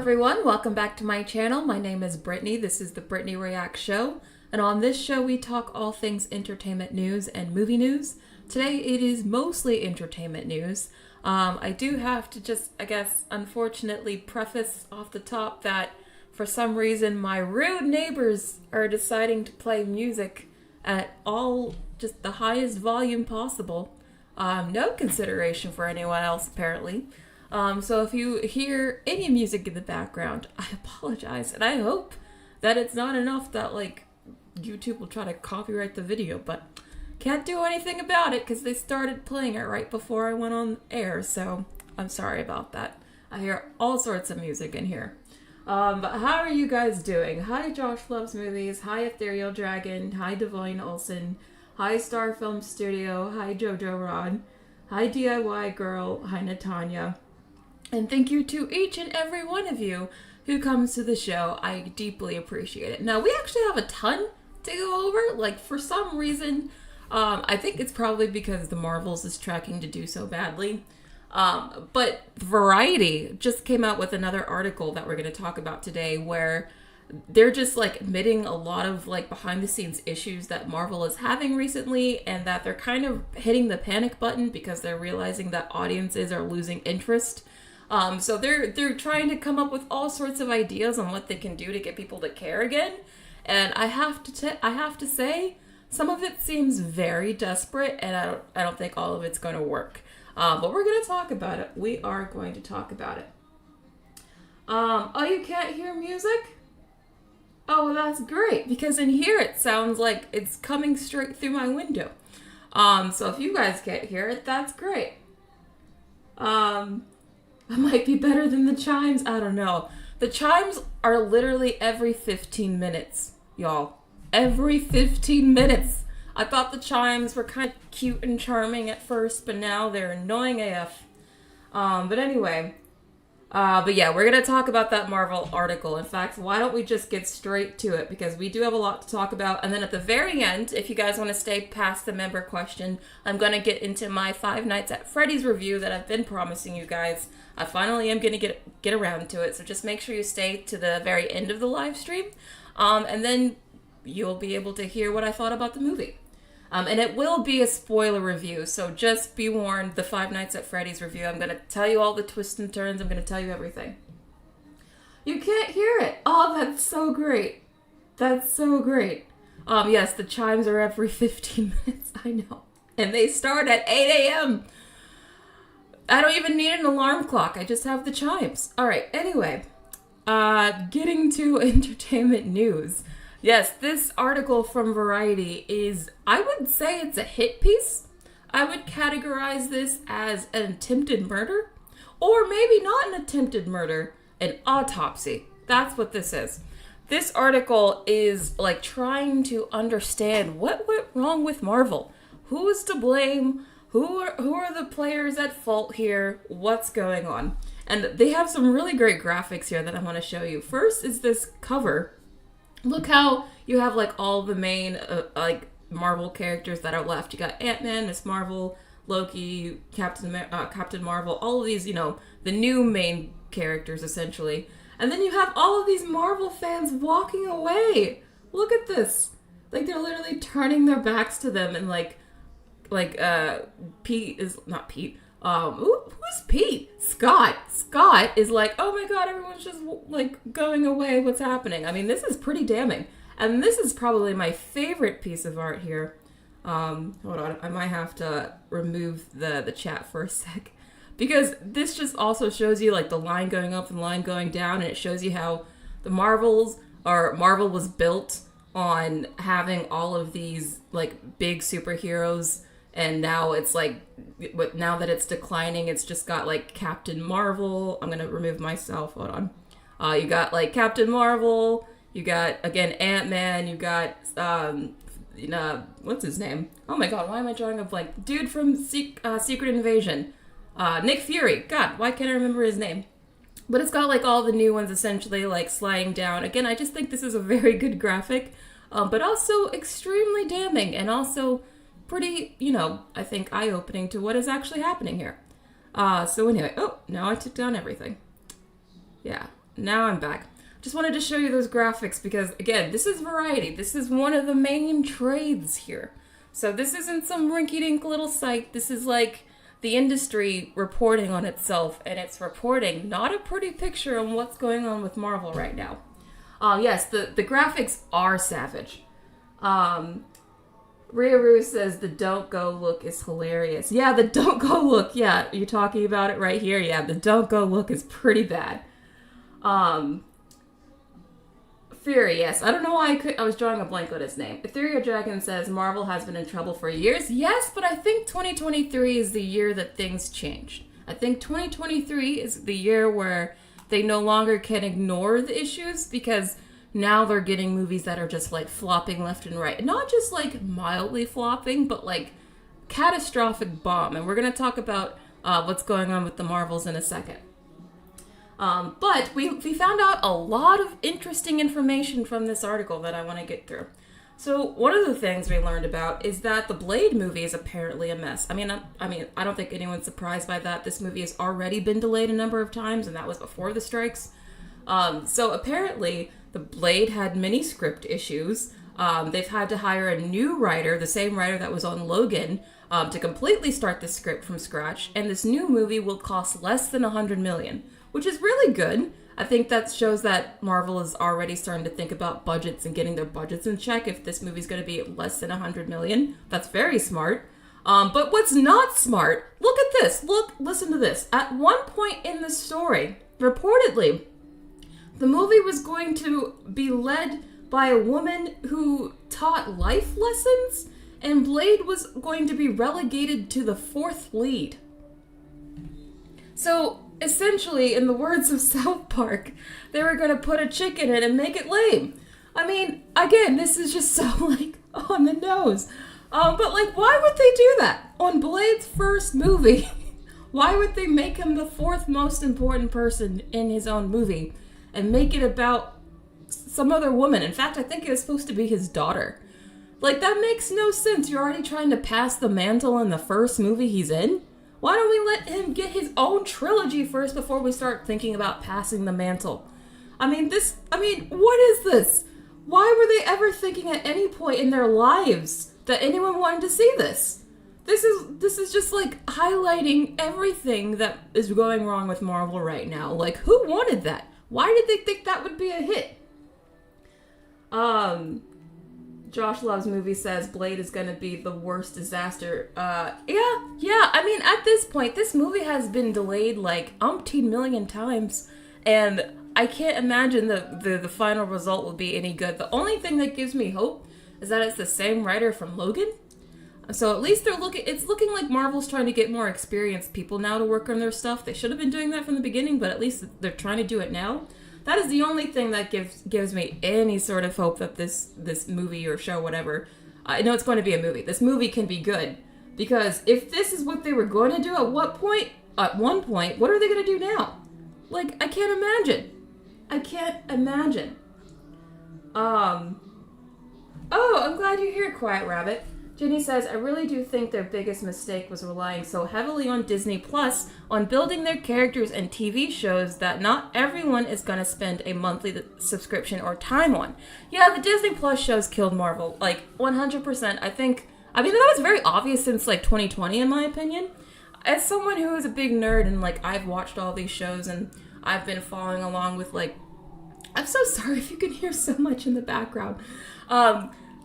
everyone, welcome back to my channel. My name is Brittany. This is the Brittany Reacts Show, and on this show we talk all things entertainment news and movie news. Today it is mostly entertainment news. I do have to just, unfortunately preface off the top that for some reason my rude neighbors are deciding to play music at just the highest volume possible. No consideration for anyone else apparently. So if you hear any music in the background, I apologize, and I hope that it's not enough that, YouTube will try to copyright the video, but can't do anything about it because they started playing it right before I went on air, so I'm sorry about that. I hear all sorts of music in here. But how are you guys doing? Hi, Josh Loves Movies. Hi, Ethereal Dragon. Hi, Divine Olsen. Hi, Star Film Studio. Hi, Jojo Rod. Hi, DIY Girl. Hi, Natanya. And thank you to each and every one of you who comes to the show. I deeply appreciate it. Now, we actually have a ton to go over. For some reason, I think it's probably because the Marvels is tracking to do so badly. But Variety just came out with another article that we're going to talk about today where they're just admitting a lot of behind the scenes issues that Marvel is having recently, and that they're kind of hitting the panic button because they're realizing that audiences are losing interest. So they're trying to come up with all sorts of ideas on what they can do to get people to care again. And I have to say, some of it seems very desperate, and I don't think all of it's going to work. But we're going to talk about it. We are going to talk about it. Oh, you can't hear music? Oh, well, that's great, because in here it sounds like it's coming straight through my window. So if you guys can't hear it, that's great. It might be better than the chimes. I don't know. The chimes are literally every 15 minutes, y'all. Every 15 minutes. I thought the chimes were kind of cute and charming at first, but now they're annoying AF. But anyway. But yeah, we're going to talk about that Marvel article. In fact, why don't we just get straight to it, because we do have a lot to talk about. And then at the very end, if you guys want to stay past the member question, I'm going to get into my Five Nights at Freddy's review that I've been promising you guys. I finally am going to get around to it, so just make sure you stay to the very end of the live stream. And then you'll be able to hear what I thought about the movie. And it will be a spoiler review, so just be warned, the Five Nights at Freddy's review, I'm going to tell you all the twists and turns, I'm going to tell you everything. You can't hear it! Oh, that's so great. That's so great. Yes, the chimes are every 15 minutes, I know. And they start at 8 a.m. I don't even need an alarm clock, I just have the chimes. Alright, anyway, getting to entertainment news. Yes, this article from Variety is, I would say it's a hit piece. I would categorize this as an attempted murder, or maybe not an attempted murder, an autopsy. That's what this is. This article is trying to understand what went wrong with Marvel. Who is to blame? Who are the players at fault here? What's going on? And they have some really great graphics here that I want to show you. First is this cover. Look how you have all the main Marvel characters that are left. You got Ant-Man, Miss Marvel, Loki, Captain Marvel, all of these, the new main characters essentially. And then you have all of these Marvel fans walking away. Look at this. They're literally turning their backs to them, and Pete is not Pete. Who's Pete? Scott is oh my god, everyone's just going away. What's happening? I mean, this is pretty damning. And this is probably my favorite piece of art here. Hold on, I might have to remove the chat for a sec, because this just also shows you the line going up and the line going down, and it shows you how the Marvel was built on having all of these big superheroes. And now it's now that it's declining, it's just got Captain Marvel. I'm going to remove myself. Hold on. You got Captain Marvel. You got, again, Ant-Man. You got, what's his name? Oh my god, why am I drawing a blank? Dude from Secret Invasion. Nick Fury. God, why can't I remember his name? But it's got all the new ones essentially sliding down. Again, I just think this is a very good graphic, but also extremely damning, and also pretty, I think eye-opening to what is actually happening here. So anyway, oh, now I took down everything. Yeah, now I'm back. Just wanted to show you those graphics because, again, this is Variety. This is one of the main trades here. So this isn't some rinky-dink little site. This is like the industry reporting on itself, and it's reporting not a pretty picture on what's going on with Marvel right now. Yes, the graphics are savage. Ryu says the don't go look is hilarious. Yeah, the don't go look. Yeah, you're talking about it right here. Yeah, the don't go look is pretty bad. Fury, yes. I don't know why I was drawing a blank on his name. Ethereal Dragon says Marvel has been in trouble for years. Yes, but I think 2023 is the year that things changed. I think 2023 is the year where they no longer can ignore the issues because now they're getting movies that are just like flopping left and right. Not just like mildly flopping, but like catastrophic bomb. And we're going to talk about what's going on with the Marvels in a second. But we found out a lot of interesting information from this article that I want to get through. So one of the things we learned about is that the Blade movie is apparently a mess. I mean, I don't think anyone's surprised by that. This movie has already been delayed a number of times, and that was before the strikes. So apparently, the Blade had many script issues. They've had to hire a new writer, the same writer that was on Logan, to completely start the script from scratch. And this new movie will cost less than $100 million, which is really good. I think that shows that Marvel is already starting to think about budgets and getting their budgets in check. If this movie's going to be less than $100 million, that's very smart. But what's not smart, look at this. Listen to this. At one point in the story, reportedly, the movie was going to be led by a woman who taught life lessons, and Blade was going to be relegated to the fourth lead. So, essentially, in the words of South Park, they were going to put a chick in it and make it lame. I mean, again, this is just so, like, on the nose. But, like, why would they do that? On Blade's first movie, why would they make him the fourth most important person in his own movie and make it about some other woman? In fact, I think it was supposed to be his daughter. Like, that makes no sense. You're already trying to pass the mantle in the first movie he's in? Why don't we let him get his own trilogy first before we start thinking about passing the mantle? What is this? Why were they ever thinking at any point in their lives that anyone wanted to see this? This is just like highlighting everything that is going wrong with Marvel right now. Like, who wanted that? Why did they think that would be a hit? Josh Loves Movie says Blade is gonna be the worst disaster. Yeah. I mean, at this point, this movie has been delayed like umpteen million times, and I can't imagine the final result will be any good. The only thing that gives me hope is that it's the same writer from Logan. So at least it's looking like Marvel's trying to get more experienced people now to work on their stuff. They should have been doing that from the beginning, but at least they're trying to do it now. That is the only thing that gives me any sort of hope that this movie or show, whatever, I know it's going to be a movie. This movie can be good. Because if this is what they were going to do at one point, what are they going to do now? Like, I can't imagine. Oh, I'm glad you're here, Quiet Rabbit. Jenny says, I really do think their biggest mistake was relying so heavily on Disney Plus on building their characters and TV shows that not everyone is going to spend a monthly subscription or time on. Yeah, the Disney Plus shows killed Marvel, like 100%. I mean, that was very obvious since like 2020, in my opinion. As someone who is a big nerd and like I've watched all these shows and I've been following along with like, I'm so sorry if you can hear so much in the background.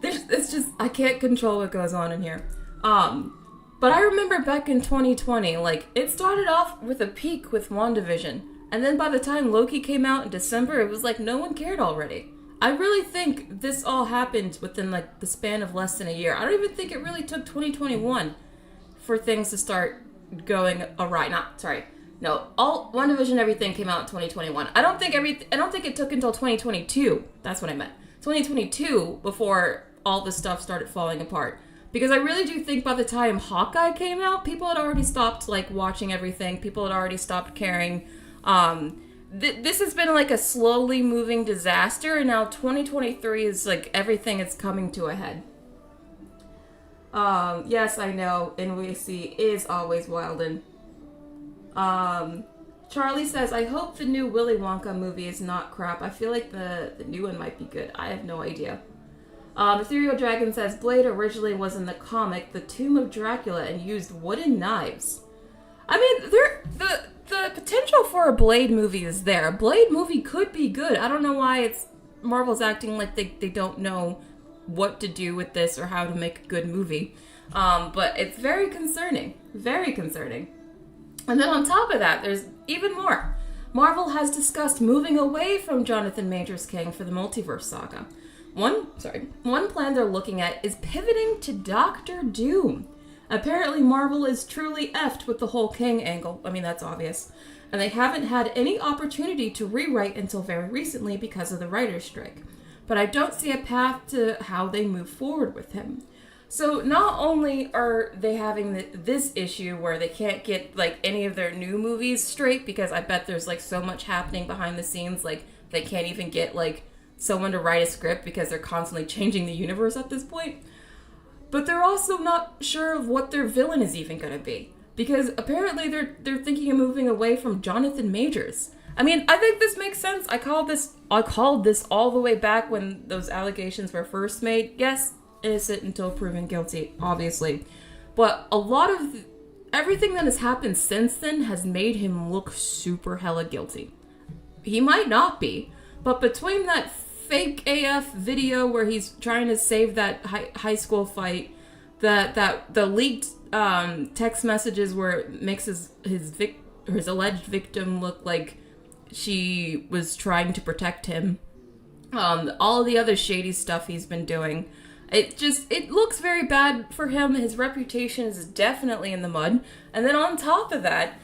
It's just, I can't control what goes on in here. But I remember back in 2020, like, it started off with a peak with WandaVision. And then by the time Loki came out in December, it was like no one cared already. I really think this all happened within, like, the span of less than a year. I don't even think it really took 2021 for things to start going awry. All WandaVision, everything came out in 2021. I don't think it took until 2022. That's what I meant. 2022 before all this stuff started falling apart. Because I really do think by the time Hawkeye came out, people had already stopped, like, watching everything. People had already stopped caring. This has been, like, a slowly moving disaster, and now 2023 is, like, everything is coming to a head. Yes, I know, NYC is always wildin'. Charlie says, I hope the new Willy Wonka movie is not crap. I feel like the new one might be good. I have no idea. Ethereal Dragon says, Blade originally was in the comic The Tomb of Dracula and used wooden knives. I mean, the potential for a Blade movie is there. A Blade movie could be good. I don't know why Marvel's acting like they don't know what to do with this or how to make a good movie. But it's very concerning. Very concerning. And then on top of that, there's even more. Marvel has discussed moving away from Jonathan Majors Kang for the multiverse saga. One plan they're looking at is pivoting to Doctor Doom. Apparently Marvel is truly effed with the whole Kang angle. I mean, that's obvious. And they haven't had any opportunity to rewrite until very recently because of the writer's strike. But I don't see a path to how they move forward with him. So not only are they having this issue where they can't get like any of their new movies straight because I bet there's like so much happening behind the scenes, like they can't even get like someone to write a script because they're constantly changing the universe at this point. But they're also not sure of what their villain is even going to be because apparently they're thinking of moving away from Jonathan Majors. I mean, I think this makes sense. I called this all the way back when those allegations were first made. Yes, innocent until proven guilty, obviously. But a lot of everything that has happened since then has made him look super hella guilty. He might not be, but between that fake AF video where he's trying to save that high school fight, the leaked text messages where it makes his alleged victim look like she was trying to protect him, all of the other shady stuff he's been doing, it looks very bad for him. His reputation is definitely in the mud. And then on top of that,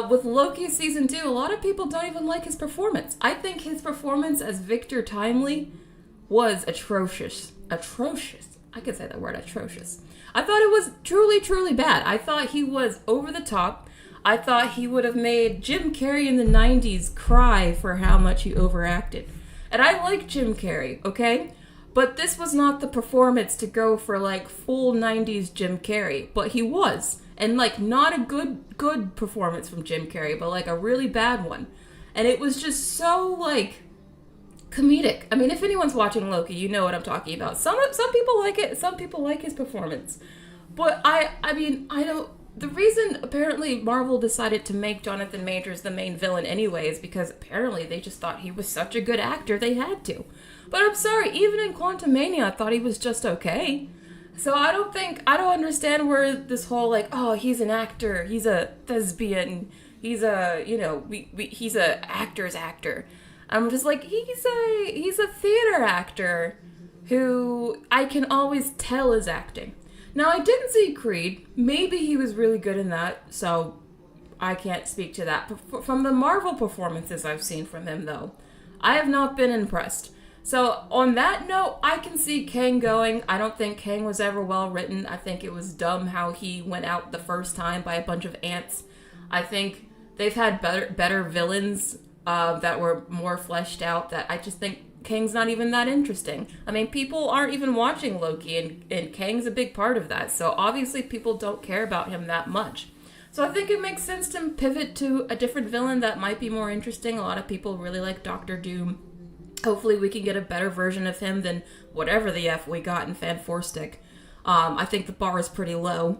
with Loki season 2, a lot of people don't even like his performance. I think his performance as Victor Timely was atrocious. Atrocious. I could say that word, atrocious. I thought it was truly, truly bad. I thought he was over the top. I thought he would have made Jim Carrey in the 90s cry for how much he overacted. And I like Jim Carrey, okay? But this was not the performance to go for, like, full 90s Jim Carrey. But he was. And, like, not a good performance from Jim Carrey, but, like, a really bad one. And it was just so, like, comedic. I mean, if anyone's watching Loki, you know what I'm talking about. Some people like it. Some people like his performance. But I mean, I don't... The reason, apparently, Marvel decided to make Jonathan Majors the main villain anyway is because apparently they just thought he was such a good actor, they had to. But I'm sorry, even in Quantumania, I thought he was just okay. So I don't understand where this whole, like, oh, he's an actor, he's a thespian, he's a, you know, he's a actor's actor. I'm just like, he's a theater actor who I can always tell is acting. Now, I didn't see Creed. Maybe he was really good in that, so I can't speak to that. From the Marvel performances I've seen from him, though, I have not been impressed. So, on that note, I can see Kang going. I don't think Kang was ever well written. I think it was dumb how he went out the first time by a bunch of ants. I think they've had better villains that were more fleshed out that I just think Kang's not even that interesting. I mean, people aren't even watching Loki, and Kang's a big part of that. So obviously people don't care about him that much. So I think it makes sense to pivot to a different villain that might be more interesting. A lot of people really like Doctor Doom. Hopefully we can get a better version of him than whatever the F we got in Fan 4 Stick. I think the bar is pretty low.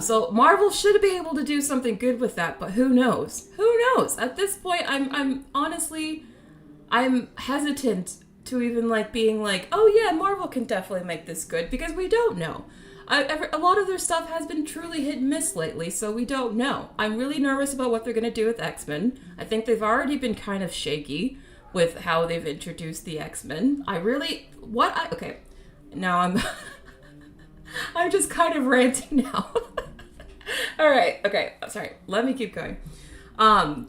So Marvel should be able to do something good with that, but who knows? Who knows? At this point, I'm honestly... I'm hesitant to even, like, being like, oh yeah, Marvel can definitely make this good, because we don't know. A lot of their stuff has been truly hit and miss lately, so we don't know. I'm really nervous about what they're going to do with X-Men. I think they've already been kind of shaky with how they've introduced the X-Men. Okay, now I'm just kind of ranting now. Alright, okay, sorry, let me keep going. What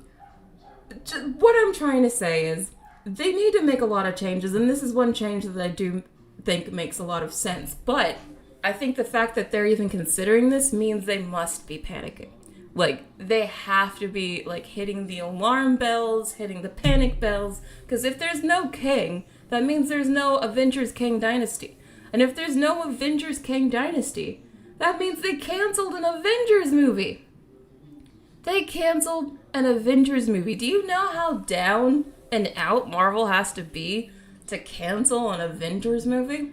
I'm trying to say is, they need to make a lot of changes, and this is one change that I do think makes a lot of sense. But I think the fact that they're even considering this means they must be panicking. Like, they have to be, like, hitting the alarm bells, hitting the panic bells, because if there's no Kang, that means there's no Avengers Kang Dynasty. And if there's no Avengers Kang Dynasty, that means they canceled an Avengers movie. They canceled an Avengers movie. Do you know how down and out Marvel has to be to cancel an Avengers movie?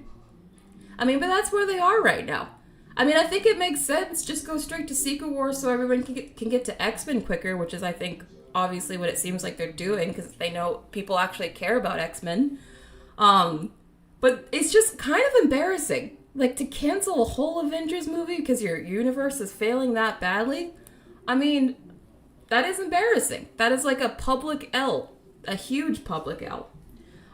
I mean, but that's where they are right now. I mean, I think it makes sense. Just go straight to Secret Wars so everyone can get to X-Men quicker, which is, I think, obviously what it seems like they're doing because they know people actually care about X-Men. But it's just kind of embarrassing. Like, to cancel a whole Avengers movie because your universe is failing that badly? I mean, that is embarrassing. That is like a public L. A huge public L.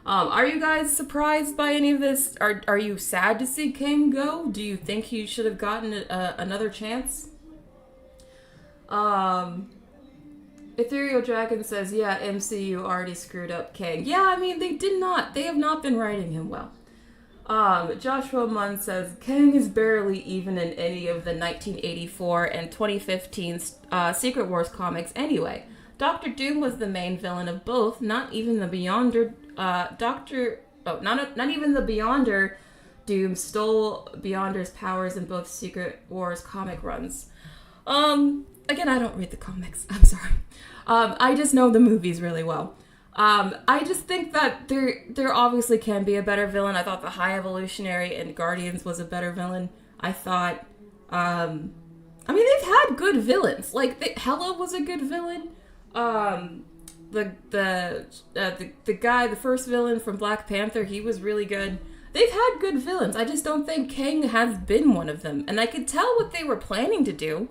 Are you guys surprised by any of this? Are you sad to see Kang go? Do you think he should have gotten another chance? Ethereal Dragon says, yeah, MCU already screwed up Kang. Yeah, I mean, they did not. They have not been writing him well. Joshua Munn says, Kang is barely even in any of the 1984 and 2015 Secret Wars comics anyway. Doctor Doom was the main villain of both, not even the Beyonder, not even the Beyonder Doom stole Beyonder's powers in both Secret Wars comic runs. Again, I don't read the comics, I'm sorry. I just know the movies really well. I just think that there obviously can be a better villain. I thought the High Evolutionary in Guardians was a better villain. I thought, I mean, they've had good villains. Like, Hela was a good villain. The guy, the first villain from Black Panther, he was really good. They've had good villains. I just don't think Kang has been one of them. And I could tell what they were planning to do.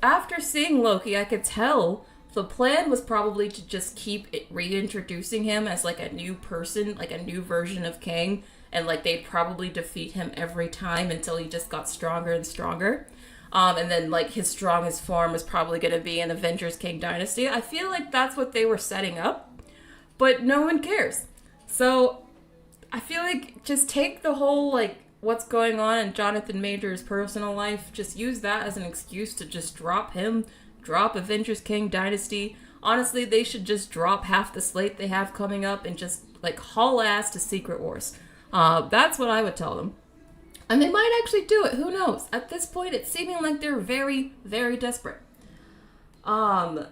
After seeing Loki, I could tell the plan was probably to just keep reintroducing him as like a new person, like a new version of Kang. And like they'd probably defeat him every time until he just got stronger and stronger. And then, like, his strongest form was probably going to be in Avengers Kang Dynasty. I feel like that's what they were setting up, but no one cares. So, I feel like just take the whole, like, what's going on in Jonathan Major's personal life, just use that as an excuse to just drop him, drop Avengers Kang Dynasty. Honestly, they should just drop half the slate they have coming up and just, like, haul ass to Secret Wars. That's what I would tell them. And they might actually do it. Who knows? At this point, it's seeming like they're very, very desperate. Josh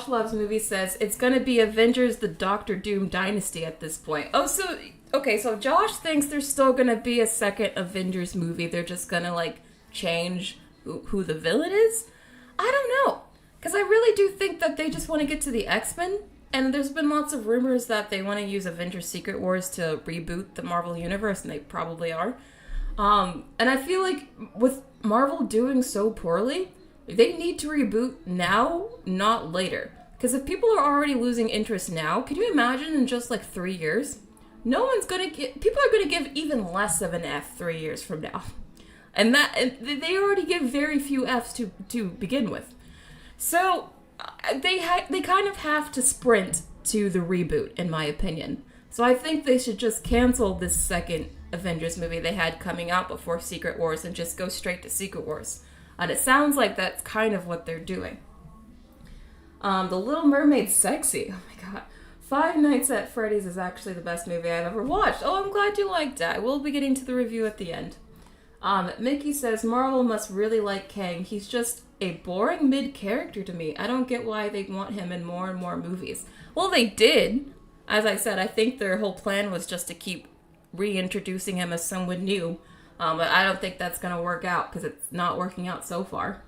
Loves Movie says, it's going to be Avengers the Doctor Doom Dynasty at this point. Oh, so Josh thinks there's still going to be a second Avengers movie. They're just going to, like, change who the villain is? I don't know. Because I really do think that they just want to get to the X-Men. And there's been lots of rumors that they want to use Avengers Secret Wars to reboot the Marvel Universe, and they probably are. And I feel like with Marvel doing so poorly, they need to reboot now, not later. Because if people are already losing interest now, can you imagine in just like 3 years? People are going to give even less of an F 3 years from now. And they already give very few Fs to begin with. So they kind of have to sprint to the reboot, in my opinion. So I think they should just cancel this second Avengers movie they had coming out before Secret Wars and just go straight to Secret Wars. And it sounds like that's kind of what they're doing. The Little Mermaid's sexy. Oh my god. Five Nights at Freddy's is actually the best movie I've ever watched. Oh, I'm glad you liked it. We'll be getting to the review at the end. Mickey says, Marvel must really like Kang. He's just a boring mid-character to me. I don't get why they want him in more and more movies. Well, they did. As I said, I think their whole plan was just to keep reintroducing him as someone new. But I don't think that's going to work out because it's not working out so far.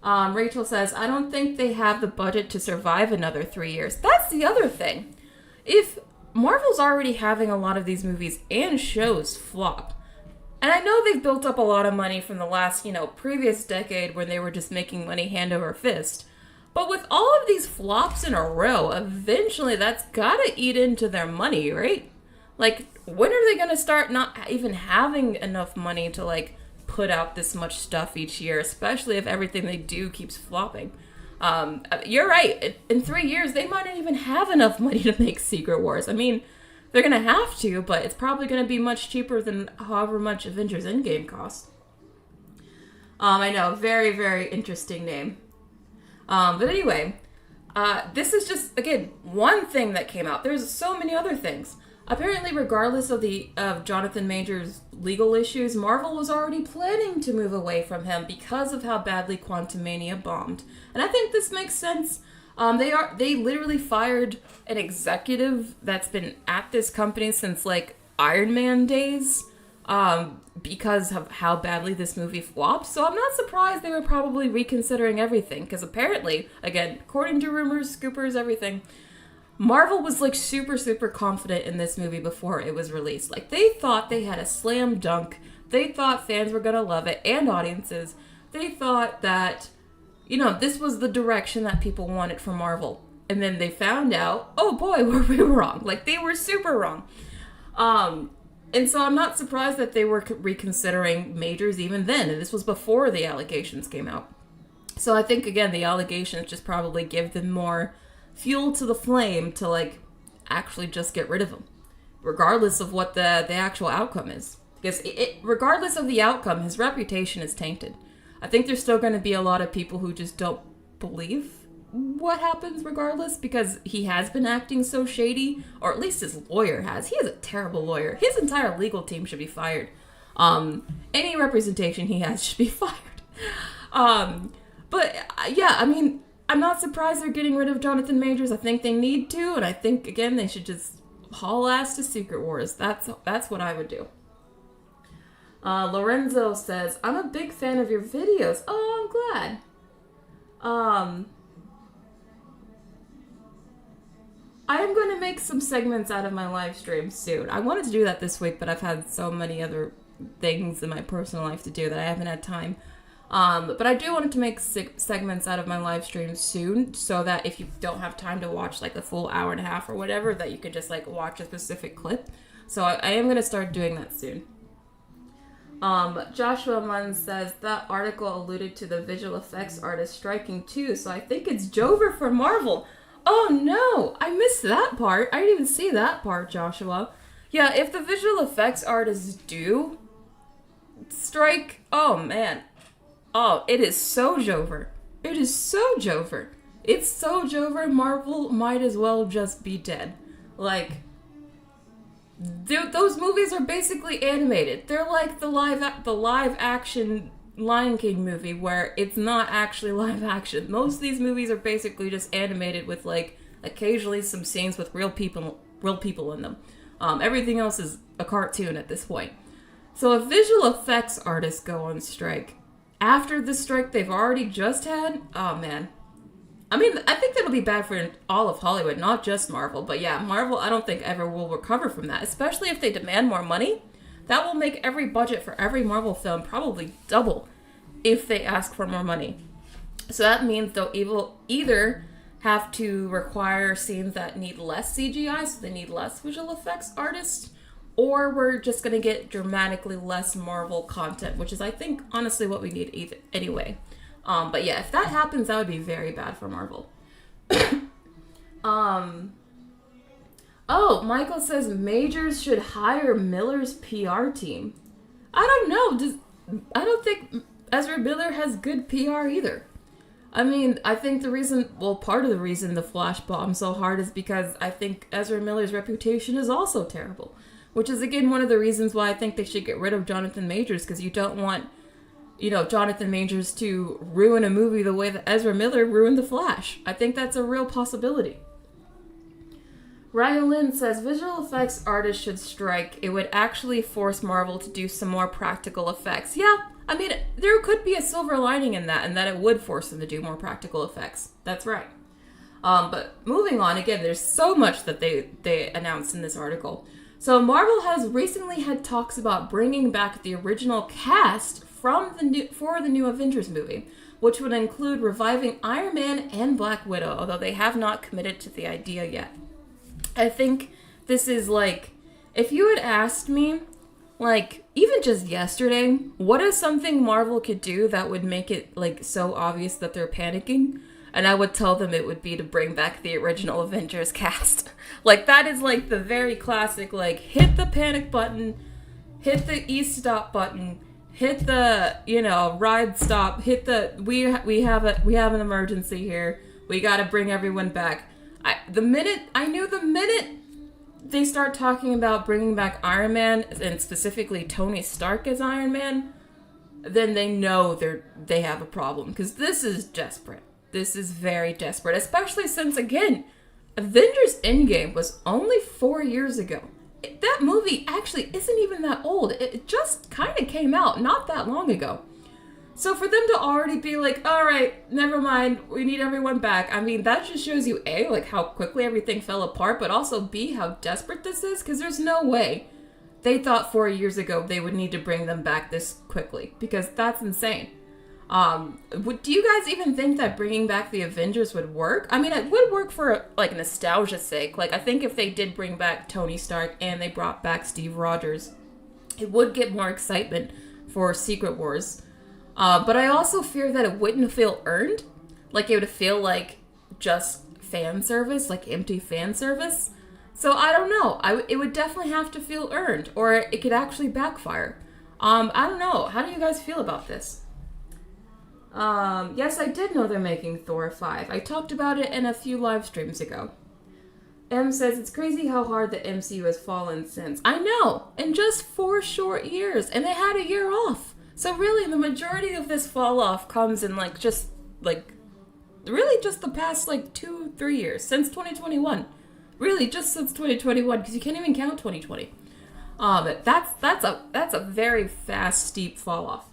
Rachel says, I don't think they have the budget to survive another 3 years. That's the other thing. If Marvel's already having a lot of these movies and shows flop, and I know they've built up a lot of money from the last, previous decade when they were just making money hand over fist. But with all of these flops in a row, eventually that's gotta eat into their money, right? Like, when are they gonna start not even having enough money to, like, put out this much stuff each year, especially if everything they do keeps flopping? You're right. In 3 years, they might not even have enough money to make Secret Wars. I mean, they're going to have to, but it's probably going to be much cheaper than however much Avengers Endgame costs. I know, very, very interesting name. But anyway, this is just, again, one thing that came out. There's so many other things. Apparently, regardless of Jonathan Majors' legal issues, Marvel was already planning to move away from him because of how badly Quantumania bombed. And I think this makes sense. They literally fired an executive that's been at this company since like Iron Man days, because of how badly this movie flopped. So I'm not surprised they were probably reconsidering everything, because apparently, again, according to rumors, scoopers, everything, Marvel was like super, super confident in this movie before it was released. Like, they thought they had a slam dunk. They thought fans were gonna love it, and audiences. They thought that, this was the direction that people wanted from Marvel. And then they found out, oh boy, were we wrong. Like, they were super wrong. And so I'm not surprised that they were reconsidering Majors even then. And this was before the allegations came out. So I think, again, the allegations just probably give them more fuel to the flame to, like, actually just get rid of him, regardless of what the actual outcome is. Because regardless of the outcome, his reputation is tainted. I think there's still going to be a lot of people who just don't believe what happens regardless, because he has been acting so shady, or at least his lawyer has. He is a terrible lawyer. His entire legal team should be fired. Any representation he has should be fired. But yeah, I mean, I'm not surprised they're getting rid of Jonathan Majors. I think they need to, and I think, again, they should just haul ass to Secret Wars. That's what I would do. Lorenzo says, I'm a big fan of your videos. Oh, I'm glad. I am going to make some segments out of my live stream soon. I wanted to do that this week, but I've had so many other things in my personal life to do that I haven't had time. But I do want to make segments out of my live stream soon, so that if you don't have time to watch like the full hour and a half or whatever, that you could just like watch a specific clip. So I am going to start doing that soon. Joshua Munn says, that article alluded to the visual effects artist striking too, so I think it's Jover for Marvel. Oh no, I missed that part. I didn't even see that part, Joshua. Yeah, if the visual effects artists do strike, oh man. Oh, it is so Jover. It is so Jover. It's so Jover, Marvel might as well just be dead. Like, those movies are basically animated. They're like the live action Lion King movie, where it's not actually live action. Most of these movies are basically just animated with like occasionally some scenes with real people in them. Everything else is a cartoon at this point. So if visual effects artists go on strike after the strike they've already just had, oh man. I mean, I think that'll be bad for all of Hollywood, not just Marvel. But yeah, Marvel, I don't think ever will recover from that, especially if they demand more money. That will make every budget for every Marvel film probably double if they ask for more money. So that means they'll either have to require scenes that need less CGI, so they need less visual effects artists, or we're just going to get dramatically less Marvel content, which is, I think, honestly what we need anyway. But yeah, if that happens, that would be very bad for Marvel. Oh, Michael says Majors should hire Miller's PR team. I don't know. I don't think Ezra Miller has good PR either. I mean, I think part of the reason the Flash bombed so hard is because I think Ezra Miller's reputation is also terrible. Which is, again, one of the reasons why I think they should get rid of Jonathan Majors, because you don't want, Jonathan Majors to ruin a movie the way that Ezra Miller ruined The Flash. I think that's a real possibility. Ryan Lynn says, visual effects artists should strike. It would actually force Marvel to do some more practical effects. Yeah, I mean, there could be a silver lining in that, and that it would force them to do more practical effects. That's right. But moving on, again, there's so much that they announced in this article. So Marvel has recently had talks about bringing back the original cast for the new Avengers movie, which would include reviving Iron Man and Black Widow, although they have not committed to the idea yet. I think this is like, if you had asked me, like, even just yesterday, what is something Marvel could do that would make it, like, so obvious that they're panicking? And I would tell them it would be to bring back the original Avengers cast. Like, that is, like, the very classic, like, hit the panic button, hit the E-stop button, hit the, ride stop, hit the, we have an emergency here, we gotta bring everyone back. The minute they start talking about bringing back Iron Man, and specifically Tony Stark as Iron Man, then they know they have a problem, because this is desperate. This is very desperate, especially since, again, Avengers Endgame was only 4 years ago. That movie actually isn't even that old. It just kind of came out not that long ago. So for them to already be like, all right, never mind, we need everyone back. I mean, that just shows you, A, like how quickly everything fell apart, but also B, how desperate this is, because there's no way they thought 4 years ago they would need to bring them back this quickly, because that's insane. Do you guys even think that bringing back the Avengers would work? I mean, it would work for, like, nostalgia's sake. Like, I think if they did bring back Tony Stark and they brought back Steve Rogers, it would get more excitement for Secret Wars. But I also fear that it wouldn't feel earned. Like, it would feel like just fan service, like empty fan service. So I don't know. It would definitely have to feel earned, or it could actually backfire. I don't know. How do you guys feel about this? Yes, I did know they're making Thor 5. I talked about it in a few live streams ago. M says, it's crazy how hard the MCU has fallen since. I know! In just 4 short years. And they had a year off. So really, the majority of this fall off comes in really just the past 2-3 years, since 2021. Really, just since 2021, because you can't even count 2020. But that's a very fast, steep fall off.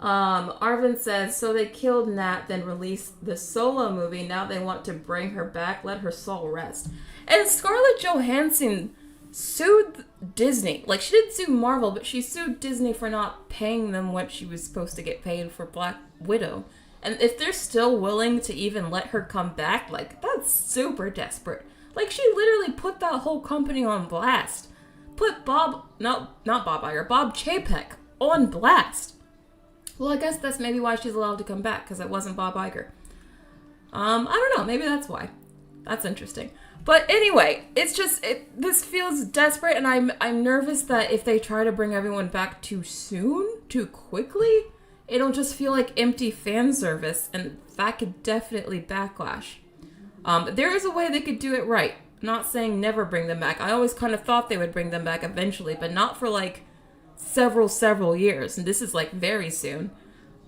Arvin says, so they killed Nat, then released the Solo movie. Now they want to bring her back. Let her soul rest. And Scarlett Johansson sued Disney. Like, she didn't sue Marvel, but she sued Disney for not paying them what she was supposed to get paid for Black Widow. And if they're still willing to even let her come back, that's super desperate. Like, she literally put that whole company on blast. Put Bob Chapek on blast. Well, I guess that's maybe why she's allowed to come back, because it wasn't Bob Iger. I don't know, maybe that's why. That's interesting. But anyway, it's just, this feels desperate, and I'm nervous that if they try to bring everyone back too soon, too quickly, it'll just feel like empty fan service, and that could definitely backlash. There is a way they could do it right. I'm not saying never bring them back. I always kind of thought they would bring them back eventually, but not for several years, and this is very soon.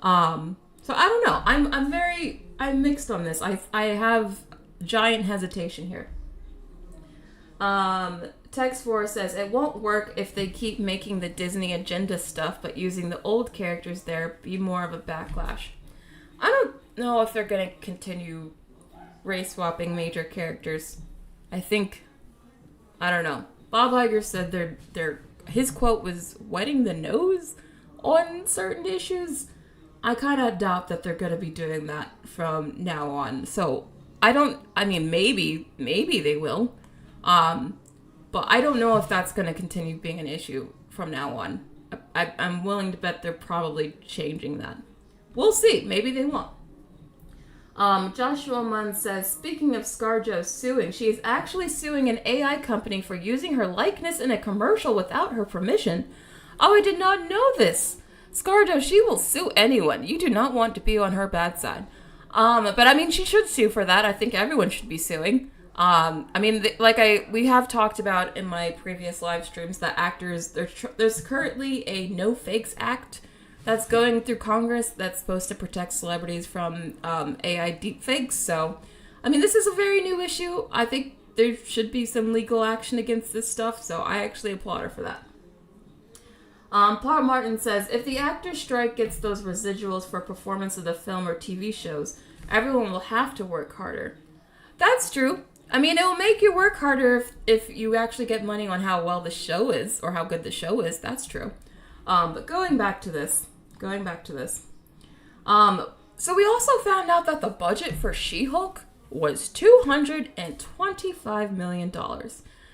So I don't know. I'm mixed on this. I have giant hesitation here. Text4 says, it won't work if they keep making the Disney agenda stuff, but using the old characters there, be more of a backlash. I don't know if they're going to continue race swapping major characters. I don't know. Bob Iger said his quote was wetting the nose on certain issues. I kind of doubt that they're going to be doing that from now on. So maybe they will. But I don't know if that's going to continue being an issue from now on. I'm willing to bet they're probably changing that. We'll see. Maybe they won't. Joshua Munn says, speaking of ScarJo suing, she is actually suing an AI company for using her likeness in a commercial without her permission. Oh, I did not know this. ScarJo, she will sue anyone. You do not want to be on her bad side. But she should sue for that. I think everyone should be suing. We have talked about in my previous live streams that actors, there's currently a No Fakes Act that's going through Congress that's supposed to protect celebrities from AI deepfakes. So, this is a very new issue. I think there should be some legal action against this stuff, so I actually applaud her for that. Paul Martin says, if the actors strike gets those residuals for performance of the film or TV shows, everyone will have to work harder. That's true. It will make you work harder if you actually get money on how well the show is, or how good the show is. That's true. But going back to this. So we also found out that the budget for She-Hulk was $225 million.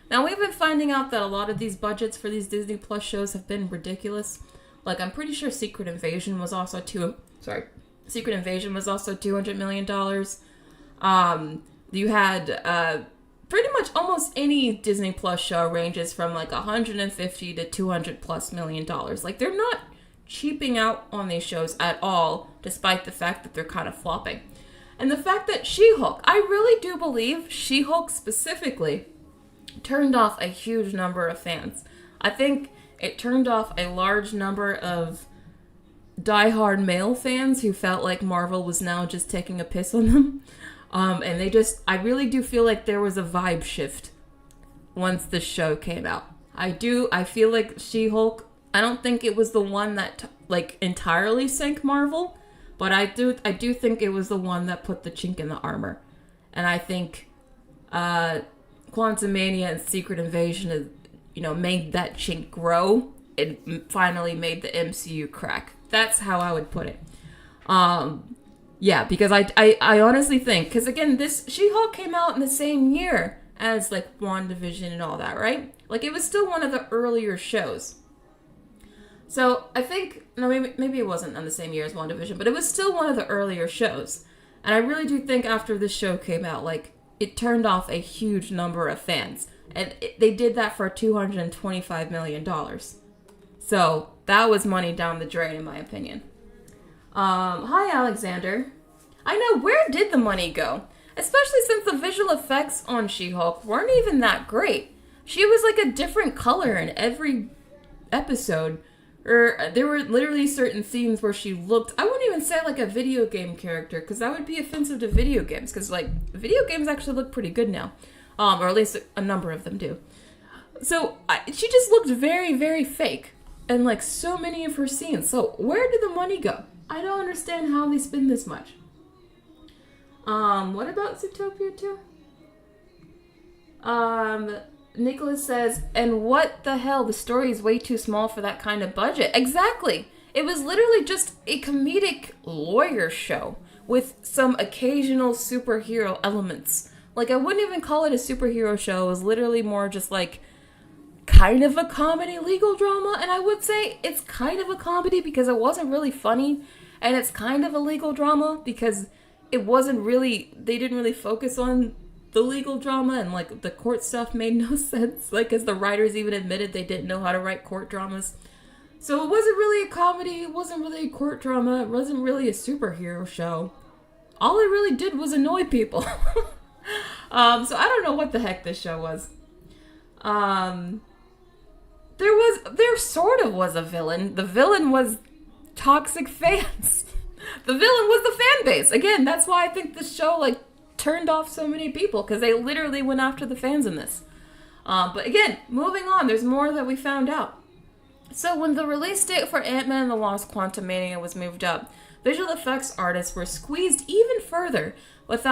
Now, we've been finding out that a lot of these budgets for these Disney Plus shows have been ridiculous. I'm pretty sure Secret Invasion was also $200 million. You had pretty much almost any Disney Plus show ranges from $150 to $200+ million. They're not cheaping out on these shows at all, despite the fact that they're kind of flopping. And the fact that She-Hulk, I really do believe She-Hulk specifically turned off a huge number of fans. I think it turned off a large number of diehard male fans who felt like Marvel was now just taking a piss on them. And I really do feel like there was a vibe shift once the show came out. I feel like She-Hulk, I don't think it was the one that entirely sank Marvel, but I do think it was the one that put the chink in the armor. And I think Quantumania and Secret Invasion made that chink grow. It finally made the MCU crack. That's how I would put it. Yeah, because I honestly think, because again, this She-Hulk came out in the same year as WandaVision and all that, right? It was still one of the earlier shows. So I think, no, maybe it wasn't on the same year as WandaVision, but it was still one of the earlier shows. And I really do think after this show came out, it turned off a huge number of fans. And they did that for $225 million. So that was money down the drain, in my opinion. Hi, Alexander. I know, where did the money go? Especially since the visual effects on She-Hulk weren't even that great. She was a different color in every episode. There were literally certain scenes where she looked, I wouldn't even say a video game character, because that would be offensive to video games, because video games actually look pretty good now. Or at least a number of them do. So she just looked very, very fake in so many of her scenes. So where did the money go? I don't understand how they spend this much. What about Zootopia 2? Nicholas says, and what the hell? The story is way too small for that kind of budget. Exactly. It was literally just a comedic lawyer show with some occasional superhero elements. I wouldn't even call it a superhero show. It was literally more just kind of a comedy legal drama. And I would say it's kind of a comedy because it wasn't really funny. And it's kind of a legal drama because it wasn't really, they didn't really focus on the legal drama, and the court stuff made no sense. As the writers even admitted they didn't know how to write court dramas. So it wasn't really a comedy, it wasn't really a court drama, it wasn't really a superhero show. All it really did was annoy people. So I don't know what the heck this show was. There sort of was a villain. The villain was toxic fans. The villain was the fan base. Again, that's why I think this show, turned off so many people, because they literally went after the fans in this. But again, moving on, there's more that we found out. So when the release date for Ant-Man and the Wasp: Quantumania was moved up, visual effects artists were squeezed even further with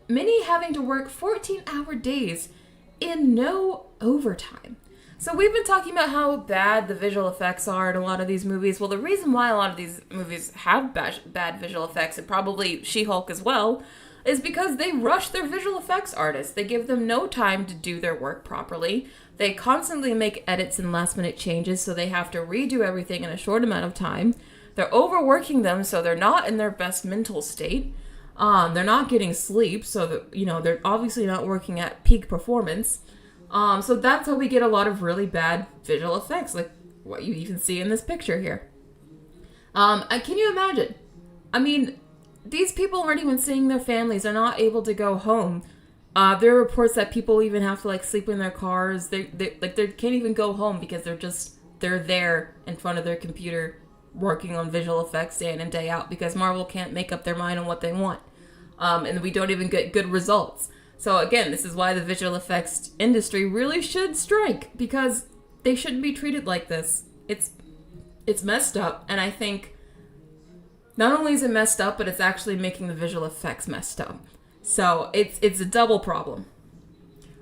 many having to work 14-hour days in no overtime. So we've been talking about how bad the visual effects are in a lot of these movies. Well, the reason why a lot of these movies have bad visual effects, and probably She-Hulk as well, is because they rush their visual effects artists. They give them no time to do their work properly. They constantly make edits and last-minute changes, so they have to redo everything in a short amount of time. They're overworking them, so they're not in their best mental state. They're not getting sleep, so that, they're obviously not working at peak performance. So that's how we get a lot of really bad visual effects, like what you even see in this picture here. Can you imagine? I mean, these people aren't even seeing their families. They're not able to go home. There are reports that people even have to sleep in their cars. They can't even go home because they're there in front of their computer working on visual effects day in and day out because Marvel can't make up their mind on what they want. And we don't even get good results. So again, this is why the visual effects industry really should strike, because they shouldn't be treated like this. It's messed up, and I think not only is it messed up, but it's actually making the visual effects messed up. So it's a double problem.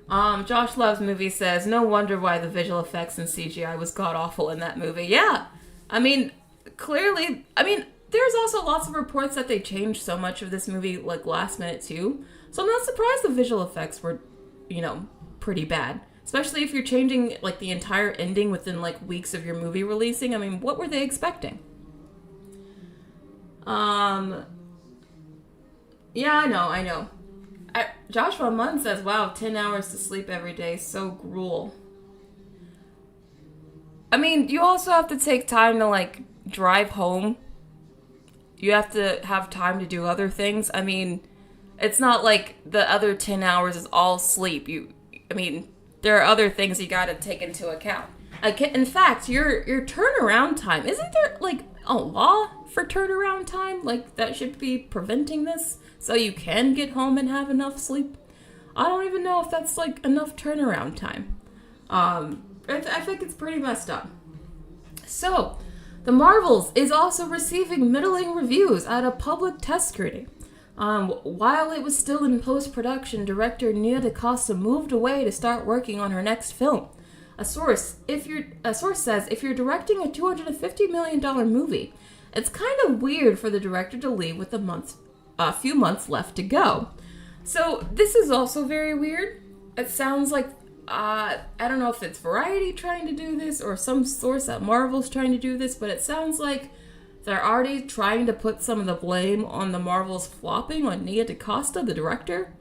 Josh Loves Movie says, no wonder why the visual effects and CGI was god-awful in that movie. Yeah, I mean, clearly, there's also lots of reports that they changed so much of this movie, last minute too. So I'm not surprised the visual effects were, pretty bad. Especially if you're changing, the entire ending within, weeks of your movie releasing. I mean, what were they expecting? Yeah, I know. Joshua Munn says, wow, 10 hours to sleep every day, so gruel. I mean, you also have to take time to, drive home. You have to have time to do other things. I mean, it's not like the other 10 hours is all sleep. there are other things you gotta take into account. In fact, your turnaround time, isn't there, like, a law for turnaround time? Like, that should be preventing this so you can get home and have enough sleep? I don't even know if that's, like, enough turnaround time. I think it's pretty messed up. So, The Marvels is also receiving middling reviews at a public test screening. While it was still in post-production, director Nia DaCosta moved away to start working on her next film. A source says if you're directing a $250 million movie, it's kind of weird for the director to leave with a few months left to go. So this is also very weird. It sounds like, I don't know if it's Variety trying to do this or some source at Marvel's trying to do this, but it sounds like they're already trying to put some of the blame on the Marvels flopping on Nia DaCosta, the director.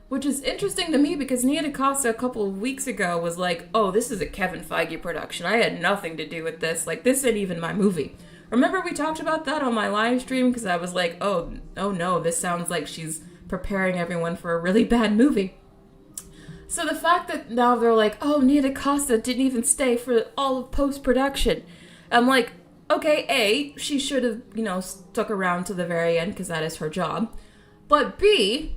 Which is interesting to me because Nia DaCosta a couple of weeks ago was like, oh, this is a Kevin Feige production. I had nothing to do with this. Like, this isn't even my movie. Remember we talked about that on my live stream? Because I was like, oh no, this sounds like she's preparing everyone for a really bad movie. So the fact that now they're like, oh, Nia DaCosta didn't even stay for all of post-production. I'm like, okay, A, she should have, stuck around to the very end because that is her job. But B,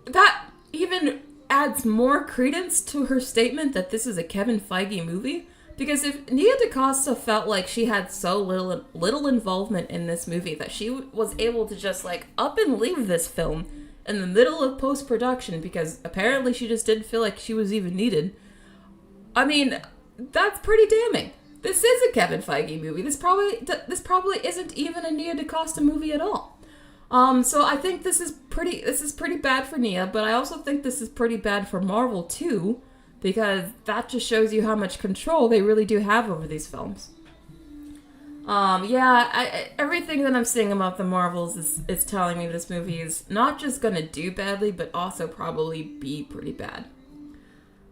that even adds more credence to her statement that this is a Kevin Feige movie. Because if Nia DaCosta felt like she had so little involvement in this movie that she was able to just up and leave this film in the middle of post-production because apparently she just didn't feel like she was even needed, that's pretty damning. This is a Kevin Feige movie. This probably isn't even a Nia DaCosta movie at all. So I think this is pretty bad for Nia, but I also think this is pretty bad for Marvel too, because that just shows you how much control they really do have over these films. Everything that I'm seeing about the Marvels is telling me this movie is not just gonna do badly, but also probably be pretty bad.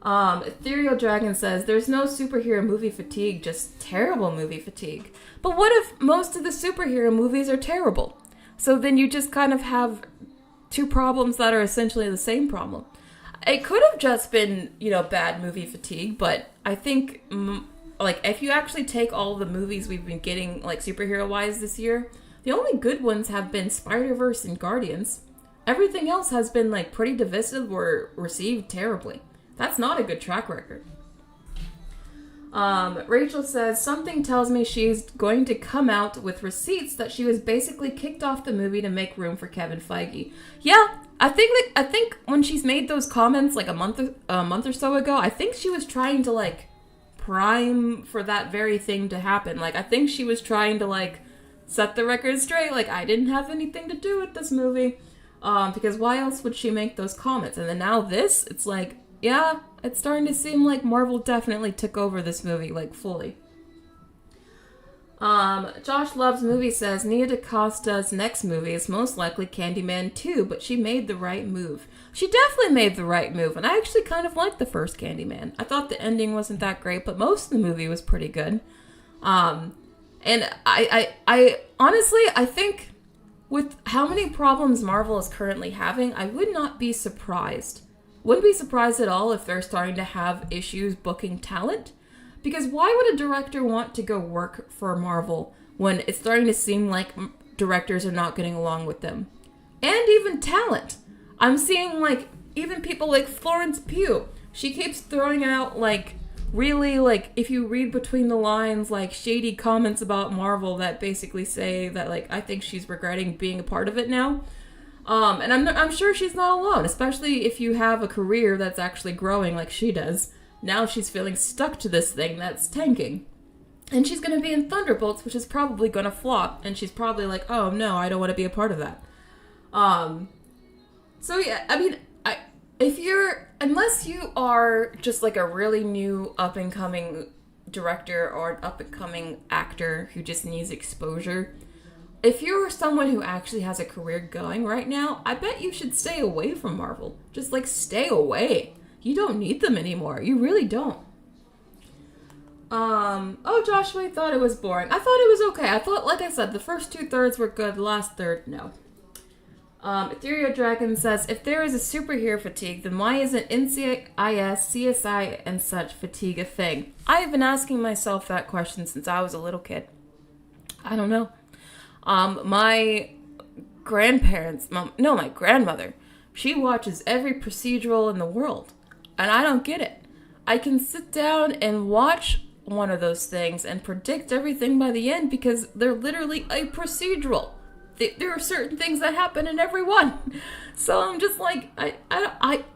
Ethereal Dragon says, there's no superhero movie fatigue, just terrible movie fatigue. But what if most of the superhero movies are terrible? So then you just kind of have two problems that are essentially the same problem. It could have just been, bad movie fatigue, but I think, if you actually take all the movies we've been getting, superhero-wise this year, the only good ones have been Spider-Verse and Guardians. Everything else has been, pretty divisive or received terribly. That's not a good track record. Rachel says, something tells me she's going to come out with receipts that she was basically kicked off the movie to make room for Kevin Feige. Yeah, I think when she's made those comments a month or so ago, I think she was trying to prime for that very thing to happen. I think she was trying to set the record straight. I didn't have anything to do with this movie. Because why else would she make those comments? And then now this, it's yeah, it's starting to seem like Marvel definitely took over this movie, fully. Josh Loves Movie says, Nia DaCosta's next movie is most likely Candyman 2, but she made the right move. She definitely made the right move, and I actually kind of liked the first Candyman. I thought the ending wasn't that great, but most of the movie was pretty good. And I honestly, I think with how many problems Marvel is currently having, I would not be surprised. Wouldn't be surprised at all if they're starting to have issues booking talent. Because why would a director want to go work for Marvel when it's starting to seem like directors are not getting along with them? And even talent. I'm seeing even people like Florence Pugh. She keeps throwing out really if you read between the lines shady comments about Marvel that basically say that I think she's regretting being a part of it now. And I'm sure she's not alone, especially if you have a career that's actually growing like she does. Now she's feeling stuck to this thing that's tanking. And she's going to be in Thunderbolts, which is probably going to flop. And she's probably oh no, I don't want to be a part of that. So yeah, unless you are just a really new up-and-coming director or an up-and-coming actor who just needs exposure, if you're someone who actually has a career going right now, I bet you should stay away from Marvel. Just stay away. You don't need them anymore. You really don't. Joshua thought it was boring. I thought it was okay. I thought, like I said, the first 2/3 were good. The last third, no. Ethereal Dragon says, if there is a superhero fatigue, then why isn't NCIS, CSI, and such fatigue a thing? I have been asking myself that question since I was a little kid. I don't know. My grandmother, she watches every procedural in the world, and I don't get it. I can sit down and watch one of those things and predict everything by the end because they're literally a procedural. There are certain things that happen in every one. So I'm just like,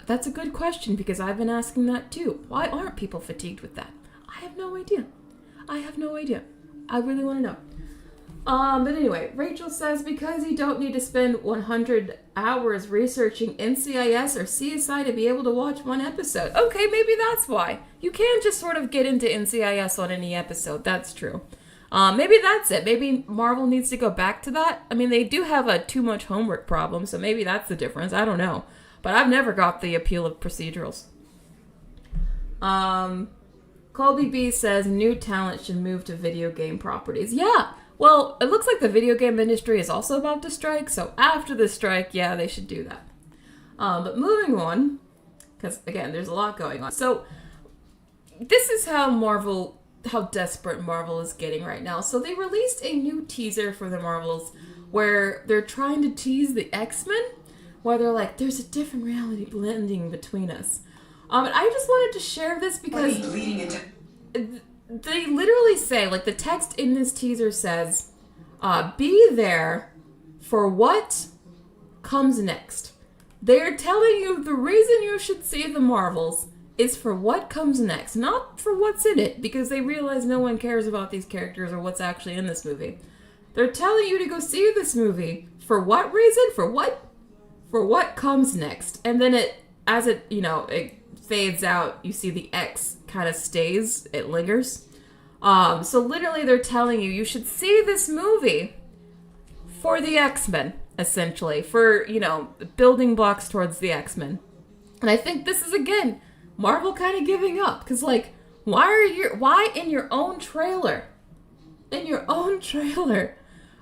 that's a good question because I've been asking that too. Why aren't people fatigued with that? I have no idea. I really want to know. But anyway, Rachel says, because you don't need to spend 100 hours researching NCIS or CSI to be able to watch one episode. Okay, maybe that's why. You can't just sort of get into NCIS on any episode. That's true. Maybe that's it. Maybe Marvel needs to go back to that. I mean, they do have a too much homework problem, so maybe that's the difference. I don't know. But I've never got the appeal of procedurals. Colby B says, new talent should move to video game properties. Yeah. Well, it looks like the video game industry is also about to strike, so after the strike, yeah, they should do that. But moving on, because, again, there's a lot going on. So, this is how desperate Marvel is getting right now. So, they released a new teaser for the Marvels where they're trying to tease the X-Men, where they're like, there's a different reality blending between us. And I just wanted to share this because... They literally say, like, the text in this teaser says, be there for what comes next. They're telling you the reason you should see the Marvels is for what comes next, not for what's in it, because they realize no one cares about these characters or what's actually in this movie. They're telling you to go see this movie for what reason? For what comes next. And then as it fades out, you see the X kind of stays, it lingers. So literally they're telling you should see this movie for the X-Men, essentially, for, building blocks towards the X-Men. And I think this is, again, Marvel kind of giving up, because, like, why in your own trailer,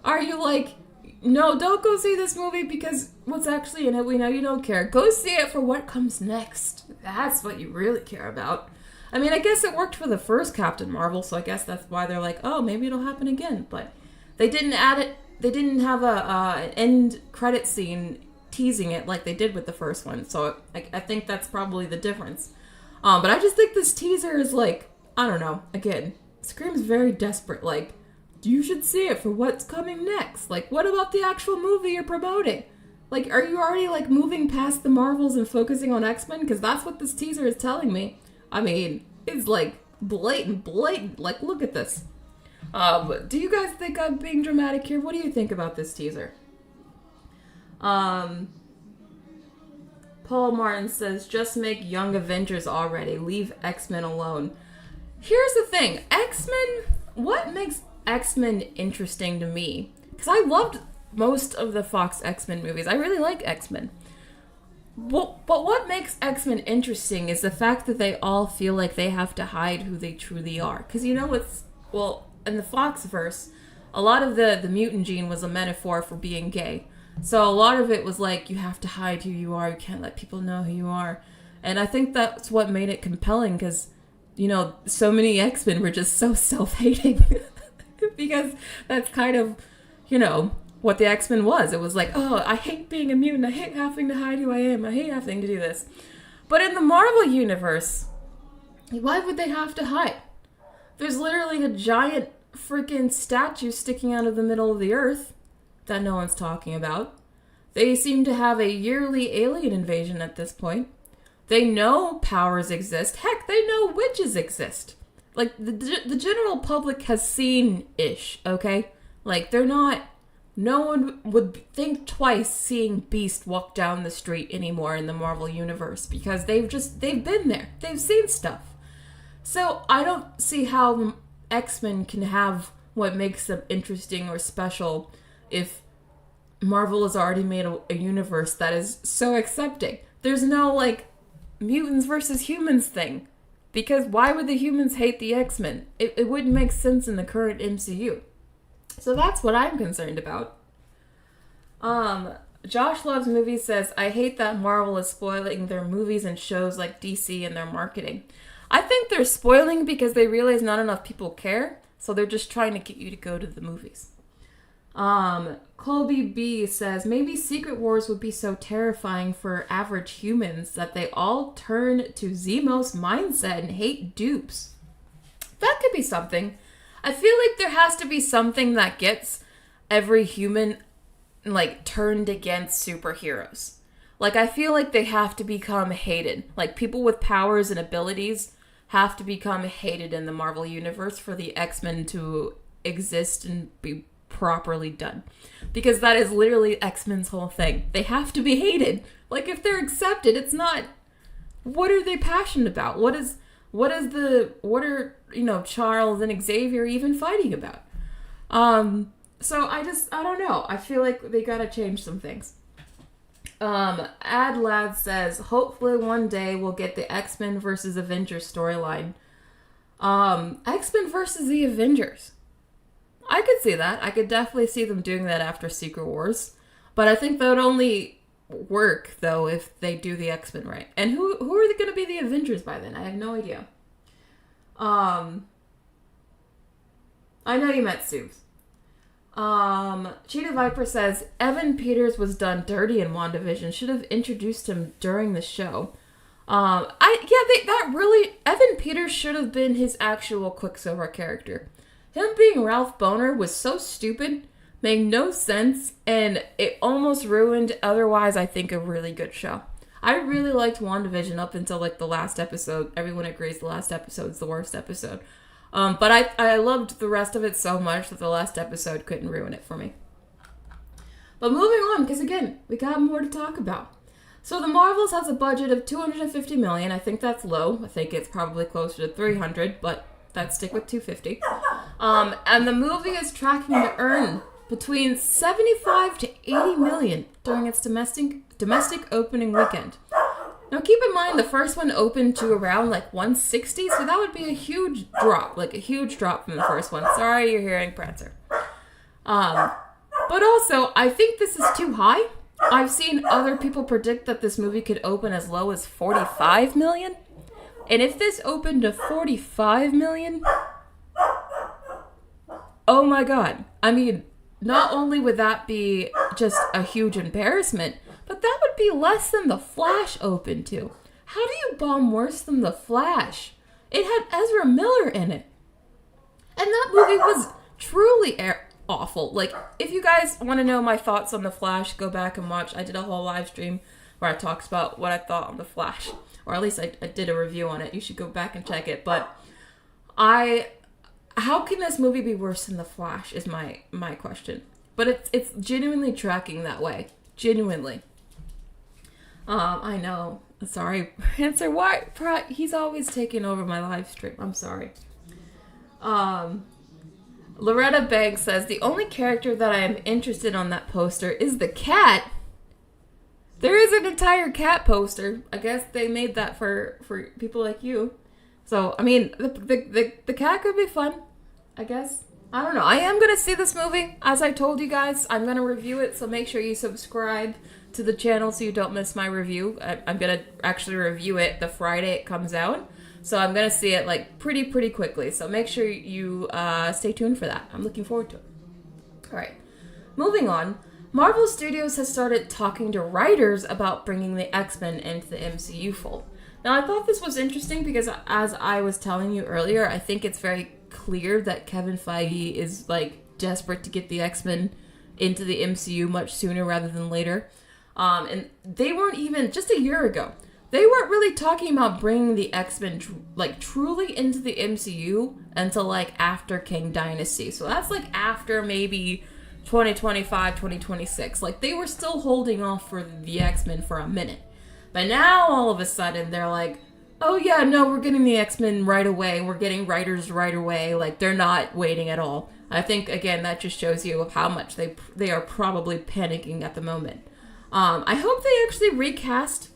are you like, no, don't go see this movie because what's actually in it, we know you don't care. Go see it for what comes next. That's what you really care about. I mean, I guess it worked for the first Captain Marvel, so I guess that's why they're like, oh, maybe it'll happen again. But they didn't add it, they didn't have an end credit scene teasing it like they did with the first one. So I think that's probably the difference. But I just think this teaser is like, I don't know, again, screams very desperate, like, you should see it for what's coming next. Like, what about the actual movie you're promoting? Like, are you already, like, moving past the Marvels and focusing on X-Men? Because that's what this teaser is telling me. I mean, it's, like, blatant. Like, look at this. Do you guys think I'm being dramatic here? What do you think about this teaser? Paul Martin says, just make Young Avengers already. Leave X-Men alone. Here's the thing. X-Men, what makes X-Men interesting to me? Because I loved most of the Fox X-Men movies. I really like X-Men. But what makes X-Men interesting is the fact that they all feel like they have to hide who they truly are. Because in the Fox-verse, a lot of the mutant gene was a metaphor for being gay. So a lot of it was like, you have to hide who you are, you can't let people know who you are. And I think that's what made it compelling, because, so many X-Men were just so self-hating. Because that's kind of, what the X-Men was. It was like, oh, I hate being a mutant, I hate having to hide who I am, I hate having to do this. But in the Marvel universe, why would they have to hide? There's literally a giant freaking statue sticking out of the middle of the earth that no one's talking about. They seem to have a yearly alien invasion at this point. They know powers exist. Heck, they know witches exist. Like, the general public has seen-ish, okay? Like, no one would think twice seeing Beast walk down the street anymore in the Marvel Universe, because they've been there. They've seen stuff. So, I don't see how X-Men can have what makes them interesting or special if Marvel has already made a universe that is so accepting. There's no, like, mutants versus humans thing. Because why would the humans hate the X-Men? It wouldn't make sense in the current MCU. So that's what I'm concerned about. Josh Loves Movies says, I hate that Marvel is spoiling their movies and shows like DC in their marketing. I think they're spoiling because they realize not enough people care, so they're just trying to get you to go to the movies. Colby B says, maybe Secret Wars would be so terrifying for average humans that they all turn to Zemo's mindset and hate dupes. That could be something. I feel like there has to be something that gets every human, like, turned against superheroes. Like, I feel like they have to become hated. Like, people with powers and abilities have to become hated in the Marvel Universe for the X-Men to exist and be properly done. Because that is literally X-Men's whole thing. They have to be hated. Like, if they're accepted, it's not... What are they passionate about? What are, Charles and Xavier even fighting about? So I don't know. I feel like they gotta change some things. Adlad says, hopefully one day we'll get the X-Men versus Avengers storyline. X-Men versus the Avengers. I could see that. I could definitely see them doing that after Secret Wars. But I think that would only work, though, if they do the X-Men right. And who are they going to be the Avengers by then? I have no idea. I know you met Suze. Cheetah Viper says, Evan Peters was done dirty in WandaVision. Should have introduced him during the show. Evan Peters should have been his actual Quicksilver character. Him being Ralph Bohner was so stupid, made no sense, and it almost ruined, otherwise, I think, a really good show. I really liked WandaVision up until, like, the last episode. Everyone agrees the last episode is the worst episode. But I loved the rest of it so much that the last episode couldn't ruin it for me. But moving on, because, again, we got more to talk about. So the Marvels has a budget of $250 million. I think that's low. I think it's probably closer to $300, but let's stick with $250. And the movie is tracking to earn between $75 to $80 million during its domestic opening weekend. Now keep in mind the first one opened to around like 160, so that would be a huge drop, from the first one. Sorry you're hearing Prancer. But also, I think this is too high. I've seen other people predict that this movie could open as low as $45 million. And if this opened to $45 million, oh my god. I mean, not only would that be just a huge embarrassment, but that would be less than The Flash opened to. How do you bomb worse than The Flash? It had Ezra Miller in it. And that movie was truly awful. Like, if you guys want to know my thoughts on The Flash, go back and watch. I did a whole live stream where I talked about what I thought on The Flash. Or at least I did a review on it. You should go back and check it. But how can this movie be worse than The Flash is my question. But it's genuinely tracking that way. Genuinely. I know. Sorry, Prancer. Why? He's always taking over my live stream. I'm sorry. Loretta Banks says, the only character that I am interested on that poster is the cat. There is an entire cat poster. I guess they made that for people like you. So, I mean, the cat could be fun, I guess. I don't know. I am going to see this movie. As I told you guys, I'm going to review it, so make sure you subscribe to the channel so you don't miss my review. I'm going to actually review it the Friday it comes out. So I'm going to see it, like, pretty quickly. So make sure you stay tuned for that. I'm looking forward to it. All right. Moving on. Marvel Studios has started talking to writers about bringing the X-Men into the MCU fold. Now, I thought this was interesting because, as I was telling you earlier, I think it's very clear that Kevin Feige is, like, desperate to get the X-Men into the MCU much sooner rather than later. And they weren't even, just a year ago, they weren't really talking about bringing the X-Men, truly into the MCU until, like, after Kang Dynasty. So that's, like, after maybe 2025, 2026. Like, they were still holding off for the X-Men for a minute. But now, all of a sudden, they're like, oh yeah, no, we're getting the X-Men right away. We're getting writers right away. Like, they're not waiting at all. I think, again, that just shows you how much they are probably panicking at the moment. I hope they actually recast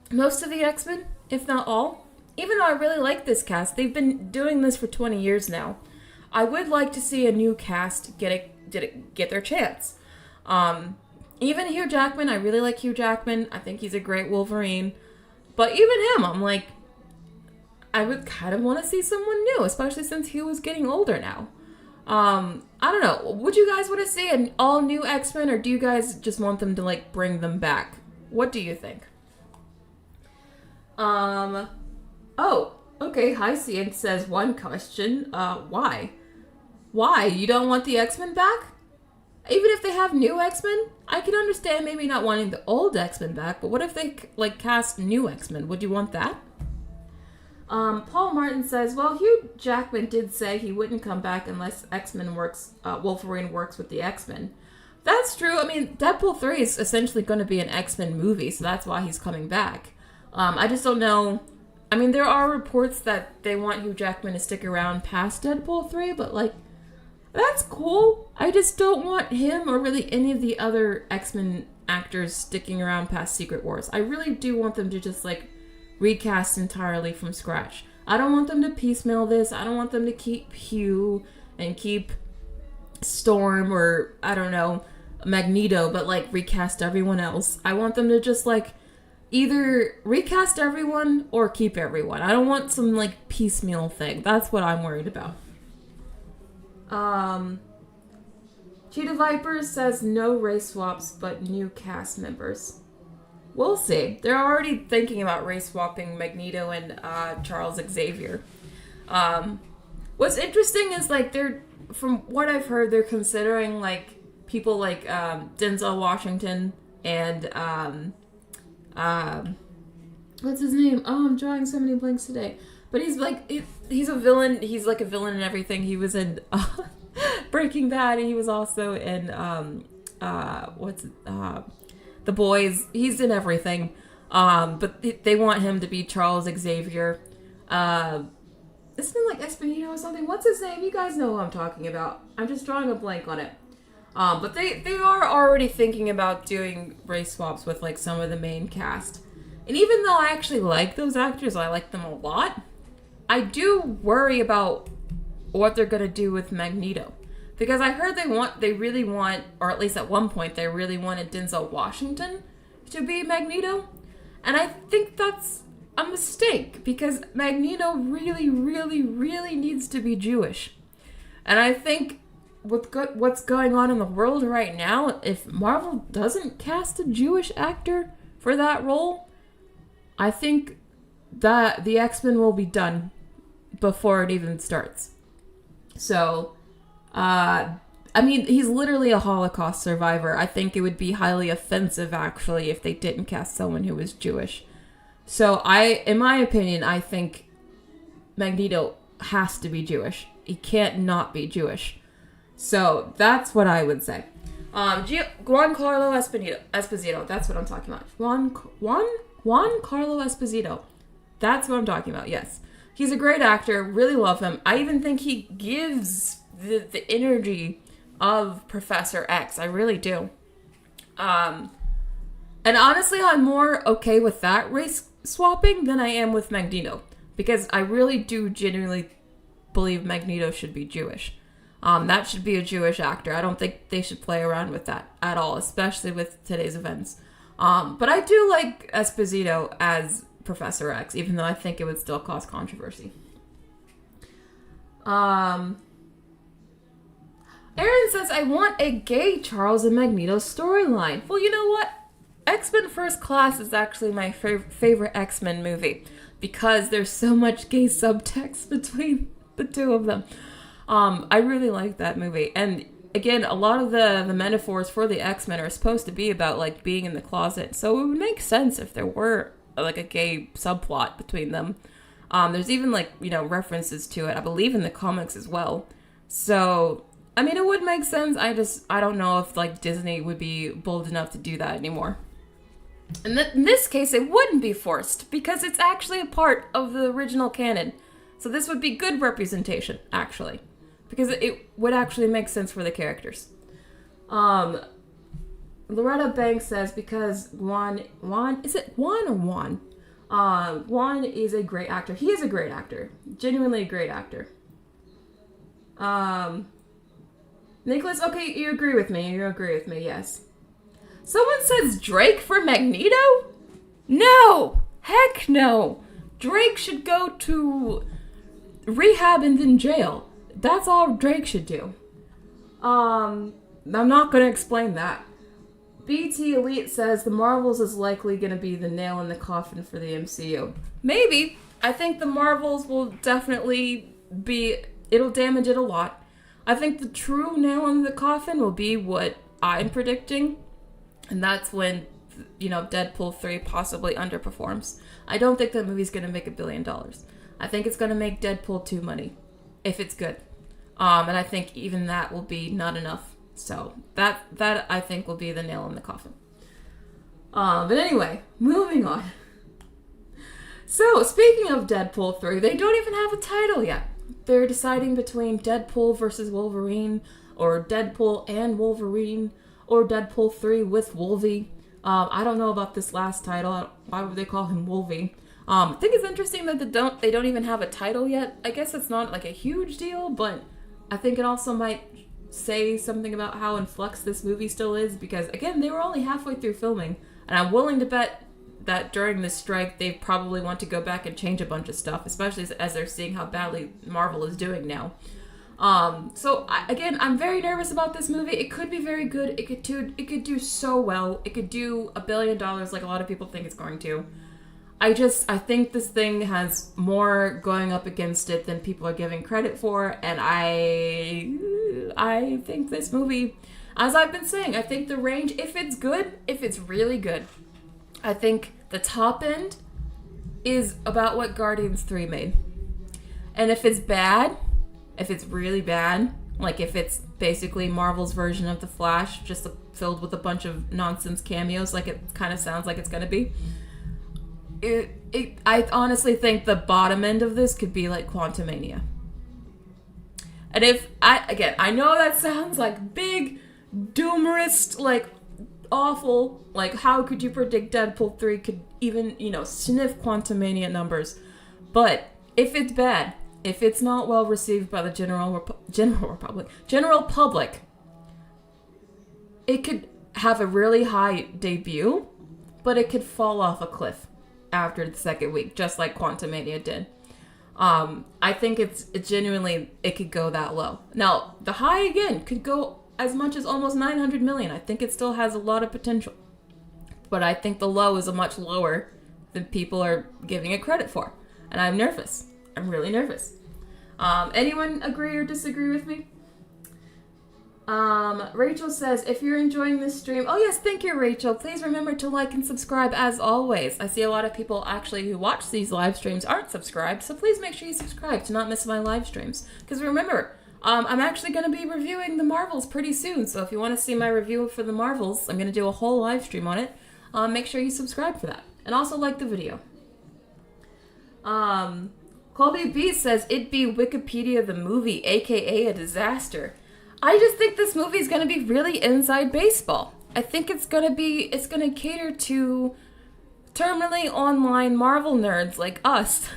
most of the X-Men, if not all. Even though I really like this cast, they've been doing this for 20 years now. I would like to see a new cast get their chance. even Hugh Jackman, I really like Hugh Jackman. I think he's a great Wolverine. But even him, I'm like, I would kind of want to see someone new, especially since he was getting older now. I don't know. Would you guys want to see an all new X-Men, or do you guys just want them to like bring them back? What do you think? Oh, okay. Hi, Cian says one question. Why? Why? You don't want the X-Men back? Even if they have new X-Men? I can understand maybe not wanting the old X-Men back, but what if they, like, cast new X-Men? Would you want that? Paul Martin says, well, Hugh Jackman did say he wouldn't come back unless Wolverine works with the X-Men. That's true. I mean, Deadpool 3 is essentially going to be an X-Men movie, so that's why he's coming back. I just don't know. I mean, there are reports that they want Hugh Jackman to stick around past Deadpool 3, but, like, that's cool. I just don't want him or really any of the other X-Men actors sticking around past Secret Wars. I really do want them to just, like, recast entirely from scratch. I don't want them to piecemeal this. I don't want them to keep Hugh and keep Storm or, I don't know, Magneto, but, like, recast everyone else. I want them to just, like, either recast everyone or keep everyone. I don't want some, like, piecemeal thing. That's what I'm worried about. Cheetah Viper says no race swaps, but new cast members. We'll see. They're already thinking about race swapping Magneto and Charles Xavier. What's interesting is, like, from what I've heard, they're considering, like, people like Denzel Washington and what's his name? Oh, I'm drawing so many blanks today. But he's like, he's a villain. He's like a villain in everything. He was in Breaking Bad, and he was also in The Boys. He's in everything. But they want him to be Charles Xavier. Isn't it like Espinito or something? What's his name? You guys know who I'm talking about. I'm just drawing a blank on it. But they are already thinking about doing race swaps with, like, some of the main cast. And even though I actually like those actors, I like them a lot, I do worry about what they're going to do with Magneto. Because I heard they really want, or at least at one point, they really wanted Denzel Washington to be Magneto. And I think that's a mistake, because Magneto really, really, really needs to be Jewish. And I think with what's going on in the world right now, if Marvel doesn't cast a Jewish actor for that role, I think that the X-Men will be done before it even starts. So, I mean, he's literally a Holocaust survivor. I think it would be highly offensive, actually, if they didn't cast someone who was Jewish. So, in my opinion, I think Magneto has to be Jewish. He can't not be Jewish. So, that's what I would say. Giancarlo Esposito, that's what I'm talking about. Giancarlo Esposito. That's what I'm talking about, yes. He's a great actor, really love him. I even think he gives the energy of Professor X. I really do. And honestly, I'm more okay with that race swapping than I am with Magneto. Because I really do genuinely believe Magneto should be Jewish. That should be a Jewish actor. I don't think they should play around with that at all, especially with today's events. But I do like Esposito as Professor X, even though I think it would still cause controversy. Aaron says, I want a gay Charles and Magneto storyline. Well, you know what? X-Men First Class is actually my favorite X-Men movie, because there's so much gay subtext between the two of them. I really like that movie. And again, a lot of the metaphors for the X-Men are supposed to be about, like, being in the closet. So it would make sense if there were, like, a gay subplot between them. There's even, like, you know, references to it, I believe, in the comics as well. So, I mean, it would make sense. I don't know if, like, Disney would be bold enough to do that anymore. And in this case, it wouldn't be forced, because it's actually a part of the original canon. So this would be good representation, actually. Because it would actually make sense for the characters. Loretta Banks says, because Juan, is it Juan or Juan? Juan is a great actor. He is a great actor. Genuinely a great actor. Nicholas, okay, you agree with me, yes. Someone says Drake for Magneto? No! Heck no! Drake should go to rehab and then jail. That's all Drake should do. I'm not gonna explain that. BT Elite says the Marvels is likely gonna be the nail in the coffin for the MCU. Maybe. I think the Marvels will definitely be... It'll damage it a lot. I think the true nail in the coffin will be what I'm predicting. And that's when, Deadpool 3 possibly underperforms. I don't think that movie's going to make $1 billion. I think it's going to make Deadpool 2 money, if it's good. And I think even that will be not enough. So that I think will be the nail in the coffin. But anyway, moving on. So, speaking of Deadpool 3, they don't even have a title yet. They're deciding between Deadpool versus Wolverine, or Deadpool and Wolverine, or Deadpool 3 with Wolvie. I don't know about this last title. Why would they call him Wolvie? I think it's interesting that they don't even have a title yet. I guess it's not like a huge deal, but I think it also might say something about how in flux this movie still is, because again, they were only halfway through filming, and I'm willing to bet that during this strike, they probably want to go back and change a bunch of stuff, especially as they're seeing how badly Marvel is doing now. I'm very nervous about this movie. It could be very good. It could do so well. It could do $1 billion like a lot of people think it's going to. I think this thing has more going up against it than people are giving credit for, and I think this movie, as I've been saying, I think the range, if it's really good, I think the top end is about what Guardians 3 made. And if it's bad, if it's really bad, like if it's basically Marvel's version of The Flash, just filled with a bunch of nonsense cameos, like it kind of sounds like it's going to be, I honestly think the bottom end of this could be like Quantumania. And I know that sounds like big, doomerist, like awful, like how could you predict Deadpool 3 could even, sniff Quantumania numbers. But if it's bad, if it's not well received by the general public, it could have a really high debut, but it could fall off a cliff after the second week, just like Quantumania did. I think it could go that low. Now, the high, again, could go as much as almost 900 million. I think it still has a lot of potential. But I think the low is a much lower than people are giving it credit for. And I'm nervous. I'm really nervous. Anyone agree or disagree with me? Rachel says, if you're enjoying this stream... Oh yes, thank you, Rachel. Please remember to like and subscribe as always. I see a lot of people actually who watch these live streams aren't subscribed, so please make sure you subscribe to not miss my live streams. Because remember, I'm actually going to be reviewing the Marvels pretty soon, so if you want to see my review for the Marvels, I'm going to do a whole live stream on it. Make sure you subscribe for that. And also like the video. Colby B says, it'd be Wikipedia the movie, aka a disaster. I just think this movie is going to be really inside baseball. I think it's going to cater to terminally online Marvel nerds like us.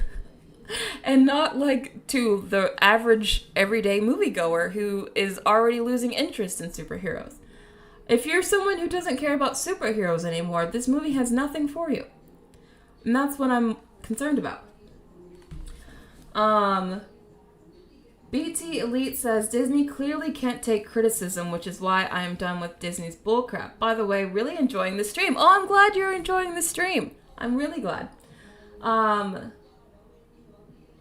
And not like to the average everyday moviegoer who is already losing interest in superheroes. If you're someone who doesn't care about superheroes anymore, this movie has nothing for you. And that's what I'm concerned about. BT Elite says, Disney clearly can't take criticism, which is why I am done with Disney's bullcrap. By the way, really enjoying the stream. Oh, I'm glad you're enjoying the stream. I'm really glad. Oh,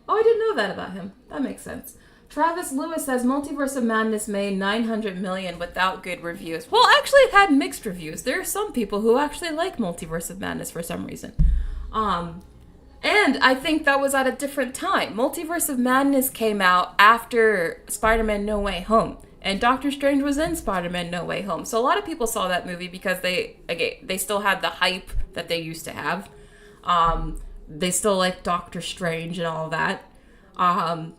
I didn't know that about him. That makes sense. Travis Lewis says, Multiverse of Madness made 900 million without good reviews. Well, actually, it had mixed reviews. There are some people who actually like Multiverse of Madness for some reason. And I think that was at a different time. Multiverse of Madness came out after Spider-Man No Way Home. And Doctor Strange was in Spider-Man No Way Home. So a lot of people saw that movie because they still had the hype that they used to have. They still like Doctor Strange and all that. And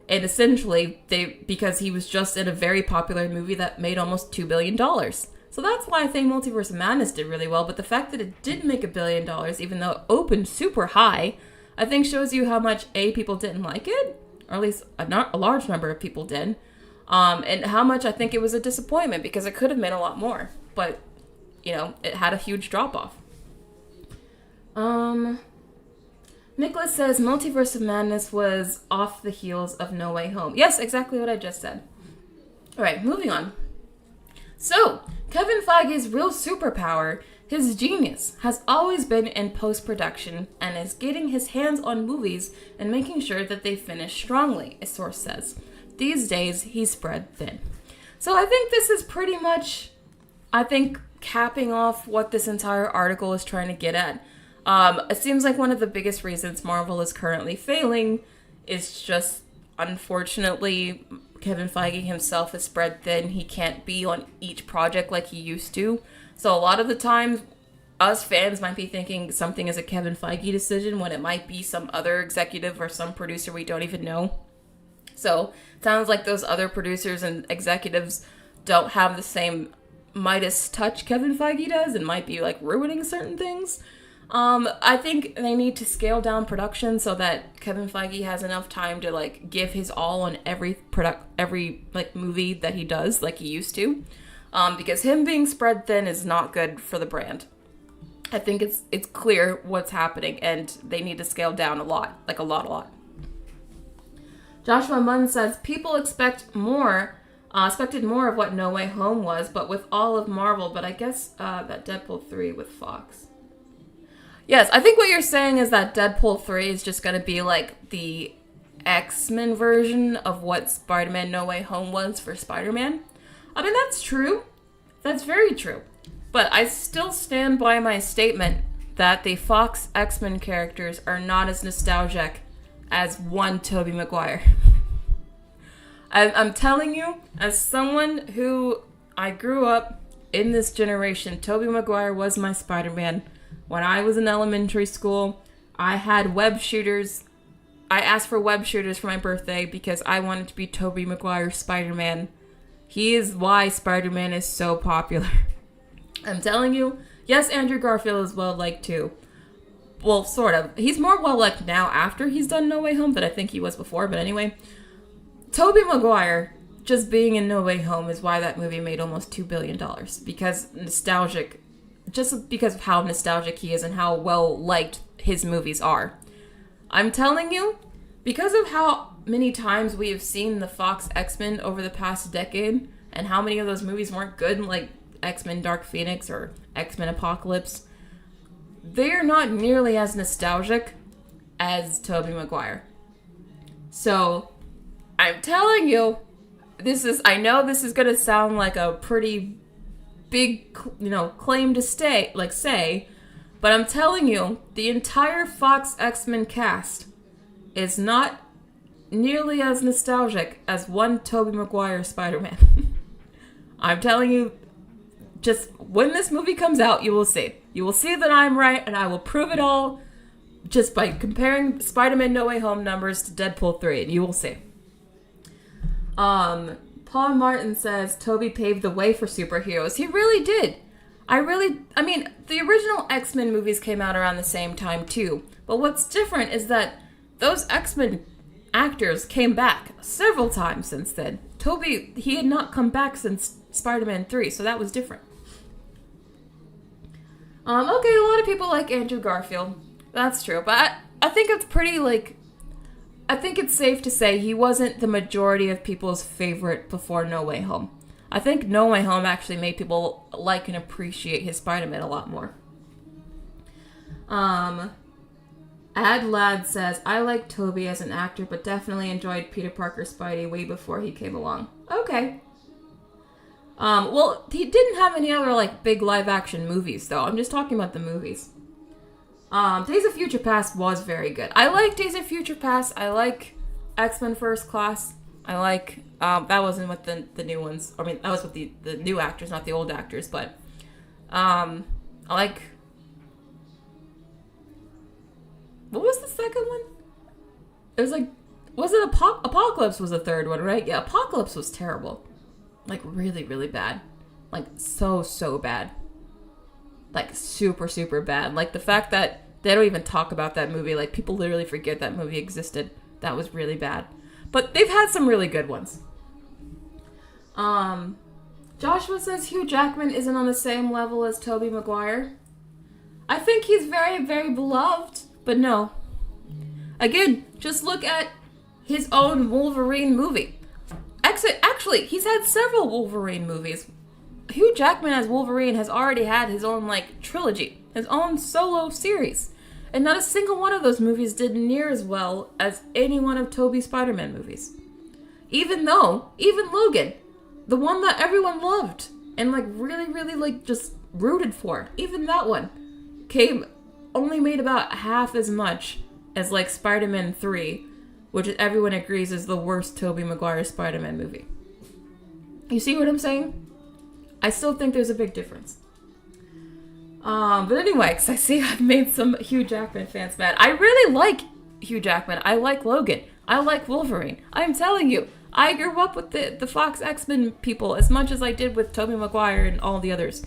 essentially, because he was just in a very popular movie that made almost $2 billion. So that's why I think Multiverse of Madness did really well. But the fact that it did make $1 billion, even though it opened super high, I think shows you how much, people didn't like it. Or at least a large number of people did. And how much I think it was a disappointment, because it could have made a lot more. But it had a huge drop-off. Nicholas says Multiverse of Madness was off the heels of No Way Home. Yes, exactly what I just said. Alright, moving on. So, Kevin Feige's real superpower, his genius, has always been in post-production and is getting his hands on movies and making sure that they finish strongly, a source says. These days, he's spread thin. So I think this is pretty much, capping off what this entire article is trying to get at. It seems like one of the biggest reasons Marvel is currently failing is just, unfortunately, Kevin Feige himself is spread thin. He can't be on each project like he used to. So a lot of the time, us fans might be thinking something is a Kevin Feige decision when it might be some other executive or some producer we don't even know. So it sounds like those other producers and executives don't have the same Midas touch Kevin Feige does and might be like ruining certain things. I think they need to scale down production so that Kevin Feige has enough time to like give his all on every movie that he does like he used to. Because him being spread thin is not good for the brand. I think it's clear what's happening and they need to scale down a lot. Like a lot. Joshua Munn says people expected more of what No Way Home was, but with all of Marvel, but I guess that Deadpool 3 with Fox. Yes, I think what you're saying is that Deadpool 3 is just going to be like the X-Men version of what Spider-Man No Way Home was for Spider-Man. I mean, that's true. That's very true. But I still stand by my statement that the Fox X-Men characters are not as nostalgic as one Tobey Maguire. I'm telling you, as someone who I grew up in this generation, Tobey Maguire was my Spider-Man. When I was in elementary school, I had web shooters. I asked for web shooters for my birthday because I wanted to be Tobey Maguire's Spider-Man. He is why Spider-Man is so popular. I'm telling you, yes, Andrew Garfield is well-liked too. Well, sort of. He's more well-liked now after he's done No Way Home than I think he was before, but anyway. Tobey Maguire, just being in No Way Home is why that movie made almost $2 billion. Just because of how nostalgic he is and how well-liked his movies are. I'm telling you, because of how many times we have seen the Fox X-Men over the past decade, and how many of those movies weren't good, like X-Men Dark Phoenix or X-Men Apocalypse, they're not nearly as nostalgic as Tobey Maguire. So, I'm telling you, I know this is going to sound like a pretty big, claim to say, but I'm telling you, the entire Fox X-Men cast is not nearly as nostalgic as one Tobey Maguire Spider-Man. I'm telling you, just when this movie comes out, you will see. You will see that I'm right, and I will prove it all just by comparing Spider-Man No Way Home numbers to Deadpool 3, and you will see. Paul Martin says Tobey paved the way for superheroes. He really did. I mean, the original X-Men movies came out around the same time too. But what's different is that those X-Men actors came back several times since then. Tobey, he had not come back since Spider-Man 3, so that was different. Okay, a lot of people like Andrew Garfield. That's true, but I think it's I think it's safe to say he wasn't the majority of people's favorite before No Way Home. I think No Way Home actually made people like and appreciate his Spider-Man a lot more. Ad Lad says, I like Tobey as an actor, but definitely enjoyed Peter Parker's Spidey way before he came along. Okay. Well, he didn't have any other, big live-action movies, though. I'm just talking about the movies. Days of Future Past was very good. I like Days of Future Past. I like X-Men First Class. I like, that wasn't with the new ones. I mean, that was with the new actors, not the old actors, but, I like, what was the second one? It was was it Apocalypse was the third one, right? Yeah, Apocalypse was terrible. Really, really bad. So bad. Super, super bad. The fact that they don't even talk about that movie. People literally forget that movie existed. That was really bad. But they've had some really good ones. Joshua says Hugh Jackman isn't on the same level as Tobey Maguire. I think he's very, very beloved, but no. Again, just look at his own Wolverine movie. Actually, he's had several Wolverine movies. Hugh Jackman as Wolverine has already had his own, trilogy. His own solo series. And not a single one of those movies did near as well as any one of Tobey's Spider-Man movies. Even Logan, the one that everyone loved and really just rooted for, even that one only made about half as much as Spider-Man 3, which everyone agrees is the worst Tobey Maguire Spider-Man movie. You see what I'm saying? I still think there's a big difference. But anyway, because I see I've made some Hugh Jackman fans mad. I really like Hugh Jackman. I like Logan. I like Wolverine. I'm telling you, I grew up with the Fox X-Men people as much as I did with Tobey Maguire and all the others.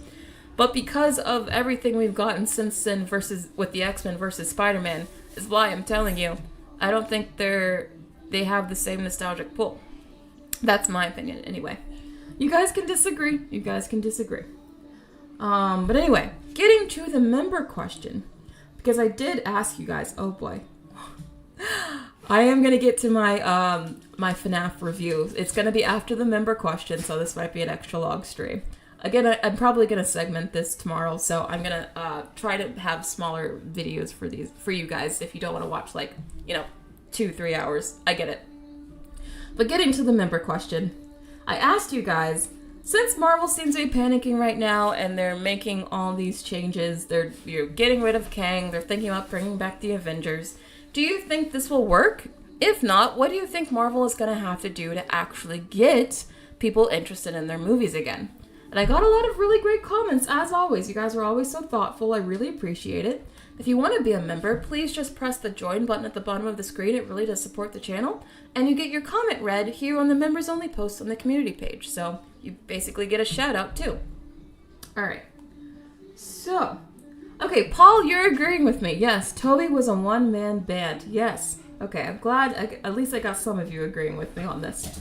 But because of everything we've gotten since then with the X-Men versus Spider-Man, is why I'm telling you, I don't think they have the same nostalgic pull. That's my opinion, anyway. You guys can disagree. But anyway, getting to the member question, because I did ask you guys, oh boy. I am going to get to my FNAF review. It's going to be after the member question, so this might be an extra long stream. Again, I'm probably going to segment this tomorrow, so I'm going to try to have smaller videos for you guys if you don't want to watch 2-3 hours. I get it. But getting to the member question, I asked you guys, since Marvel seems to be panicking right now and they're making all these changes, they're getting rid of Kang, they're thinking about bringing back the Avengers, do you think this will work? If not, what do you think Marvel is going to have to do to actually get people interested in their movies again? And I got a lot of really great comments, as always. You guys are always so thoughtful. I really appreciate it. If you want to be a member, please just press the join button at the bottom of the screen. It really does support the channel. And you get your comment read here on the members only post on the community page. So you basically get a shout out too. All right. So, okay, Paul, you're agreeing with me. Yes, Tobey was a one-man band. Yes. Okay, I'm glad. At least I got some of you agreeing with me on this.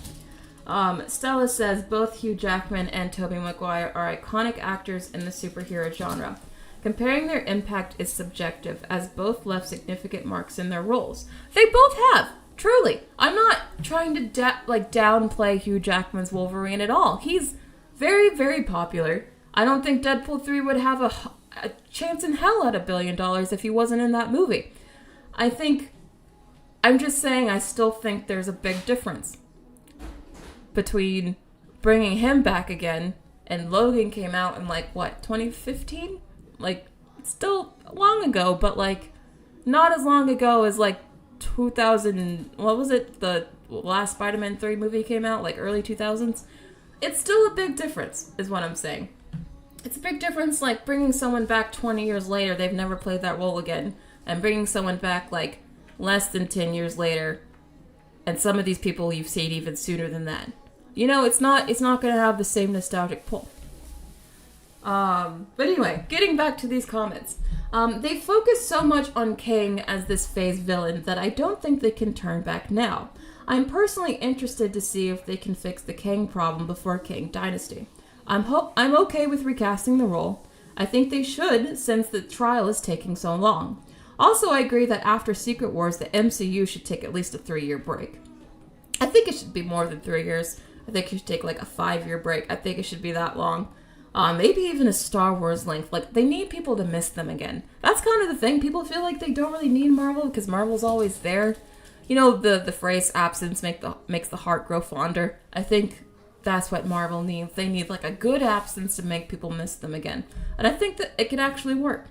Stella says both Hugh Jackman and Tobey Maguire are iconic actors in the superhero genre. Comparing their impact is subjective, as both left significant marks in their roles. They both have, truly. I'm not trying to downplay Hugh Jackman's Wolverine at all. He's very, very popular. I don't think Deadpool 3 would have a chance in hell at $1 billion if he wasn't in that movie. I'm just saying I still think there's a big difference between bringing him back again, and Logan came out in 2015? Still long ago, but not as long ago as 2000, what was it, the last Spider-Man 3 movie came out, early 2000s? It's still a big difference, is what I'm saying. It's a big difference, bringing someone back 20 years later, they've never played that role again, and bringing someone back, less than 10 years later, and some of these people you've seen even sooner than that. It's not going to have the same nostalgic pull. But anyway, getting back to these comments. They focus so much on Kang as this phase villain that I don't think they can turn back now. I'm personally interested to see if they can fix the Kang problem before Kang Dynasty. I'm okay with recasting the role. I think they should, since the trial is taking so long. Also, I agree that after Secret Wars, the MCU should take at least a 3-year break. I think it should be more than 3 years. I think you should take a 5-year break. I think it should be that long. Maybe even a Star Wars length. They need people to miss them again. That's kind of the thing. People feel like they don't really need Marvel because Marvel's always there. The phrase absence makes the heart grow fonder. I think that's what Marvel needs. They need a good absence to make people miss them again. And I think that it could actually work.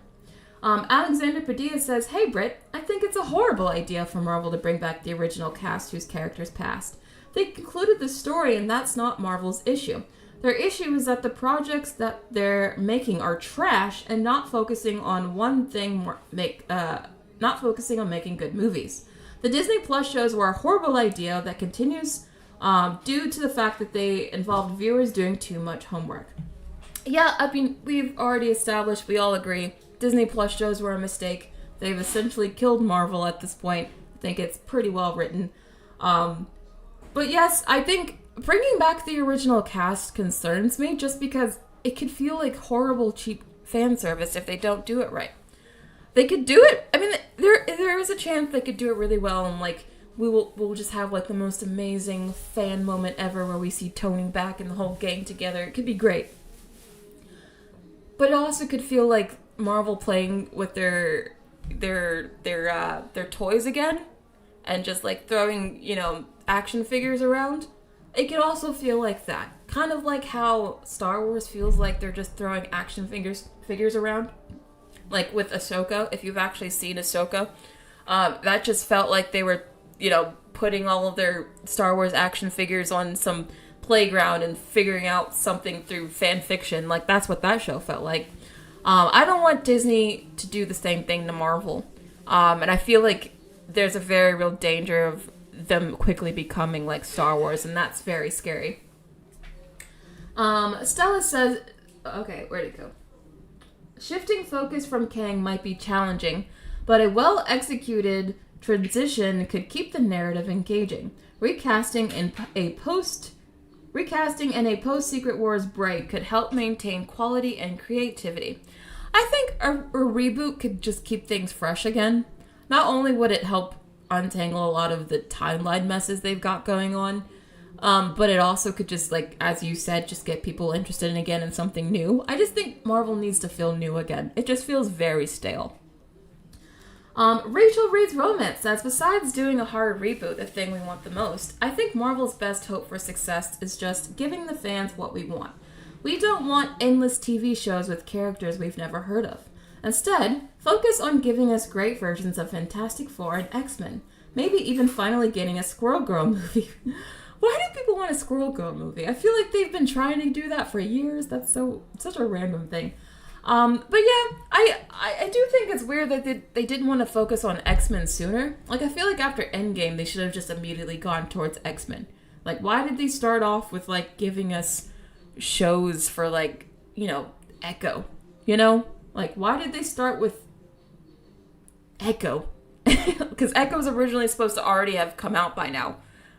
Alexander Padilla says, "Hey Britt, I think it's a horrible idea for Marvel to bring back the original cast whose characters passed. They concluded the story, and that's not Marvel's issue. Their issue is that the projects that they're making are trash and not focusing on one thing, not focusing on making good movies. The Disney Plus shows were a horrible idea that continues due to the fact that they involved viewers doing too much homework." Yeah, we've already established, we all agree, Disney Plus shows were a mistake. They've essentially killed Marvel at this point. I think it's pretty well written. But yes, I think bringing back the original cast concerns me just because it could feel like horrible, cheap fan service if they don't do it right. They could do it. I mean, there is a chance they could do it really well, and like we'll just have like the most amazing fan moment ever where we see Tony back and the whole gang together. It could be great. But it also could feel like Marvel playing with their toys again, and just like throwing, action figures around. It could also feel like that. Kind of like how Star Wars feels like they're just throwing action figures around. Like with Ahsoka, if you've actually seen Ahsoka, that just felt like they were, putting all of their Star Wars action figures on some playground and figuring out something through fan fiction. Like, that's what that show felt like. I don't want Disney to do the same thing to Marvel. And I feel like there's a very real danger of them quickly becoming like Star Wars, and that's very scary. Stella says, okay, where'd it go? Shifting focus from Kang might be challenging, but a well-executed transition could keep the narrative engaging. Recasting in a post-Secret Wars break could help maintain quality and creativity. I think a reboot could just keep things fresh again. Not only would it help untangle a lot of the timeline messes they've got going on, but it also could just, like, as you said, just get people interested in something new. I just think Marvel needs to feel new again. It just feels very stale. Rachel Reads Romance says, besides doing a hard reboot, the thing we want the most, I think Marvel's best hope for success is just giving the fans what we want. We don't want endless TV shows with characters we've never heard of. Instead, focus on giving us great versions of Fantastic Four and X-Men. Maybe even finally getting a Squirrel Girl movie. Why do people want a Squirrel Girl movie? I feel like they've been trying to do that for years. That's such a random thing. But yeah, I do think it's weird that they didn't want to focus on X-Men sooner. Like, I feel like after Endgame, they should have just immediately gone towards X-Men. Like, why did they start off with, like, giving us shows for, like, Echo? Like, why did they start with Echo? Because Echo's originally supposed to already have come out by now.